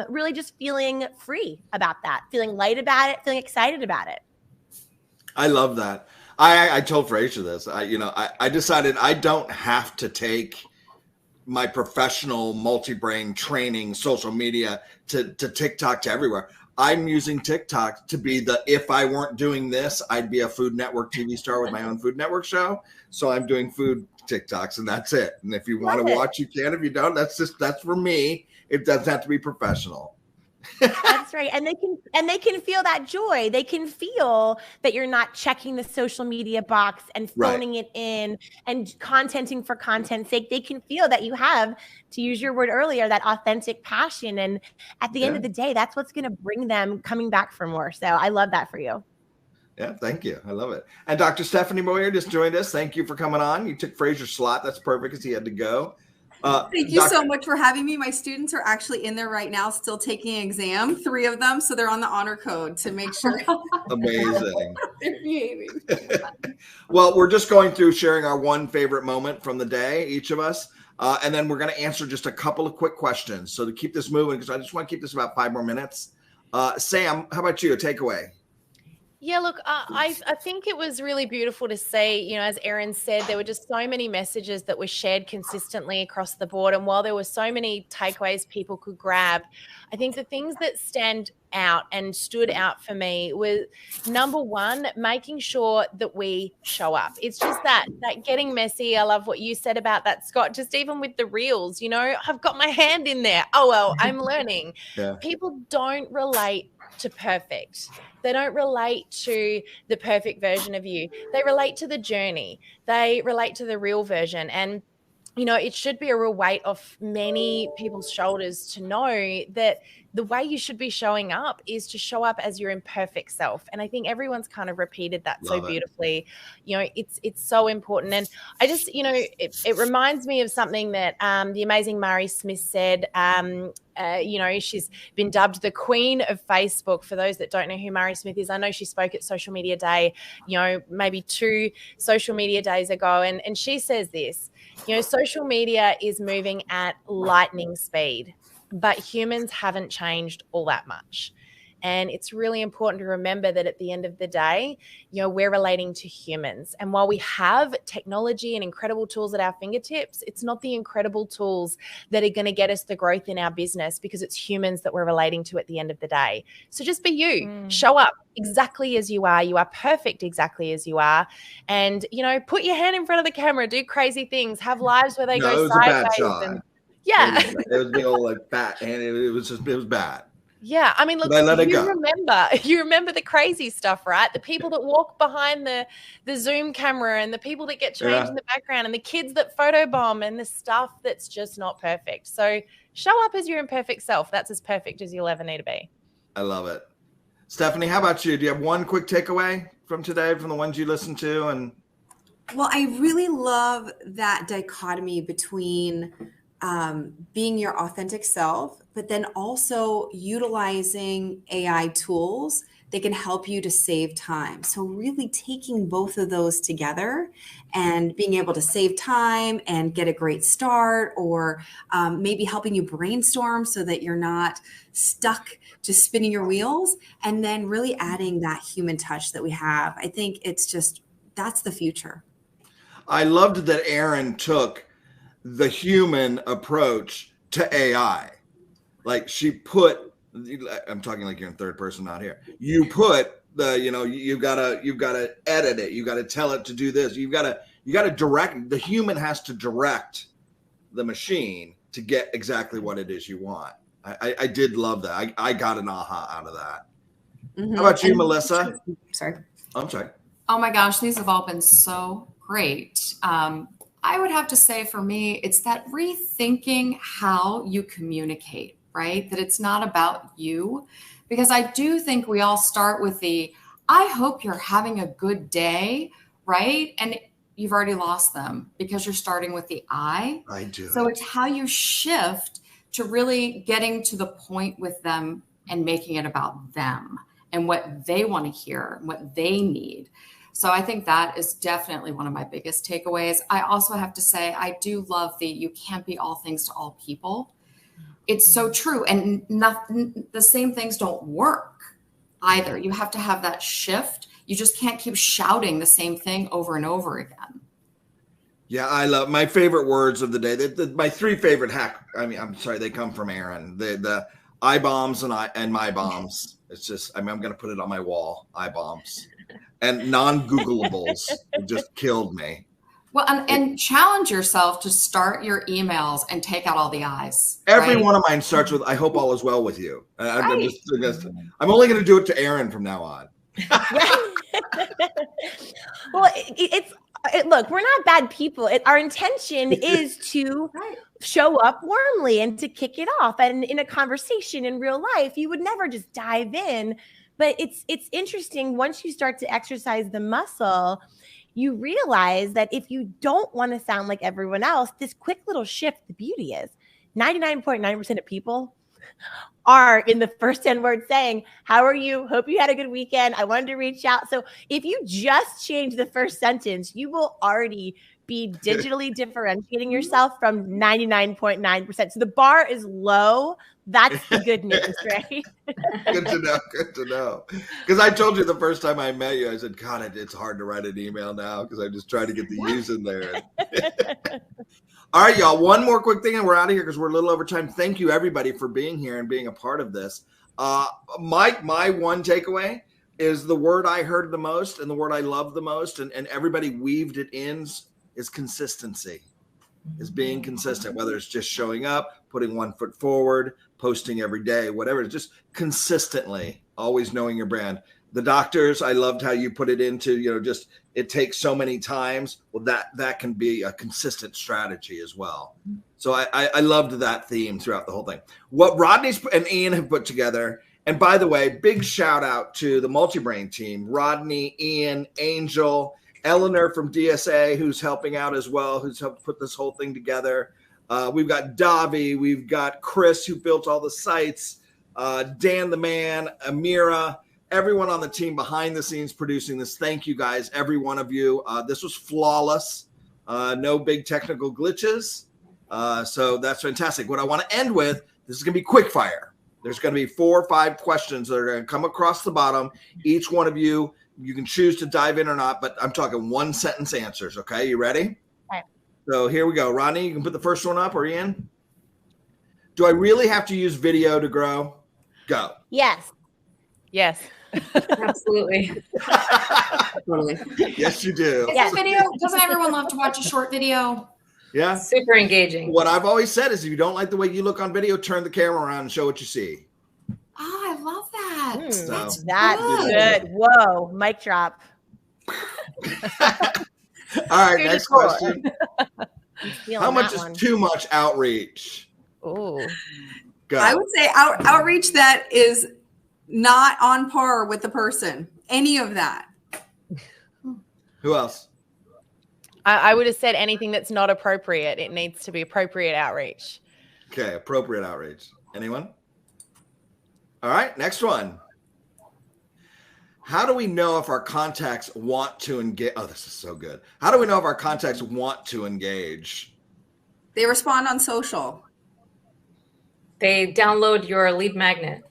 really just feeling free about that, feeling light about it, feeling excited about it. I love that. I told Fraser this. I decided I don't have to take my professional multi-brain training social media to TikTok to everywhere. I'm using TikTok to be if I weren't doing this, I'd be a Food Network TV star with my own Food Network show. So I'm doing food TikToks and that's it. And if you want to watch, you can. If you don't, that's for me. It doesn't have to be professional. That's right. And they can feel that joy. They can feel that you're not checking the social media box and phoning it in and contenting for content's sake. They can feel that you have, to use your word earlier, that authentic passion. And at the end of the day, that's what's going to bring them coming back for more. So I love that for you. Yeah, thank you. I love it. And Dr. Stephanie Boyer just joined us. Thank you for coming on. You took Fraser's slot. That's perfect because he had to go. Thank you so much for having me. My students are actually in there right now, still taking an exam, 3 of them. So they're on the honor code to make sure. Amazing. They're behaving. Well, we're just going through sharing our one favorite moment from the day, each of us. And then we're going to answer just a couple of quick questions. So to keep this moving, because I just want to keep this about 5 more minutes. Sam, how about you? A takeaway? Yeah, look, I think it was really beautiful to see, as Erin said, there were just so many messages that were shared consistently across the board. And while there were so many takeaways people could grab, I think the things that stand out and stood out for me was, number one, making sure that we show up. It's just that getting messy. I love what you said about that, Scott, just even with the reels, I've got my hand in there. Oh, well, I'm learning. People don't relate to perfect. They don't relate to the perfect version of you. They relate to the journey. They relate to the real version. And, it should be a real weight off many people's shoulders to know that the way you should be showing up is to show up as your imperfect self. And I think everyone's kind of repeated that so beautifully. It's so important. And I just, it reminds me of something that the amazing Mari Smith said. She's been dubbed the queen of Facebook. For those that don't know who Mari Smith is, I know she spoke at Social Media Day, maybe 2 social media days ago. And she says this, social media is moving at lightning speed, but humans haven't changed all that much. And it's really important to remember that at the end of the day, we're relating to humans. And while we have technology and incredible tools at our fingertips, it's not the incredible tools that are going to get us the growth in our business, because it's humans that we're relating to at the end of the day. So just be you. Show up exactly as you are. You are perfect exactly as you are. And, put your hand in front of the camera, do crazy things, have lives where they go sideways. It was the old bat, and it was bad. Yeah, I mean, look, you remember the crazy stuff, right? The people that walk behind the Zoom camera, and the people that get changed in the background, and the kids that photobomb, and the stuff that's just not perfect. So show up as your imperfect self. That's as perfect as you'll ever need to be. I love it. Stephanie, how about you? Do you have one quick takeaway from today, from the ones you listened to? And well, I really love that dichotomy between being your authentic self, but then also utilizing AI tools that can help you to save time. So really taking both of those together and being able to save time and get a great start, or maybe helping you brainstorm so that you're not stuck just spinning your wheels, and then really adding that human touch that we have. I think it's just, that's the future. I loved that Erin took the human approach to AI. Like she put, I'm talking like you're in third person, not here. You put the, you've got to edit it. You got to tell it to do this. You got to direct. The human has to direct the machine to get exactly what it is you want. I did love that. I got an aha out of that. Mm-hmm. How about you, Melissa? Sorry. I'm sorry. Oh my gosh, these have all been so great. I would have to say for me, it's that rethinking how you communicate, right? That it's not about you. Because I do think we all start with I hope you're having a good day, right? And you've already lost them because you're starting with the I. I do. So it's how you shift to really getting to the point with them and making it about them and what they want to hear, what they need. So I think that is definitely one of my biggest takeaways. I also have to say, I do love you can't be all things to all people. It's so true. And the same things don't work either. You have to have that shift. You just can't keep shouting the same thing over and over again. Yeah, I love my favorite words of the day. My three favorite I'm sorry, they come from Erin. The I bombs and my bombs. It's just, I'm going to put it on my wall. I bombs. And non-Googleables just killed me. Well, and challenge yourself to start your emails and take out all the I's. Every right? one of mine starts with, I hope all is well with you. I'm only going to do it to Erin from now on. Well, look, we're not bad people. Our intention is to show up warmly and to kick it off. And in a conversation in real life, you would never just dive in. But it's interesting, once you start to exercise the muscle, you realize that if you don't want to sound like everyone else, this quick little shift, the beauty is 99.9% of people are in the first 10 words saying, how are you? Hope you had a good weekend. I wanted to reach out. So if you just change the first sentence, you will already be digitally differentiating yourself from 99.9%. So the bar is low. That's the good news, right? Good to know. Because I told you the first time I met you, I said, God, it's hard to write an email now because I just try to get the U's in there. All right, y'all. One more quick thing and we're out of here because we're a little over time. Thank you, everybody, for being here and being a part of this. My one takeaway is the word I heard the most and the word I love the most, and everybody weaved it in, is consistency. Is being consistent, whether it's just showing up, putting one foot forward, posting every day, whatever. It's just consistently, always knowing your brand. The doctors, I loved how you put it into, just it takes so many times. Well, that can be a consistent strategy as well. So I loved that theme throughout the whole thing. What Rodney and Ian have put together, and by the way, big shout out to the Multibrain team, Rodney, Ian, Angel, Eleanor from DSA, who's helping out as well, who's helped put this whole thing together. We've got Davi, we've got Chris, who built all the sites, Dan the man, Amira, everyone on the team behind the scenes producing this. Thank you guys, every one of you. This was flawless. No big technical glitches. So that's fantastic. What I want to end with, this is going to be quick fire. There's going to be 4 or 5 questions that are going to come across the bottom. Each one of you, you can choose to dive in or not, but I'm talking 1-sentence answers. Okay, you ready? Okay. So here we go. Ronnie, you can put the first one up, or Ian. Do I really have to use video to grow? Go. Yes. Yes. Absolutely. Totally. Yes, you do. Is video? Doesn't everyone love to watch a short video? Yeah. Super engaging. What I've always said is if you don't like the way you look on video, turn the camera around and show what you see. Oh, I love that. That's That's good. Whoa, mic drop. All right, next question. Feeling How much that is one. too much outreach? Oh, Go. I would say outreach that is not on par with the person. Any of that. Who else? I would have said anything that's not appropriate. It needs to be appropriate outreach. Okay, appropriate outreach. Anyone? All right, next one. How do we know if our contacts want to engage? Oh, this is so good. How do we know if our contacts want to engage? They respond on social. They download your lead magnet.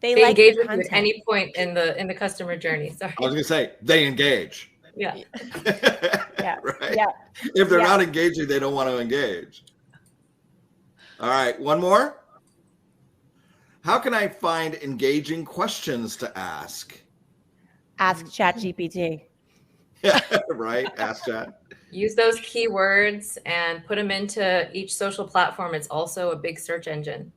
They They like engage your with you at content. any point in the customer journey. Sorry. I was going to say, they engage. Yeah. Yeah. Right? Yeah. If they're Yeah. not engaging, they don't want to engage. All right, one more. How can I find engaging questions to ask? Ask ChatGPT. Right? Ask Chat. Use those keywords and put them into each social platform. It's also a big search engine.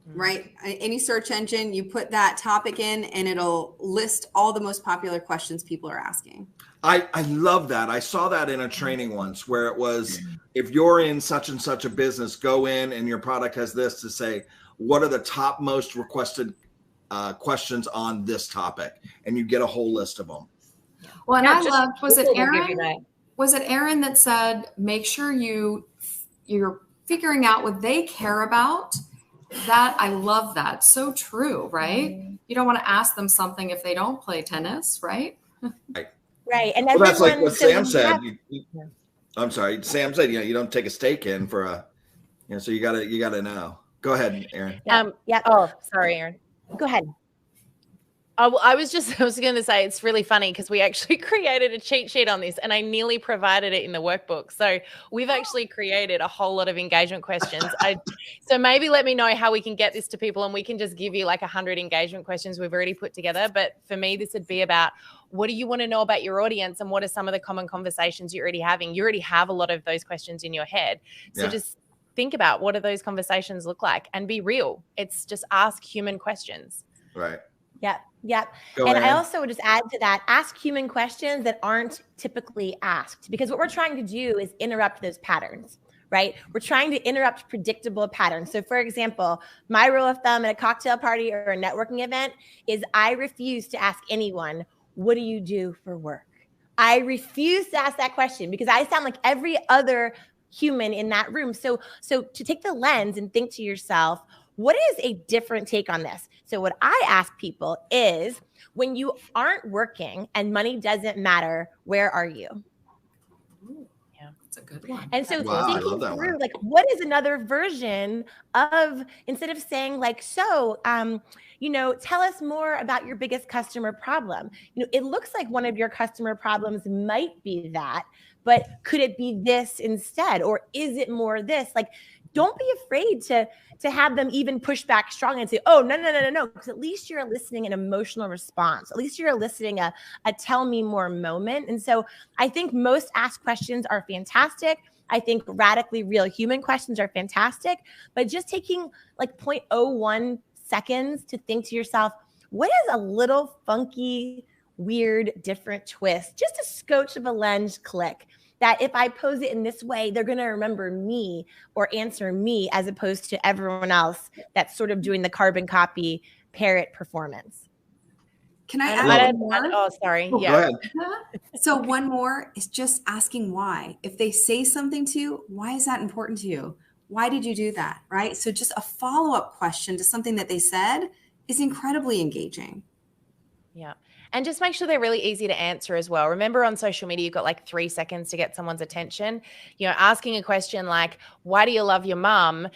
Right? Any search engine, you put that topic in and it'll list all the most popular questions people are asking. I love that. I saw that in a training once where it was, if you're in such and such a business, go in and your product has this to say, what are the top most requested questions on this topic? And you get a whole list of them. Well, and Yeah, I just loved, was it Google will give you Aaron? that. Was it Aaron that said, make sure you're figuring out what they care about? That I love that. So true, right? You don't want to ask them something if they don't play tennis, right? Right. And Well, that's like everyone- what so Sam you said. have- I'm sorry. Sam said, you don't take a steak in for a, so you gotta know. Go ahead, Aaron. Yeah. Oh, sorry, Aaron. Go ahead. I was going to say it's really funny because we actually created a cheat sheet on this and I nearly provided it in the workbook. So we've actually created a whole lot of engagement questions. So maybe let me know how we can get this to people and we can just give you like 100 engagement questions we've already put together. But for me, this would be about what do you want to know about your audience and what are some of the common conversations you're already having? You already have a lot of those questions in your head. So just think about what do those conversations look like and be real. It's just ask human questions. Right. Yep. Yep. Go and I ahead. also would just add to that, ask human questions that aren't typically asked, because what we're trying to do is interrupt those patterns, right? We're trying to interrupt predictable patterns. So for example, my rule of thumb at a cocktail party or a networking event is I refuse to ask anyone, what do you do for work? I refuse to ask that question because I sound like every other human in that room. So to take the lens and think to yourself, what is a different take on this? So what I ask people is, when you aren't working and money doesn't matter, where are you? Yeah, that's a good one. And so Wow, I thinking love that through, one. like, what is another version of, instead of saying like, so, tell us more about your biggest customer problem. It looks like one of your customer problems might be that, but could it be this instead? Or is it more this? Like, don't be afraid to have them even push back strong and say, oh, no. Because at least you're eliciting an emotional response. At least you're eliciting a tell me more moment. And so I think most asked questions are fantastic. I think radically real human questions are fantastic. But just taking like 0.01 seconds to think to yourself, what is a little funky, weird, different twist? Just a scotch of a lens click. That if I pose it in this way, they're going to remember me or answer me as opposed to everyone else that's sort of doing the carbon copy parrot performance. Can I And add one more? Oh, sorry. Go Yeah. ahead. So one more is just asking why. If they say something to you, why is that important to you? Why did you do that? Right? So just a follow-up question to something that they said is incredibly engaging. Yeah. And just make sure they're really easy to answer as well. Remember, on social media, you've got like 3 seconds to get someone's attention. Asking a question like, why do you love your mum?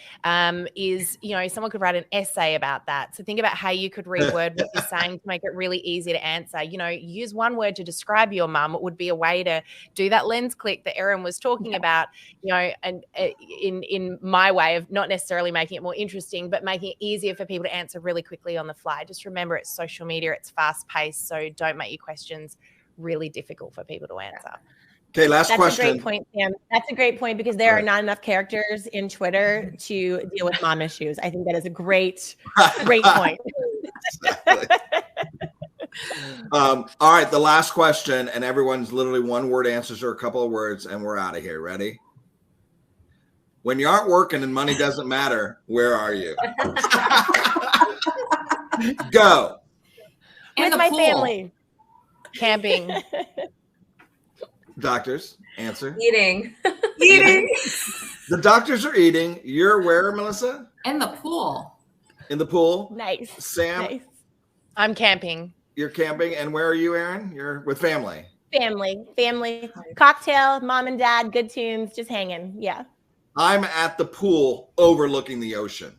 Is, someone could write an essay about that. So think about how you could reword what you're saying to make it really easy to answer. Use one word to describe your mum. It would be a way to do that lens click that Erin was talking about, and in my way of not necessarily making it more interesting, but making it easier for people to answer really quickly on the fly. Just remember, it's social media, it's fast paced. So don't make your questions really difficult for people to answer. Okay, last That's question. a great point, Sam. That's a great point because there are not enough characters in Twitter to deal with mom issues. I think that is a great point. All right, the last question, and everyone's literally one word answers or a couple of words, and we're out of here. Ready? When you aren't working and money doesn't matter, where are you? Go. With the my pool. family. Camping. Doctors, answer. Eating. Eating. The doctors are eating. You're where, Melissa? In the pool. In the pool. Nice. Sam, Nice. I'm camping. you're camping. And where are you, Aaron? You're with family. Family, cocktail, mom and dad, good tunes, just hanging. Yeah. I'm at the pool overlooking the ocean.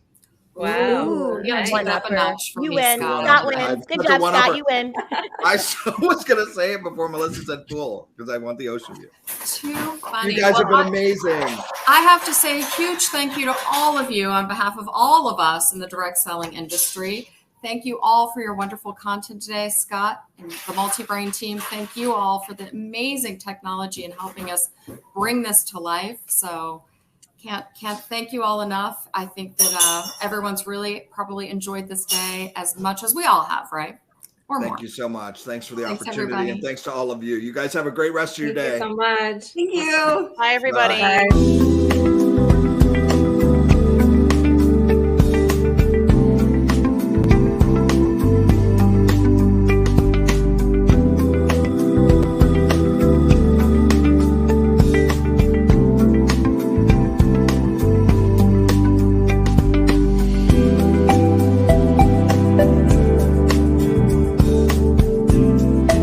Wow. Ooh, you gotta take One that up a upper. notch for You me, win. Scott. Scott wins. Good That's a job, one Scott. upper. You win. I was going to say it before Melissa said pool because I want the ocean view. Too funny. You guys have Well, been amazing. I have to say a huge thank you to all of you on behalf of all of us in the direct selling industry. Thank you all for your wonderful content today, Scott and the Multi-Brain team. Thank you all for the amazing technology and helping us bring this to life. So can't thank you all enough. I think that everyone's really probably enjoyed this day as much as we all have, right? Or more. Thank you so much. Thanks for the Thanks, opportunity. everybody. And thanks to all of you. You guys have a great rest of your Thank day. you so much. Thank you. Bye, everybody. Bye. Bye.